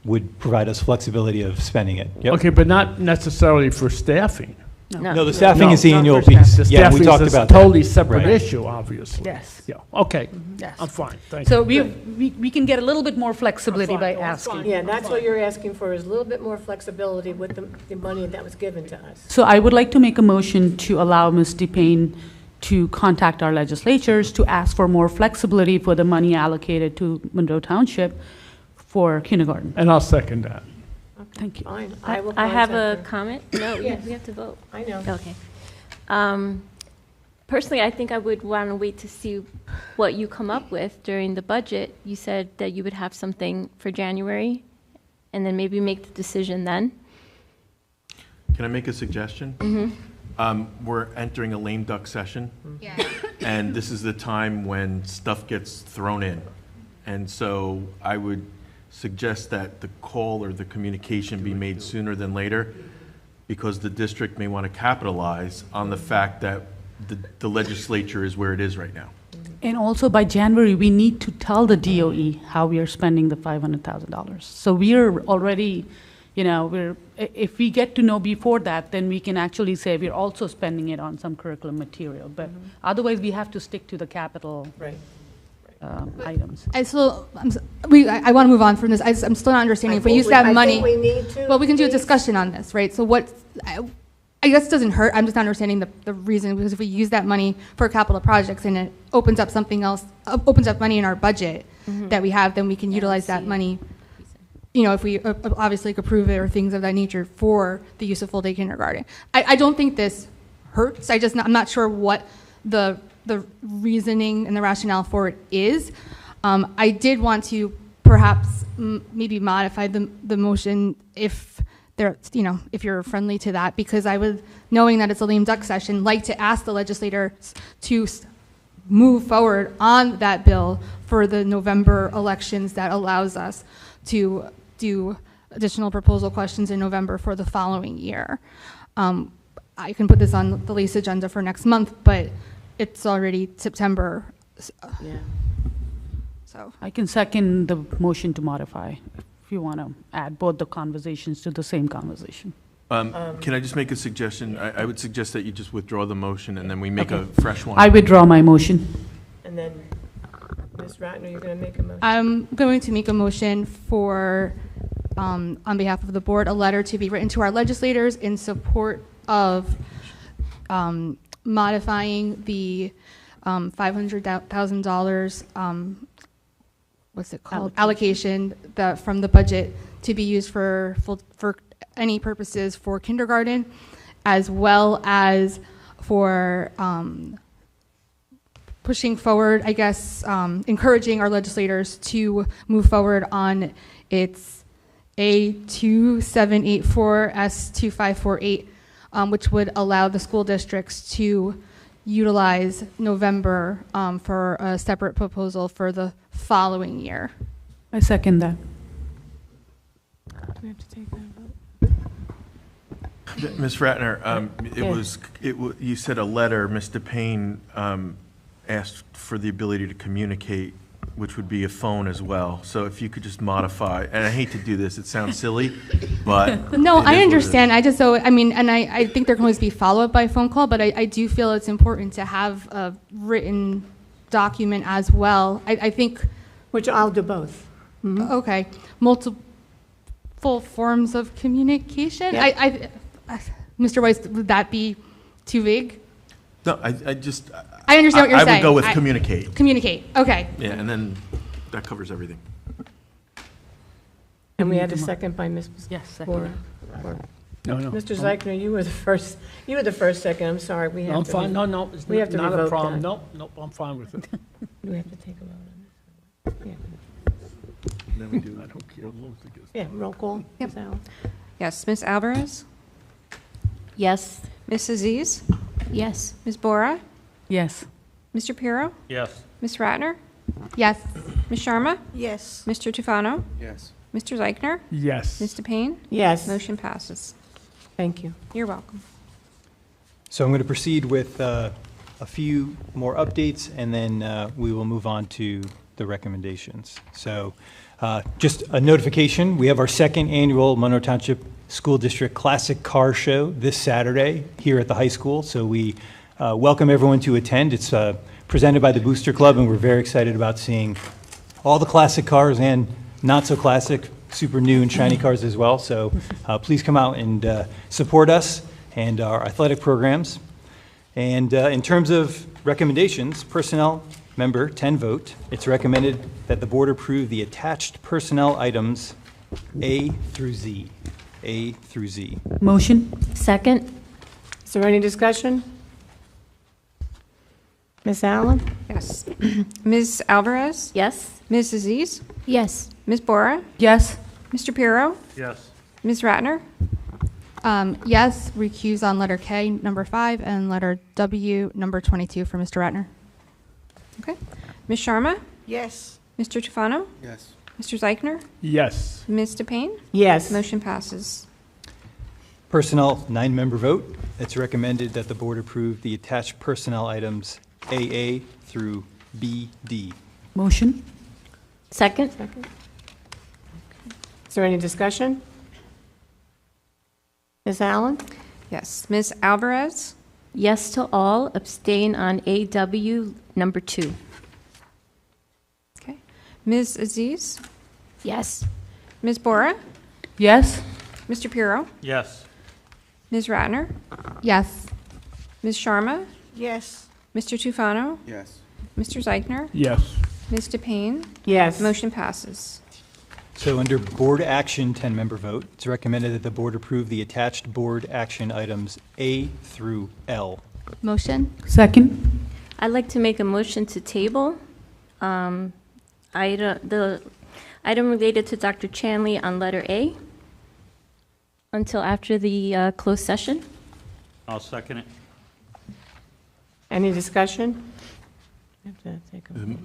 S8: would provide us flexibility of spending it. Yep.
S12: Okay, but not necessarily for staffing.
S8: No, the staffing
S12: No,
S8: is the
S1: not
S8: annual
S1: for
S8: piece.
S12: The
S8: Yeah, we
S12: staffing
S8: talked
S12: is a
S8: about that.
S12: totally separate
S8: Right.
S12: issue, obviously.
S1: Yes.
S12: Yeah, okay.
S1: Yes.
S12: I'm fine, thank you.
S1: So we can get a little bit more flexibility by asking.
S2: Yeah, that's what you're asking for, is a little bit more flexibility with the money that was given to us.
S1: So I would like to make a motion to allow Ms. DePayne to contact our legislatures to ask for more flexibility for the money allocated to Monroe Township for kindergarten.
S12: And I'll second that.
S1: Thank you.
S2: Fine,
S9: I
S2: will
S9: I have a
S2: contact
S9: comment. No,
S2: Yes.
S9: we have to vote.
S2: her. I know.
S9: Okay. Personally, I think I would want to wait to see what you come up with during the budget. You said that you would have something for January, and then maybe make the decision then.
S10: Can I make a suggestion? We're entering a lame duck session.
S5: Yeah.
S10: And this is the time when stuff gets thrown in. And so I would suggest that the call or the communication be made sooner than later, because the district may want to capitalize on the fact that the legislature is where it is right now.
S1: And also by January, we need to tell the DOE how we are spending the $500,000. So we are already, if we get to know before that, then we can actually say we're also spending it on some curriculum material. But otherwise, we have to stick to the capital
S2: Right.
S1: items.
S5: I want to move on from this. I'm still not understanding if we use that money.
S2: I think we need to.
S5: Well, we can do a
S2: please.
S5: discussion on this, right? So I guess it doesn't hurt. I'm just not understanding the reason, because if we use that money for capital projects and it opens up something else, opens up money in our budget that we have, then we can utilize that money. if we obviously approve it or things of that nature for the use of full-day kindergarten. I don't think this hurts. I'm not sure what the reasoning and the rationale for it is. I did want to perhaps maybe modify the motion if if you're friendly to that, because I would, knowing that it's a lame duck session, like to ask the legislators to move forward on that bill for the November elections that allows us to do additional proposal questions in November for the following year. I can put this on the lease agenda for next month, but it's already September.
S2: Yeah.
S5: So
S1: I can second the motion to modify, if you want to add both the conversations to the same conversation.
S10: Can I just make a suggestion? I would suggest that you just withdraw the motion and then we make a fresh one.
S1: I withdraw my motion.
S2: And then, Ms. Ratner, you're going to make a motion?
S5: I'm going to make a motion for, on behalf of the board, a letter to be written to our legislators in support of modifying the $500,000, what's it called? Allocation from the budget to be used for any purposes for kindergarten, as well as for pushing forward, I guess, encouraging our legislators to move forward on its A2784 S2548, which would allow the school districts to utilize November for a separate proposal for the following year.
S1: I second that.
S2: Do we have to take that vote?
S10: Ms. Ratner, you said a letter. Mr. Payne asked for the ability to communicate, which would be a phone as well. So if you could just modify, and I hate to do this, it sounds silly, but
S5: no, I
S10: it is
S5: understand. I think there can always be follow-up by phone call, but I do feel it's important to have a written document as well. I think,
S2: Which I'll do both.
S5: okay, multiple forms of communication.
S2: Yeah.
S5: Mr. Weiss, would that be too vague?
S10: No, I
S5: understand what you're saying.
S10: I would go with communicate.
S5: Communicate, okay.
S10: Yeah, and then that covers everything.
S2: And we had a second by Ms.
S1: Yes, second.
S2: Bora.
S12: No, no.
S2: Mr. Zeichner, you were the first second, I'm sorry, we have
S12: I'm
S2: to.
S12: fine, no, it's
S2: we have to
S12: not a
S2: revoke
S12: problem.
S2: that.
S12: Nope, I'm fine with it.
S2: Do we have to take a vote on this? Yeah.
S12: Then we do. I don't care.
S2: Yeah, roll call.
S3: Yep.
S2: Ms. Allen.
S3: Yes, Ms. Alvarez?
S9: Yes.
S3: Ms. Aziz?
S9: Yes.
S3: Ms. Bora?
S1: Yes.
S3: Mr. Pirro?
S7: Yes.
S3: Ms. Ratner?
S5: Yes.
S3: Ms. Sharma?
S2: Yes.
S3: Mr. Tufano?
S10: Yes.
S3: Mr. Zeichner?
S12: Yes.
S3: Ms. DePayne?
S2: Yes,
S3: Motion passes.
S2: thank you.
S3: You're welcome.
S8: So I'm going to proceed with a few more updates, and then we will move on to the recommendations. So just a notification, we have our second annual Monroe Township School District Classic Car Show this Saturday here at the high school. So we welcome everyone to attend. It's presented by the Booster Club, and we're very excited about seeing all the classic cars and not so classic, super new and shiny cars as well. So please come out and support us and our athletic programs. And in terms of recommendations, personnel member 10 vote, it's recommended that the board approve the attached personnel items A through Z. A through Z.
S1: Motion?
S9: Second?
S2: Is there any discussion? Ms. Allen?
S3: Yes. Ms. Alvarez?
S9: Yes.
S3: Ms. Aziz?
S9: Yes.
S3: Ms. Bora?
S1: Yes.
S3: Mr. Pirro?
S7: Yes.
S3: Ms. Ratner?
S5: Yes, recuse on letter K, number 5, and letter W, number 22 for Mr. Ratner.
S3: Okay. Ms. Sharma?
S2: Yes.
S3: Mr. Tufano?
S10: Yes.
S3: Mr. Zeichner?
S12: Yes.
S3: Ms. DePayne?
S2: Yes.
S3: Motion passes.
S8: Personnel 9-member vote, it's recommended that the board approve the attached personnel items AA through BD.
S1: Motion?
S9: Second?
S2: Is there any discussion? Ms. Allen?
S3: Yes. Ms. Alvarez?
S9: Yes to all, abstain on AW number 2.
S3: Okay. Ms. Aziz?
S9: Yes.
S3: Ms. Bora?
S1: Yes.
S3: Mr. Pirro?
S7: Yes.
S3: Ms. Ratner?
S5: Yes.
S3: Ms. Sharma?
S2: Yes.
S3: Mr. Tufano?
S10: Yes.
S3: Mr. Zeichner?
S12: Yes.
S3: Ms. DePayne?
S2: Yes.
S3: Motion passes.
S8: So under board action, 10-member vote, it's recommended that the board approve the attached board action items A through L.
S5: Motion?
S1: Second?
S9: I'd like to make a motion to table the item related to Dr. Chanley on letter A until after the closed session.
S7: I'll second it.
S2: Any discussion?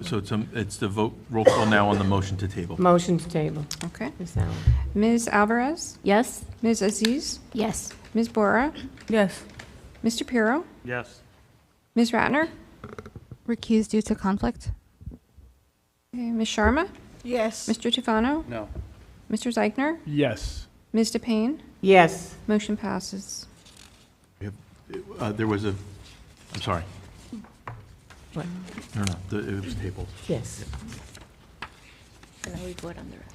S10: So it's the vote, roll call now on the motion to table.
S2: Motion to table.
S3: Okay.
S2: Ms. Allen.
S3: Ms. Alvarez?
S9: Yes?
S3: Ms. Aziz?
S9: Yes.
S3: Ms. Bora?
S1: Yes.
S3: Mr. Pirro?
S7: Yes.
S3: Ms. Ratner?
S5: Recused due to conflict?
S3: Okay, Ms. Sharma?
S2: Yes.
S3: Mr. Tufano?
S4: No.
S3: Mr. Zeichner?
S12: Yes.
S3: Ms. DePayne?
S2: Yes.
S3: Motion passes.
S10: There was a, I'm sorry.
S2: What?
S10: No, it was tabled.
S2: Yes.
S9: And now we vote on the rest.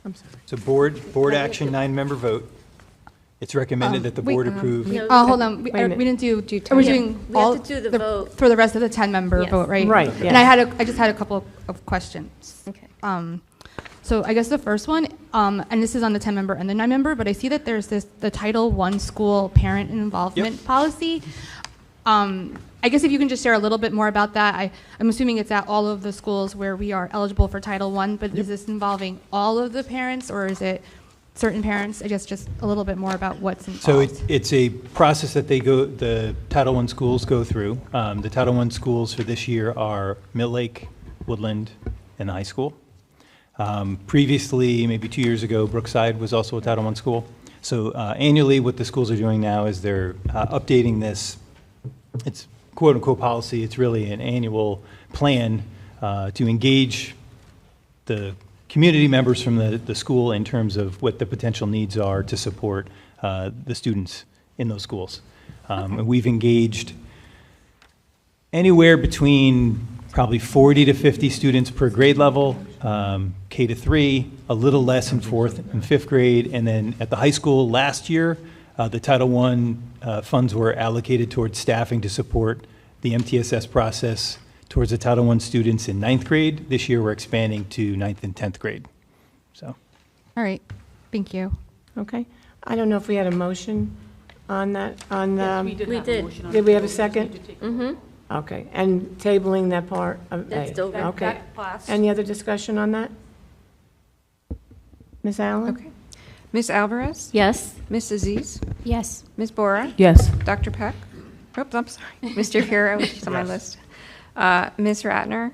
S2: I'm sorry.
S8: So board action, 9-member vote. It's recommended that the board approve.
S9: No,
S5: Oh, hold on. We
S2: Wait a minute.
S5: didn't do, are we
S9: Yeah,
S5: doing
S9: we have
S5: all?
S9: to do the vote.
S5: For the rest of the 10-member
S9: Yes.
S5: vote, right?
S2: Right,
S5: And I just had a couple of questions.
S9: Okay.
S5: So I guess the first one, and this is on the 10-member and the 9-member, but I see that there's the Title I school parent involvement policy. I guess if you can just share a little bit more about that. I'm assuming it's at all of the schools where we are eligible for Title I, but is this involving all of the parents, or is it certain parents? I guess just a little bit more about what's involved.
S8: So it's a process that the Title I schools go through. The Title I schools for this year are Mill Lake, Woodland, and the high school. Previously, maybe 2 years ago, Brookside was also a Title I school. So annually, what the schools are doing now is they're updating this. It's quote-unquote policy. It's really an annual plan to engage the community members from the school in terms of what the potential needs are to support the students in those schools. And we've engaged anywhere between probably 40 to 50 students per grade level, K to 3, a little less in 4th and 5th grade. And then at the high school last year, the Title I funds were allocated towards staffing to support the MTSS process towards the Title I students in 9th grade. This year, we're expanding to 9th and 10th grade. So,
S5: All right, thank you.
S2: Okay. I don't know if we had a motion on that, on,
S1: We did
S9: We
S1: have a
S9: did.
S1: motion on
S2: Did
S1: the
S2: we have a
S1: table.
S2: second?
S9: Mm-hmm.
S2: Okay, and tabling that part of A.
S9: That's over.
S2: Okay.
S1: That passed.
S2: Any other discussion on that? Ms. Allen?
S3: Okay. Ms. Alvarez?
S9: Yes?
S3: Ms. Aziz?
S9: Yes.
S3: Ms. Bora?
S1: Yes.
S3: Dr. Peck? Oops, I'm sorry. Mr. Pirro, which is on my list. Ms. Ratner?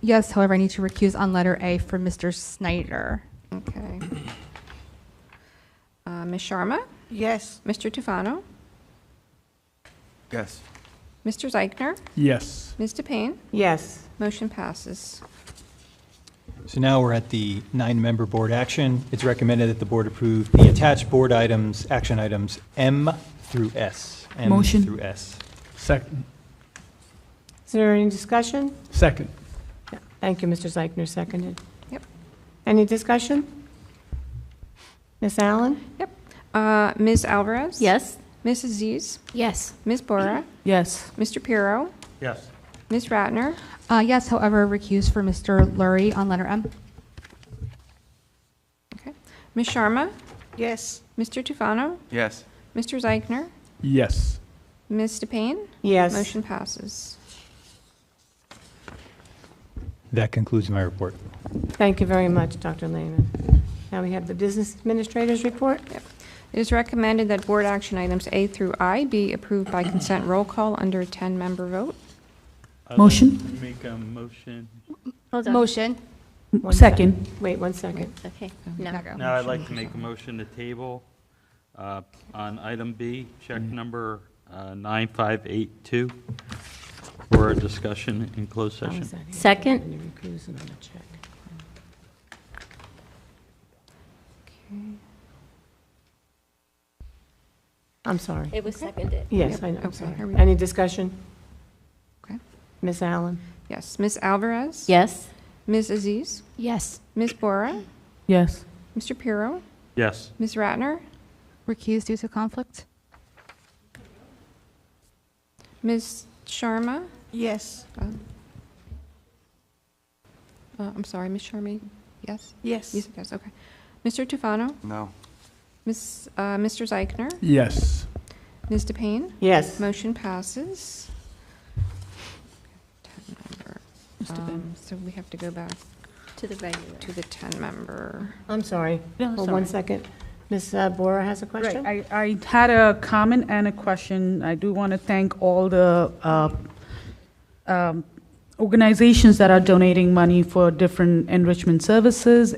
S5: Yes, however, I need to recuse on letter A for Mr. Snyder.
S3: Okay. Ms. Sharma?
S2: Yes.
S3: Mr. Tufano?
S10: Yes.
S3: Mr. Zeichner?
S12: Yes.
S3: Ms. DePayne?
S2: Yes.
S3: Motion passes.
S8: so now we're at the 9-member board action. It's recommended that the board approve the attached board items, action items M through S. M
S1: Motion.
S8: through S.
S12: Second.
S2: Is there any discussion?
S12: Second.
S2: Yeah. Thank you, Mr. Zeichner, seconded.
S3: Yep.
S2: Any discussion? Ms. Allen?
S3: Yep. Ms. Alvarez?
S9: Yes?
S3: Ms. Aziz?
S9: Yes.
S3: Ms. Bora?
S1: Yes.
S3: Mr. Pirro?
S7: Yes.
S3: Ms. Ratner?
S5: Yes, however, recused for Mr. Lurie on letter M.
S3: Okay. Ms. Sharma?
S2: Yes.
S3: Mr. Tufano?
S10: Yes.
S3: Mr. Zeichner?
S12: Yes.
S3: Ms. DePayne?
S2: Yes.
S3: Motion passes.
S8: That concludes my report.
S2: Thank you very much, Dr. Lehman. Now we have the business administrator's report.
S3: It is recommended that board action items A through I be approved by consent roll call under a 10-member vote.
S7: I'd
S1: Motion.
S7: like to make a motion.
S9: Hold on.
S5: Motion.
S2: One
S1: Second.
S2: Wait 1 second.
S9: Okay. No.
S7: Now I'd like to make a motion to table on item B, check number 9582, for a discussion in closed
S2: How
S7: session.
S2: is that here?
S9: Second.
S2: When you're recusing on the check. I'm sorry.
S9: It was seconded.
S2: Yes, I know, I'm
S3: Okay,
S2: sorry.
S3: here we go.
S2: Any discussion?
S3: Okay.
S2: Ms. Allen?
S3: Yes. Ms. Alvarez?
S9: Yes?
S3: Ms. Aziz?
S9: Yes.
S3: Ms. Bora?
S1: Yes.
S3: Mr. Pirro?
S7: Yes.
S3: Ms. Ratner?
S5: Recused due to conflict.
S3: Ms. Sharma?
S2: Yes.
S3: I'm sorry, Ms. Sharma, yes?
S13: Yes.
S3: Yes, okay. Mr. Tufano?
S13: No.
S3: Mr. Zeichner?
S12: Yes.
S3: Ms. DePayne?
S2: Yes.
S3: Motion passes. 10-member. So we have to go back
S9: To the regular.
S3: to the 10-member.
S2: I'm sorry.
S1: No,
S2: Hold
S1: sorry.
S2: 1 second. Ms. Bora has a question?
S1: Right, I had a comment and a question. I do want to thank all the organizations that are donating money for different enrichment services,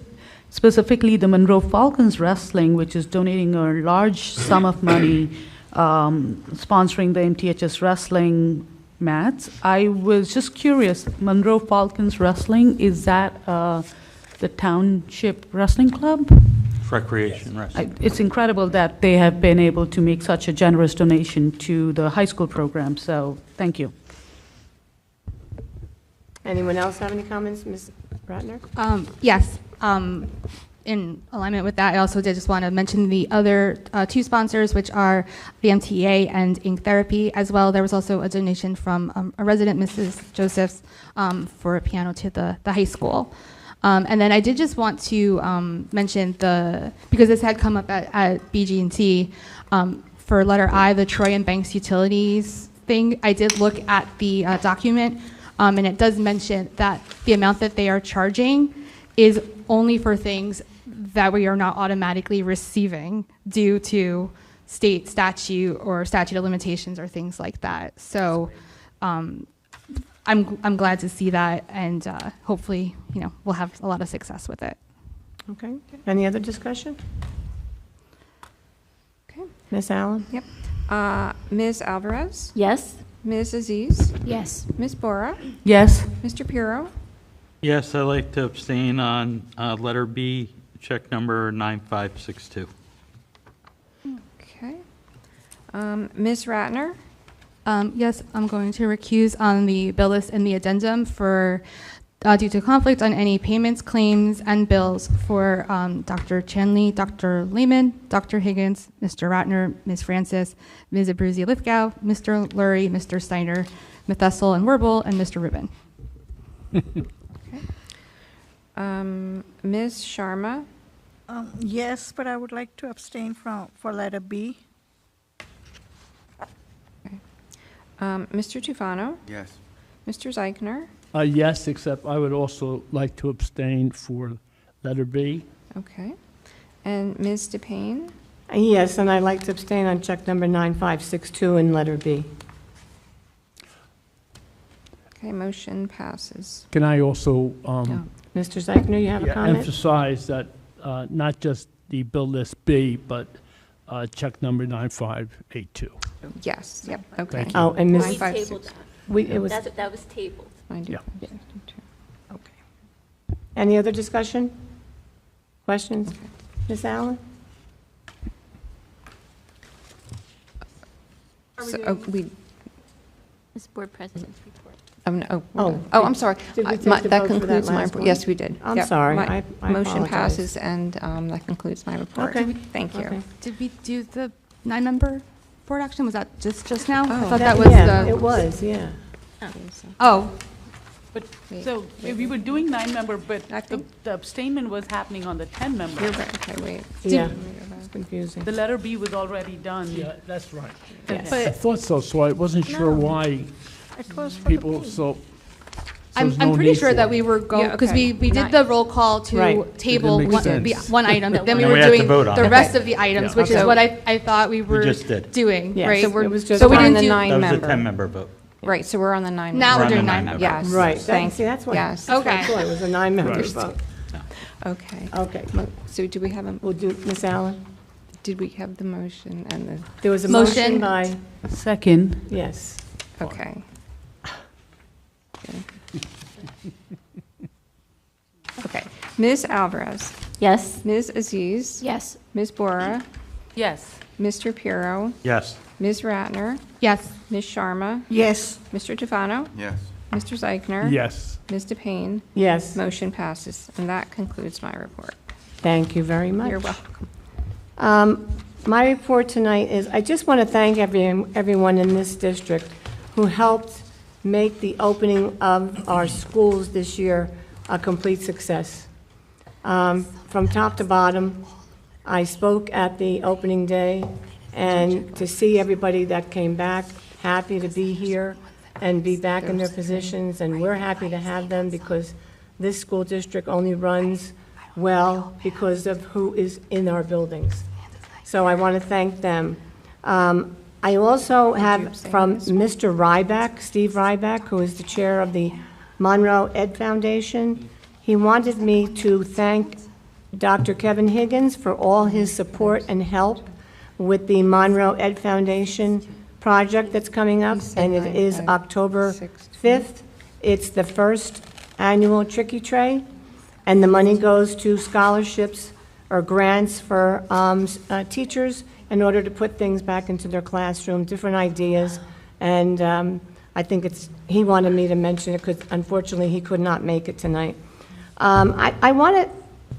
S1: specifically the Monroe Falcons Wrestling, which is donating a large sum of money sponsoring the MTHS wrestling mats. I was just curious, Monroe Falcons Wrestling, is that the Township Wrestling Club?
S7: Recreation, wrestling.
S1: It's incredible that they have been able to make such a generous donation to the high school program, so thank you.
S2: Anyone else have any comments? Ms. Ratner?
S5: Yes. In alignment with that, I also did just want to mention the other two sponsors, which are the MTA and Ink Therapy as well. There was also a donation from a resident, Mrs. Josephs, for a piano to the high school. And then I did just want to mention because this had come up at BG&T, for letter I, the Troy and Banks Utilities thing, I did look at the document, and it does mention that the amount that they are charging is only for things that we are not automatically receiving due to state statute or statute of limitations or things like that. So I'm glad to see that, and hopefully, we'll have a lot of success with it.
S2: Okay. Any other discussion?
S3: Okay.
S2: Ms. Allen?
S3: Yep. Ms. Alvarez?
S9: Yes?
S3: Ms. Aziz?
S9: Yes.
S3: Ms. Bora?
S1: Yes?
S3: Mr. Pirro?
S7: Yes, I'd like to abstain on letter B, check number 9562.
S3: Okay. Ms. Ratner?
S5: Yes, I'm going to recuse on the bill list and the addendum for, due to conflict on any payments, claims, and bills for Dr. Chanley, Dr. Lehman, Dr. Higgins, Mr. Ratner, Ms. Francis, Ms. Abruzzi-Lithgow, Mr. Lurie, Mr. Steiner, Methessel and Werble, and Mr. Rubin.
S3: Ms. Sharma?
S13: Yes, but I would like to abstain for letter B.
S3: Mr. Tufano?
S13: Yes.
S3: Mr. Zeichner?
S12: Yes, except I would also like to abstain for letter B.
S3: Okay. And Ms. DePayne?
S2: Yes, and I'd like to abstain on check number 9562 in letter B.
S3: Okay, motion passes.
S12: Can I also
S2: Mr. Zeichner, you have a comment?
S12: emphasize that not just the bill list B, but check number 9582.
S3: Yes, yep, okay.
S12: Thank you.
S2: Oh, and
S9: We
S2: Ms.
S9: tabled that.
S2: It was,
S9: That was tabled.
S12: Yeah.
S2: okay. Any other discussion? Questions? Ms. Allen?
S9: This board president's report.
S3: I'm sorry.
S2: Did we take the
S3: That
S2: vote for that
S3: concludes my
S2: last
S3: report.
S2: one?
S3: Yes, we did.
S2: I'm
S3: Yep,
S2: sorry.
S3: my
S2: I
S3: motion
S2: apologize.
S3: passes, and that concludes my report.
S2: Okay.
S3: Thank you.
S2: Okay.
S5: Did we do the 9-member board action? Was that just now? I
S3: Oh.
S5: thought that was
S2: Yeah,
S5: the.
S2: it was, yeah.
S5: Oh,
S1: But,
S3: Wait,
S1: so we were doing 9-member, but
S3: Acting?
S1: the abstainment was happening on the 10-member.
S3: You're right, okay, wait.
S2: Yeah, it's confusing.
S1: The letter B was already done.
S12: Yeah, that's right.
S2: Yes.
S12: I thought so I wasn't sure why
S13: It was for the
S12: people,
S13: B.
S12: so.
S5: I'm
S12: there's no
S5: pretty
S12: need
S5: sure
S12: for
S5: that
S12: it.
S5: we were going,
S3: Yeah,
S5: because
S3: okay.
S5: we did the roll call to
S2: Right.
S5: table
S12: It didn't make sense.
S5: one item, but then we
S7: And
S5: were
S7: we had to
S5: doing
S7: vote on
S5: the
S7: it.
S5: rest of the items,
S12: Yeah.
S5: which is
S3: Okay.
S5: what I thought we were
S7: just did.
S5: doing,
S2: Yes,
S5: right?
S2: it was just
S5: So we
S3: We're on
S5: didn't
S3: the
S5: do,
S7: That was a
S3: 9-member.
S7: 10-member vote.
S3: Right, so we're on the 9-member.
S5: now we're
S7: We're on
S5: doing
S7: the
S5: 9-member.
S3: Yes.
S2: Right,
S3: Thank,
S2: see, that's what,
S3: yes.
S2: that's what I
S5: Okay.
S2: thought, it was a 9-member
S12: Right.
S2: vote.
S3: Okay.
S2: Okay,
S3: So do we have
S2: we'll do, Ms. Allen?
S3: did we have the motion and the,
S2: There was a
S5: Motion.
S2: motion by,
S1: Second.
S2: yes.
S3: okay. Okay, Ms. Alvarez,
S9: Yes?
S3: Ms. Aziz,
S9: Yes.
S3: Ms. Bora,
S1: Yes.
S3: Mr. Pirro,
S7: Yes.
S3: Ms. Ratner,
S5: Yes.
S3: Ms. Sharma,
S13: Yes.
S3: Mr. Tufano,
S13: Yes.
S3: Mr. Zeichner.
S12: Yes.
S3: Ms. DePayne.
S2: Yes,
S3: Motion passes, and that concludes my report.
S2: thank you very much.
S3: You're welcome.
S2: My report tonight is, I just want to thank everyone in this district who helped make the opening of our schools this year a complete success. From top to bottom, I spoke at the opening day, and to see everybody that came back, happy to be here and be back in their positions, and we're happy to have them because this school district only runs well because of who is in our buildings. So I want to thank them. I also have from Mr. Ryback, Steve Ryback, who is the chair of the Monroe Ed Foundation. He wanted me to thank Dr. Kevin Higgins for all his support and help with the Monroe Ed Foundation project that's coming up, and it is October 5th. It's the first annual Tricky Tray, and the money goes to scholarships or grants for teachers in order to put things back into their classroom, different ideas, and I think he wanted me to mention it because unfortunately he could not make it tonight. I want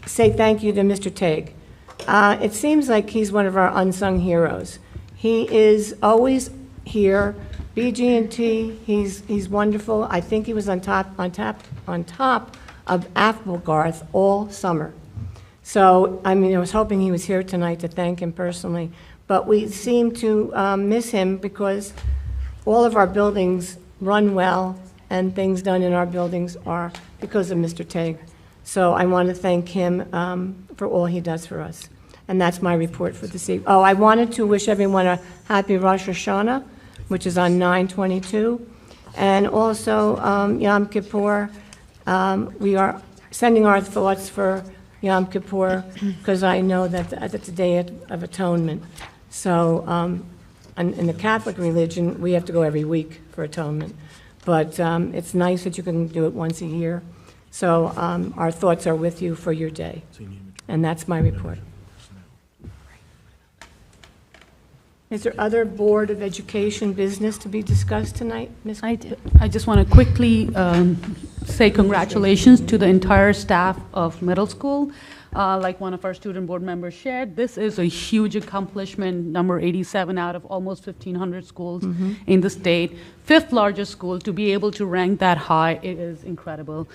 S2: to say thank you to Mr. Tague. It seems like he's one of our unsung heroes. He is always here, BG&T, he's wonderful. I think he was on top of Applegarth all summer. So, I mean, I was hoping he was here tonight to thank him personally, but we seem to miss him because all of our buildings run well and things done in our buildings are because of Mr. Tague. So I want to thank him for all he does for us. And that's my report for this evening. Oh, I wanted to wish everyone a happy Rosh Hashanah, which is on 9/22, and also Yom Kippur. We are sending our thoughts for Yom Kippur because I know that that's a day of atonement. So in the Catholic religion, we have to go every week for atonement. But it's nice that you can do it once a year. So our thoughts are with you for your day. And that's my report. Is there other Board of Education business to be discussed tonight, Ms.?
S1: I just want to quickly say congratulations to the entire staff of middle school. Like one of our student board members shared, this is a huge accomplishment, number 87 out of almost 1,500 schools in the state. 5th largest school, to be able to rank that high, it is incredible.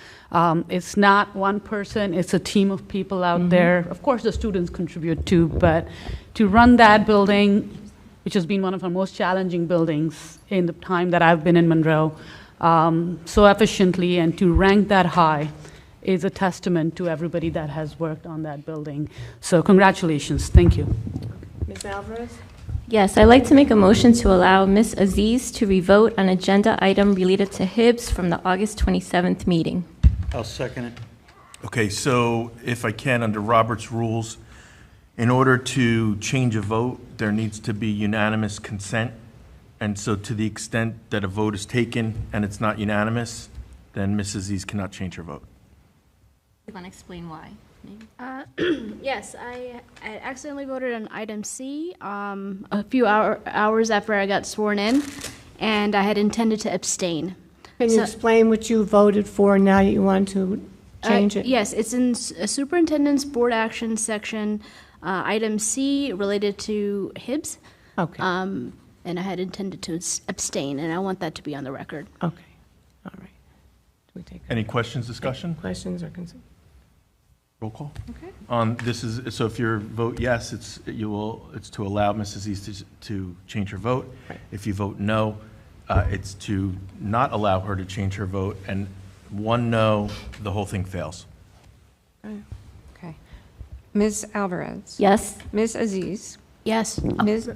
S1: It's not one person, it's a team of people out there. Of course, the students contribute too, but to run that building, which has been one of our most challenging buildings in the time that I've been in Monroe, so efficiently, and to rank that high is a testament to everybody that has worked on that building. So congratulations, thank you.
S2: Ms. Alvarez?
S9: Yes, I'd like to make a motion to allow Ms. Aziz to revote an agenda item related to Hibbs from the August 27th meeting.
S7: I'll second it.
S10: Okay, so if I can, under Robert's rules, in order to change a vote, there needs to be unanimous consent. And so to the extent that a vote is taken and it's not unanimous, then Ms. Aziz cannot change her vote.
S9: You want to explain why?
S14: Yes, I accidentally voted on item C a few hours after I got sworn in, and I had intended to abstain.
S2: Can you explain what you voted for now that you want to change it?
S14: Yes, it's in a superintendent's board action section, item C related to Hibbs.
S2: Okay.
S14: And I had intended to abstain, and I want that to be on the record.
S2: Okay, all right. Do we take
S10: Any questions, discussion?
S2: questions or concerns?
S10: Roll call.
S14: Okay.
S10: This is, so if your vote yes, it's to allow Ms. Aziz to change her vote.
S2: Right.
S10: If you vote no, it's to not allow her to change her vote, and one no, the whole thing fails.
S3: Okay. Ms. Alvarez?
S9: Yes.
S3: Ms. Aziz?
S14: Yes.
S3: Ms.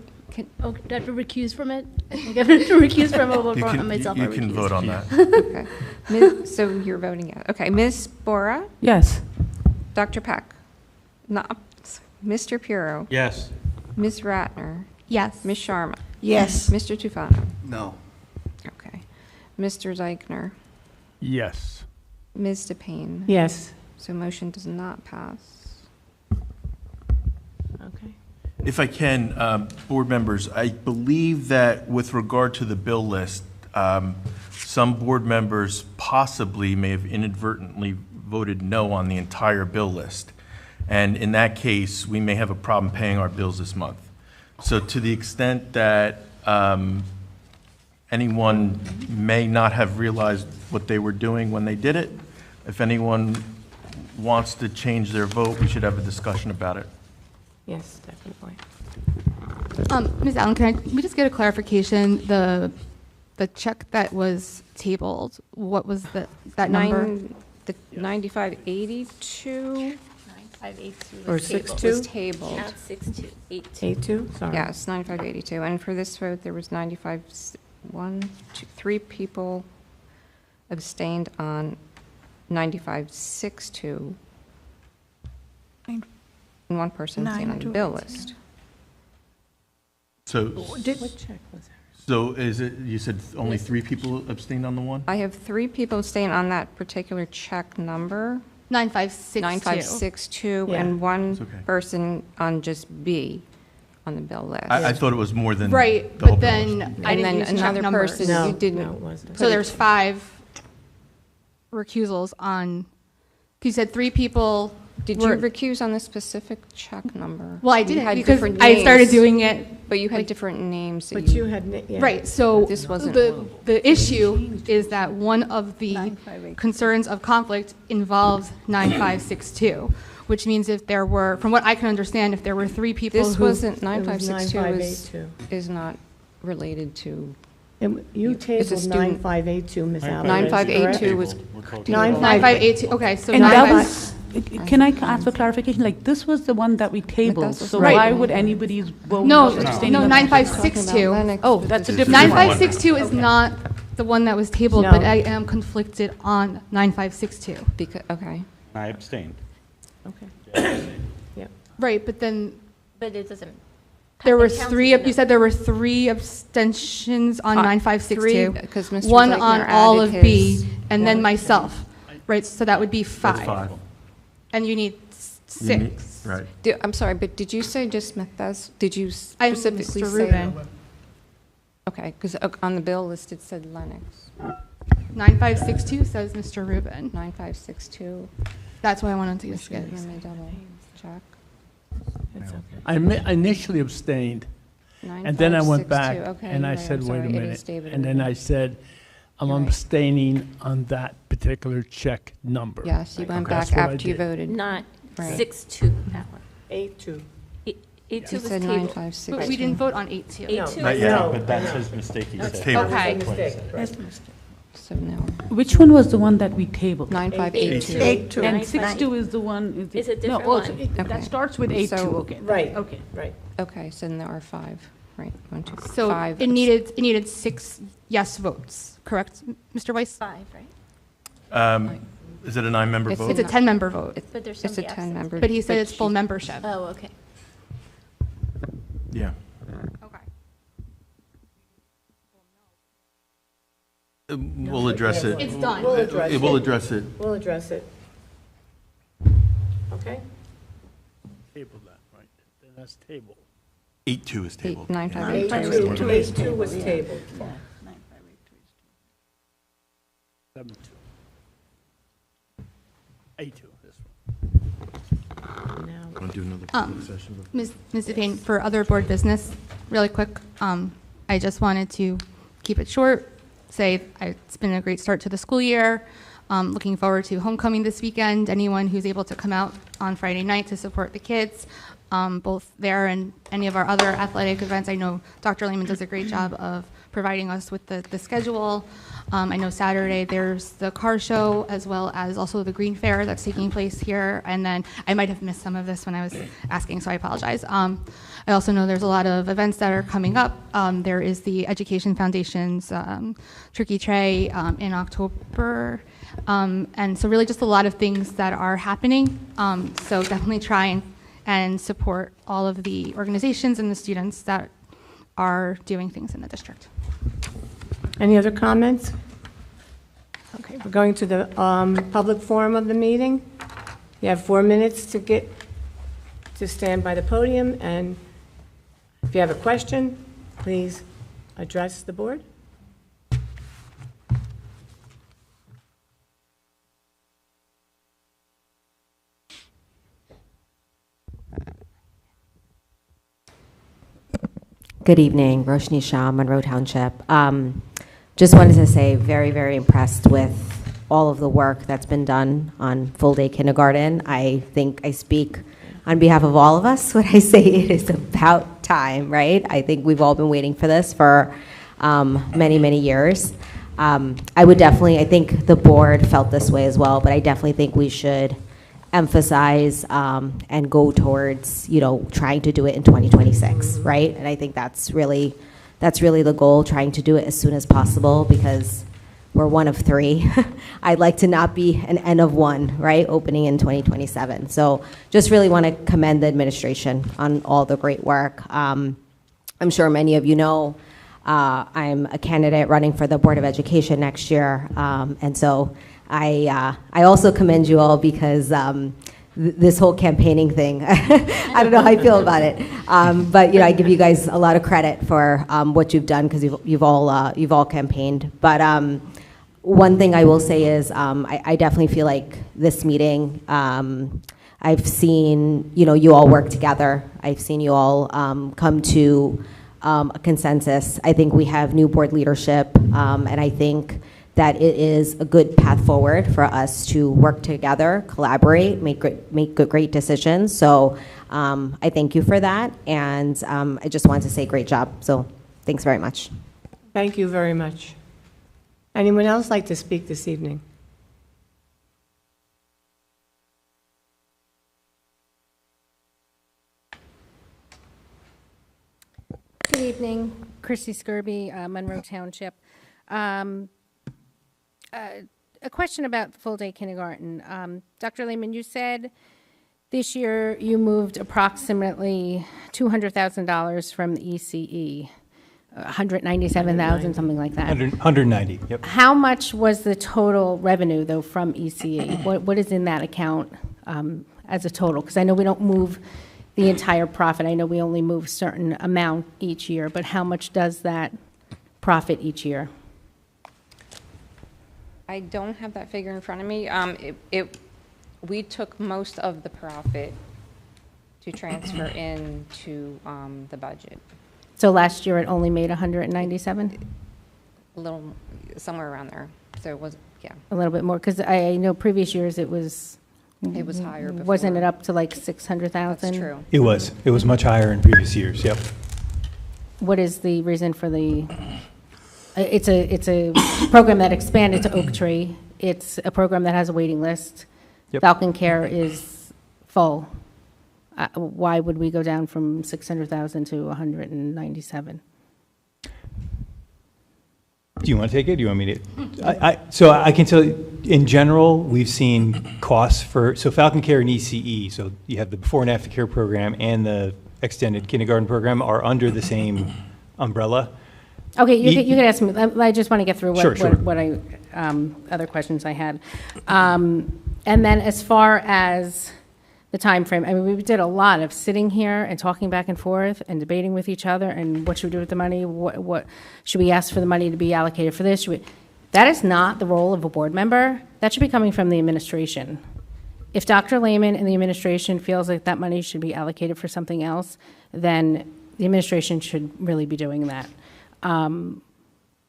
S14: Oh, do I have to recuse from it? I think I have to recuse from a vote
S10: You
S14: on myself.
S10: can,
S14: I
S10: you can
S14: recuse.
S10: vote on that.
S3: Okay. So you're voting yes. Okay. Ms. Bora?
S1: Yes.
S3: Dr. Peck? No. Mr. Puro?
S7: Yes.
S3: Ms. Ratner?
S9: Yes.
S3: Ms. Sharma?
S2: Yes.
S3: Mr. Tufano?
S15: No.
S3: Okay. Mr. Zeichner?
S12: Yes.
S3: Ms. DePayne?
S2: Yes.
S3: So motion does not pass.
S2: Okay.
S10: If I can, board members, I believe that with regard to the bill list, some board members possibly may have inadvertently voted no on the entire bill list. And in that case, we may have a problem paying our bills this month. So to the extent that anyone may not have realized what they were doing when they did it, If anyone wants to change their vote, we should have a discussion about it.
S2: Yes, definitely.
S5: Ms. Allen, can we just get a clarification? The check that was tabled, what was that number?
S3: The 9582
S2: Or
S3: was
S2: 62?
S3: tabled.
S9: Not 6282.
S2: 82, sorry.
S3: Yes, 9582. And for this vote, there was 3 people abstained on 9562.
S13: Nine-
S3: And 1 person abstained on the bill
S13: 9218.
S3: list.
S10: So,
S2: What check was that?
S10: so is it, you said only 3 people abstained on the one?
S3: I have 3 people abstained on that particular check number,
S5: 9562.
S3: 9562,
S2: Yeah.
S3: and 1
S10: It's okay.
S3: person on just B on the bill list.
S10: I thought it was more than.
S5: Right,
S10: the whole
S5: but
S10: bill
S5: then
S10: list.
S5: I
S3: And
S5: didn't
S3: then
S5: use check
S3: another
S5: numbers.
S3: person,
S2: No,
S3: you didn't.
S2: no, it wasn't.
S5: So there's 5 recusals on, you said 3 people.
S3: Did you
S5: were-
S3: recuse on the specific check number?
S5: Well, I
S3: You
S5: didn't
S3: had
S5: because
S3: different
S5: I started
S3: names,
S5: doing it.
S3: But you had
S5: like-
S3: different names. that
S2: But you had, yeah.
S5: Right, so
S3: This wasn't-
S5: the issue is that one of the concerns of conflict involves 9562, which means if there were, from what I can understand, if there were 3 people
S3: This
S5: who.
S3: wasn't,
S2: It was
S3: 9562
S2: 9582.
S3: is not related to,
S2: You
S3: It's a
S2: tabled
S3: student-
S2: 9582, Ms. Allen.
S3: 9582 was.
S5: 9582, okay, so
S1: And that
S5: 95.
S1: was, can I ask for clarification? Like, this was the one that we tabled,
S3: that's
S1: so
S3: right.
S1: why would anybody's vote?
S5: No,
S1: abstaining
S5: no,
S1: on-
S5: 9562.
S1: Oh, that's a different one.
S5: 9562 is not the one that was tabled,
S2: No.
S5: but I am conflicted on 9562.
S3: Because, okay.
S7: I abstained.
S2: Okay.
S5: Right, but then
S9: But it doesn't.
S5: there were
S9: it counts
S5: 3,
S9: as a
S5: you said there were 3 abstentions on 9562.
S3: Because Mr.
S5: 1
S3: Zeigler
S5: on all
S3: added
S5: of B,
S3: his
S5: and then
S3: one.
S5: myself. Right, so that would be 5.
S10: That's 5.
S5: And you need
S10: You need-
S5: 6.
S10: Right.
S3: I'm sorry, but did you say just did you
S5: I'm
S3: specifically
S5: Mr.
S3: say?
S5: Rubin.
S3: Okay, because on the bill list it said Lennox,
S5: 9562 says Mr. Rubin.
S3: 9562.
S5: That's why I wanted to just get.
S3: Let me double check.
S2: It's okay.
S12: I initially abstained, and then I went back
S3: 9562. Okay,
S12: and
S3: you're
S12: I
S3: right,
S12: said,
S3: I'm
S12: wait a
S3: sorry, it is
S12: minute.
S3: David
S12: And then
S3: Rubin.
S12: I said, I'm
S3: You're right.
S12: abstaining on that particular check number.
S3: Yes, you went
S12: Okay. That's
S3: back
S12: what I
S3: after you
S12: did.
S3: voted.
S9: Not
S3: Right.
S9: 62, that one.
S2: 82.
S9: 82
S3: You
S9: was
S3: said
S9: tabled.
S3: 9562.
S5: But we didn't vote on 82.
S9: 82
S10: Not
S9: is
S10: yet.
S2: No.
S7: But that's his mistake, he said.
S10: Table.
S5: Okay.
S2: That's a mistake.
S3: So now,
S1: Which one was the one that we tabled?
S3: 9582.
S13: 82.
S1: And 62 is the one.
S9: Is a
S1: no,
S9: different
S1: oh,
S9: one.
S1: That
S3: Okay.
S1: starts with 82,
S3: So-
S1: okay.
S2: Right.
S1: Okay.
S2: Right.
S3: Okay, so then there are 5, right? 1, 2, 3,
S5: So
S3: 5.
S5: it needed 6 yes votes, correct, Mr. Weiss?
S9: 5, right?
S10: Is it a 9-member
S3: It's-
S10: vote?
S5: It's a 10-member vote,
S9: But there's
S3: It's a
S9: somebody
S3: 10
S9: absent.
S3: member.
S5: but he said it's full
S3: she-
S5: membership.
S9: Oh, okay.
S10: Yeah.
S5: Okay.
S10: We'll address it.
S5: It's done.
S2: We'll address it.
S10: We'll address it.
S2: We'll address it. Okay?
S12: Table that, right. Then that's table.
S10: 8-2 is tabled.
S3: 9582.
S2: 82 was tabled.
S12: 7-2. 8-2, this one.
S2: Now,
S10: Want to do another
S5: Um,
S10: public session?
S5: Ms. Devane, for other board business, really quick, I just wanted to keep it short, say it's been a great start to the school year. Looking forward to homecoming this weekend. Anyone who's able to come out on Friday night to support the kids, both there and any of our other athletic events. I know Dr. Lehman does a great job of providing us with the schedule. I know Saturday there's the car show as well as also the Green Fair that's taking place here. And then I might have missed some of this when I was asking, so I apologize. I also know there's a lot of events that are coming up. There is the Education Foundation's Tricky Tray in October. And so really just a lot of things that are happening. So definitely try and support all of the organizations and the students that are doing things in the district.
S2: any other comments? Okay, we're going to the public forum of the meeting. You have 4 minutes to stand by the podium, and if you have a question, please address the board.
S15: Good evening, Roshni Shah, Monroe Township. Just wanted to say very, very impressed with all of the work that's been done on full-day kindergarten. I think I speak on behalf of all of us when I say it is about time, right? I think we've all been waiting for this for many, many years. I think the board felt this way as well, but I definitely think we should emphasize and go towards, trying to do it in 2026, right? And I think that's really the goal, trying to do it as soon as possible, because we're one of 3. I'd like to not be an N of 1, right, opening in 2027. So just really want to commend the administration on all the great work. I'm sure many of you know I'm a candidate running for the Board of Education next year, and so I also commend you all, because this whole campaigning thing, I don't know how I feel about it, but I give you guys a lot of credit for what you've done, because you've all campaigned. But one thing I will say is I definitely feel like this meeting, I've seen you all work together. I've seen you all come to a consensus. I think we have new board leadership, and I think that it is a good path forward for us to work together, collaborate, make great decisions. So I thank you for that, and I just wanted to say great job. So thanks very much.
S2: Thank you very much. Anyone else like to speak this evening?
S11: Good evening, Chrissy Skirby, Monroe Township. A question about full-day kindergarten. Dr. Lehman, you said this year you moved approximately $200,000 from the ECE, 197,000, something like that.
S8: 190, yep.
S11: How much was the total revenue, though, from ECE? What is in that account as a total? Because I know we don't move the entire profit. I know we only move a certain amount each year, but how much does that profit each year?
S3: I don't have that figure in front of me. We took most of the profit to transfer into the budget.
S11: So last year it only made 197?
S3: A little, somewhere around there. So it was, yeah.
S11: A little bit more, because I know previous years it was
S3: higher before.
S11: Wasn't it up to like 600,000?
S3: That's true.
S8: It was much higher in previous years, yep.
S11: What is the reason for the, it's a program that expanded to Oak Tree. It's a program that has a waiting list.
S8: Yep.
S11: Falcon Care is full. Why would we go down from 600,000 to 197?
S8: Do you want to take it? Do you want me to? So I can tell you, in general, we've seen costs so Falcon Care and ECE, so you have the before and after care program and the extended kindergarten program are under the same umbrella.
S11: Okay, you can ask me. I just want to get through what
S8: Sure.
S11: Other questions I had. And then as far as the time frame, I mean, we did a lot of sitting here and talking back and forth and debating with each other and what should we do with the money, what should we ask for the money to be allocated for this? That is not the role of a board member. That should be coming from the administration. If Dr. Lehman and the administration feels like that money should be allocated for something else, then the administration should really be doing that.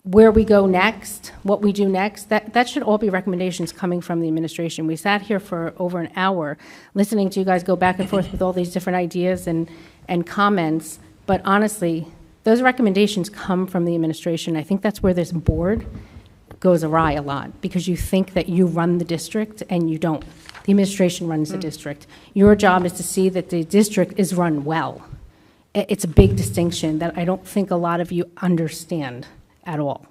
S11: Where we go next, what we do next, that should all be recommendations coming from the administration. We sat here for over an hour listening to you guys go back and forth with all these different ideas and comments, but honestly, those recommendations come from the administration. I think that's where this board goes awry a lot, because you think that you run the district and you don't. The administration runs the district. Your job is to see that the district is run well. It's a big distinction that I don't think a lot of you understand at all.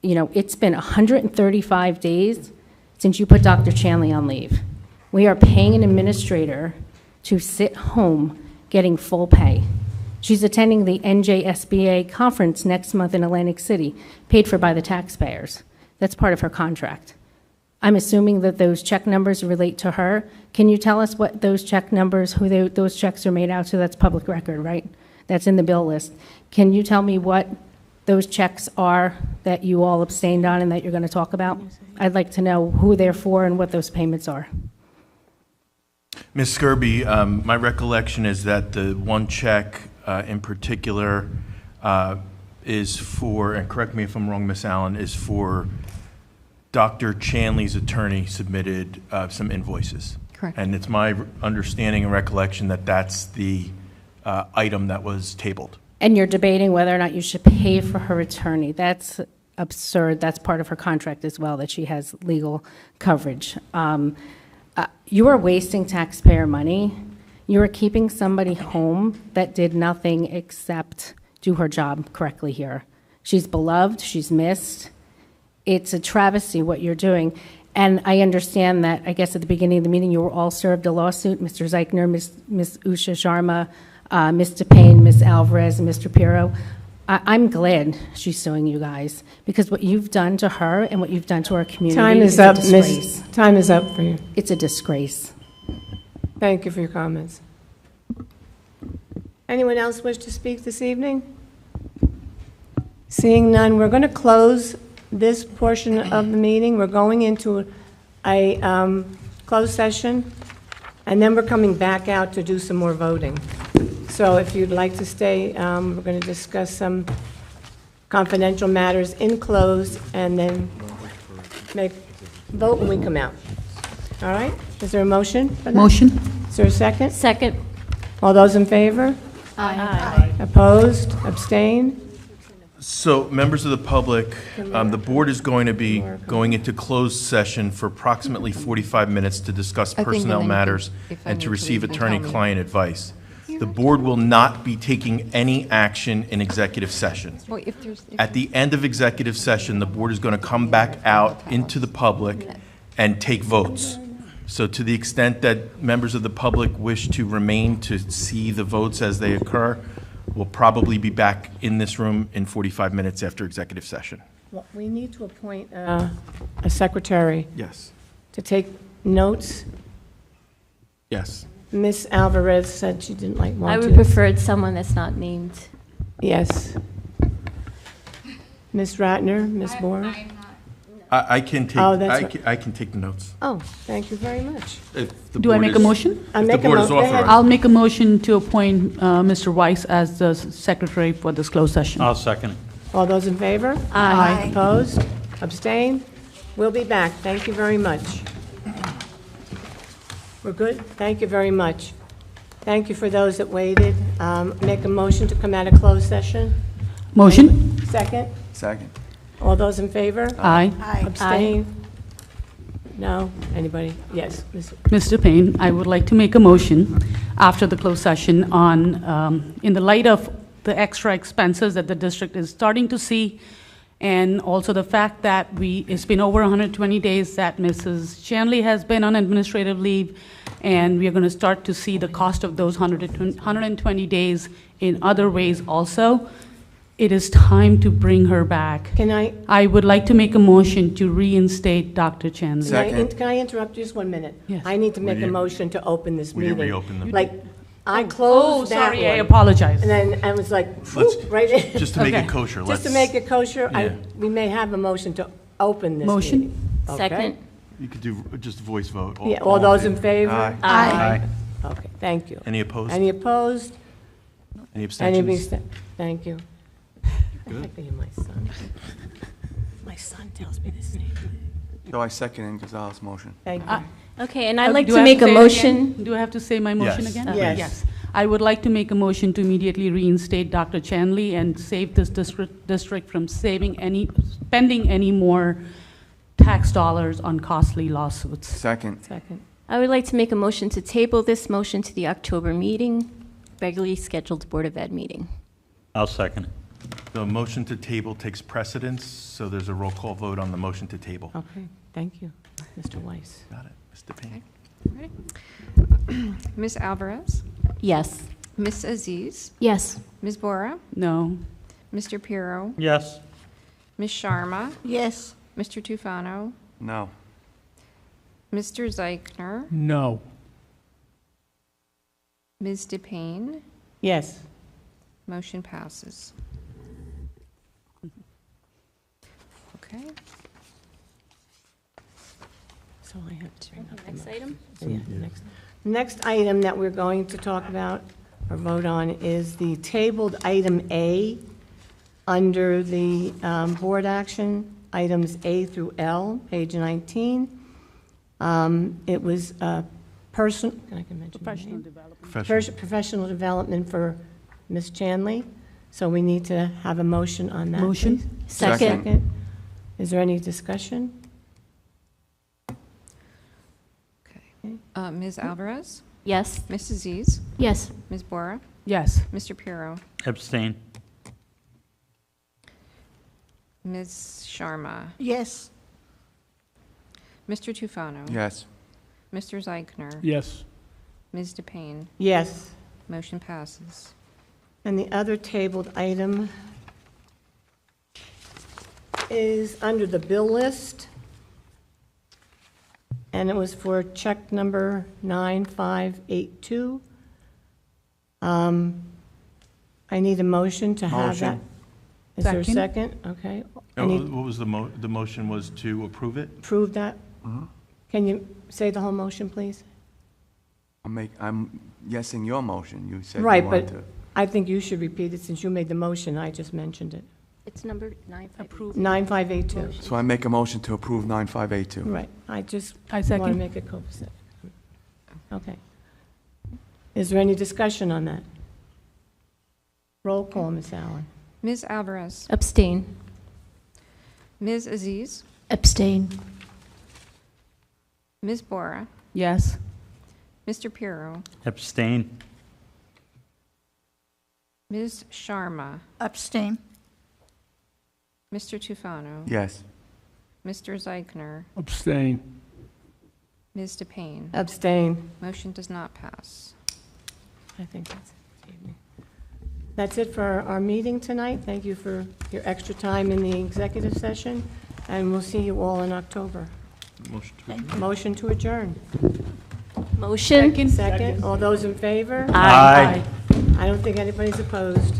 S11: You know, it's been 135 days since you put Dr. Chanley on leave. We are paying an administrator to sit home getting full pay. She's attending the NJSBA conference next month in Atlantic City, paid for by the taxpayers. That's part of her contract. I'm assuming that those check numbers relate to her. Can you tell us what those check numbers, those checks are made out to? That's public record, right? That's in the bill list. Can you tell me what those checks are that you all abstained on and that you're going to talk about? I'd like to know who they're for and what those payments are.
S10: Ms. Skirby, my recollection is that the one check in particular is for, and correct me if I'm wrong, Ms. Allen, is for Dr. Chanley's attorney submitted some invoices.
S3: Correct.
S10: And it's my understanding and recollection that that's the item that was tabled.
S11: And you're debating whether or not you should pay for her attorney. That's absurd. That's part of her contract as well, that she has legal coverage. You are wasting taxpayer money. You are keeping somebody home that did nothing except do her job correctly here. She's beloved, she's missed. It's a travesty what you're doing. And I understand that, I guess at the beginning of the meeting, you were all served a lawsuit, Mr. Zeichner, Ms. Usha Sharma, Mr. Payne, Ms. Alvarez, and Mr. Pirro. I'm glad she's suing you guys, because what you've done to her and what you've done to our community
S2: Time is
S11: a
S2: up,
S11: disgrace.
S2: Time is up for you.
S11: It's a disgrace.
S2: Thank you for your comments. Anyone else wish to speak this evening? Seeing none, we're going to close this portion of the meeting. We're going into a closed session, and then we're coming back out to do some more voting. So if you'd like to stay, we're going to discuss some confidential matters in closed, and then vote when we come out. All right? Is there a motion for that?
S1: Motion?
S2: Is there a second?
S9: Second.
S2: All those in favor?
S9: Aye.
S2: Opposed? Abstain?
S10: So, members of the public, the board is going to be going into closed session for approximately 45 minutes to discuss personnel matters and to receive attorney-client advice. The board will not be taking any action in executive session. At the end of executive session, the board is going to come back out into the public and take votes. So to the extent that members of the public wish to remain to see the votes as they occur, we'll probably be back in this room in 45 minutes after executive session.
S2: Well, we need to appoint a secretary
S10: Yes.
S2: to take notes.
S10: Yes.
S2: Ms. Alvarez said she didn't want
S9: I
S2: to.
S9: would prefer someone that's not named.
S2: Yes. Ms. Ratner, Ms. Bora?
S10: I can take,
S2: Oh, that's right.
S10: I can take the notes.
S2: Oh, thank you very much.
S10: If the
S1: Do I
S10: board
S1: make a
S10: is-
S1: motion?
S2: I
S10: If the
S2: make a
S10: board is
S2: mo- go ahead.
S10: authorized.
S1: I'll make a motion to appoint Mr. Weiss as the secretary for this closed session.
S7: I'll second it.
S2: All those in favor?
S1: Aye.
S2: Opposed? Abstain? We'll be back. Thank you very much. We're good? Thank you very much. Thank you for those that waited. Make a motion to come out of closed session.
S1: Motion?
S2: Second?
S16: Second.
S2: All those in favor?
S1: Aye.
S2: Abstain? No? Anybody? Yes. Ms.
S1: Mr. Payne, I would like to make a motion after the closed session on, in the light of the extra expenses that the district is starting to see, and also the fact that it's been over 120 days that Mrs. Chanley has been on administrative leave, and we are going to start to see the cost of those 120 days in other ways also. It is time to bring her back. I would like to make a motion to reinstate Dr. Chanley.
S2: Can I interrupt you just 1 minute?
S1: Yes.
S2: I need to make a motion to open this
S10: Will you
S2: meeting.
S10: reopen the-
S2: Like, I closed that one.
S1: sorry, I apologize.
S2: And then I was like,
S10: Let's-
S2: whoop, right in.
S10: Just to make
S1: Okay.
S10: it kosher,
S2: Just to
S10: let's,
S2: make it kosher,
S10: Yeah.
S2: we may have a motion to open this
S1: Motion?
S2: meeting. Okay?
S9: Second.
S10: you could do just voice vote.
S2: Yeah, all those in favor?
S16: Aye.
S9: Aye.
S2: Okay, thank you.
S10: Any opposed?
S2: Any opposed?
S10: Any
S2: Any
S10: abstentions?
S2: Thank you. I
S10: Good.
S2: think you're my son. My son tells me the same.
S16: So I second Gonzalez's motion.
S2: Thank you.
S9: Okay, and I'd like
S1: Do
S9: to
S1: I have
S9: make a
S1: say it
S9: motion.
S1: again? Do I have to say my motion
S10: Yes,
S1: again?
S2: Yes.
S1: Yes. I would like to make a motion to immediately reinstate Dr. Chanley and save this district from spending any more tax dollars on costly lawsuits.
S16: Second.
S2: Second.
S9: I would like to make a motion to table this motion to the October meeting, regularly scheduled Board of Ed meeting.
S7: I'll second it.
S10: The motion to table takes precedence, so there's a roll call vote on the motion to table.
S2: Okay, thank you, Mr. Weiss.
S10: Got it. Mr. Payne?
S3: Ms. Alvarez?
S9: Yes.
S3: Ms. Aziz?
S14: Yes.
S3: Ms. Bora?
S1: No.
S3: Mr. Pirro?
S7: Yes.
S3: Ms. Sharma?
S13: Yes.
S3: Mr. Tufano?
S16: No.
S3: Mr. Zeichner?
S12: No.
S3: Ms. DePayne?
S2: Yes.
S3: Motion passes. Okay.
S2: So I have to bring up the
S9: Next
S2: motion.
S9: item?
S2: Yeah, next item that we're going to talk about or vote on is the tabled item A under the board action items A through L, page 19. It was person, I can mention the
S1: Professional
S2: name?
S1: development.
S2: Professional development for Ms. Chandley. So we need to have a motion on that.
S1: Motion.
S2: please.
S13: Second.
S2: Is there any discussion?
S3: Ms. Alvarez?
S9: Yes.
S3: Ms. Aziz?
S14: Yes.
S3: Ms. Bora?
S1: Yes.
S3: Mr. Pirro?
S7: Abstain.
S3: Ms. Sharma?
S13: Yes.
S3: Mr. Tufano?
S16: Yes.
S3: Mr. Zeichner?
S12: Yes.
S3: Ms. DePayne?
S2: Yes.
S3: Motion passes.
S2: And the other tabled item is under the bill list, and it was for check number 9582. I need a motion to have that.
S16: Motion.
S2: Is there a
S1: Second.
S2: second? Okay. I
S10: Oh,
S2: need
S10: what was the motion was to approve it?
S2: approve that. Can you say the whole motion, please?
S16: I'm yesing your motion. You said you
S2: Right,
S16: wanted
S2: but
S16: to.
S2: I think you should repeat it since you made the motion. I just mentioned it.
S9: It's number 9.
S1: Approved.
S2: 9582.
S16: So I make a motion to approve 9582.
S2: Right, I just
S1: I
S2: want to
S1: second.
S2: make it copacetic. Okay. Is there any discussion on that? Roll call, Ms. Allen.
S3: Ms. Alvarez?
S9: Abstain.
S3: Ms. Aziz?
S14: Abstain.
S3: Ms. Bora?
S1: Yes.
S3: Mr. Pirro?
S7: Abstain.
S3: Ms. Sharma?
S13: Abstain.
S3: Mr. Tufano?
S16: Yes.
S3: Mr. Zeichner?
S12: Abstain.
S3: Ms. DePayne?
S2: Abstain.
S3: Motion does not pass.
S2: I think that's it. Evening. That's it for our meeting tonight. Thank you for your extra time in the executive session, and we'll see you all in October. Motion to adjourn.
S9: Motion?
S2: Second, all those in favor?
S7: Aye.
S2: I don't think anybody's opposed.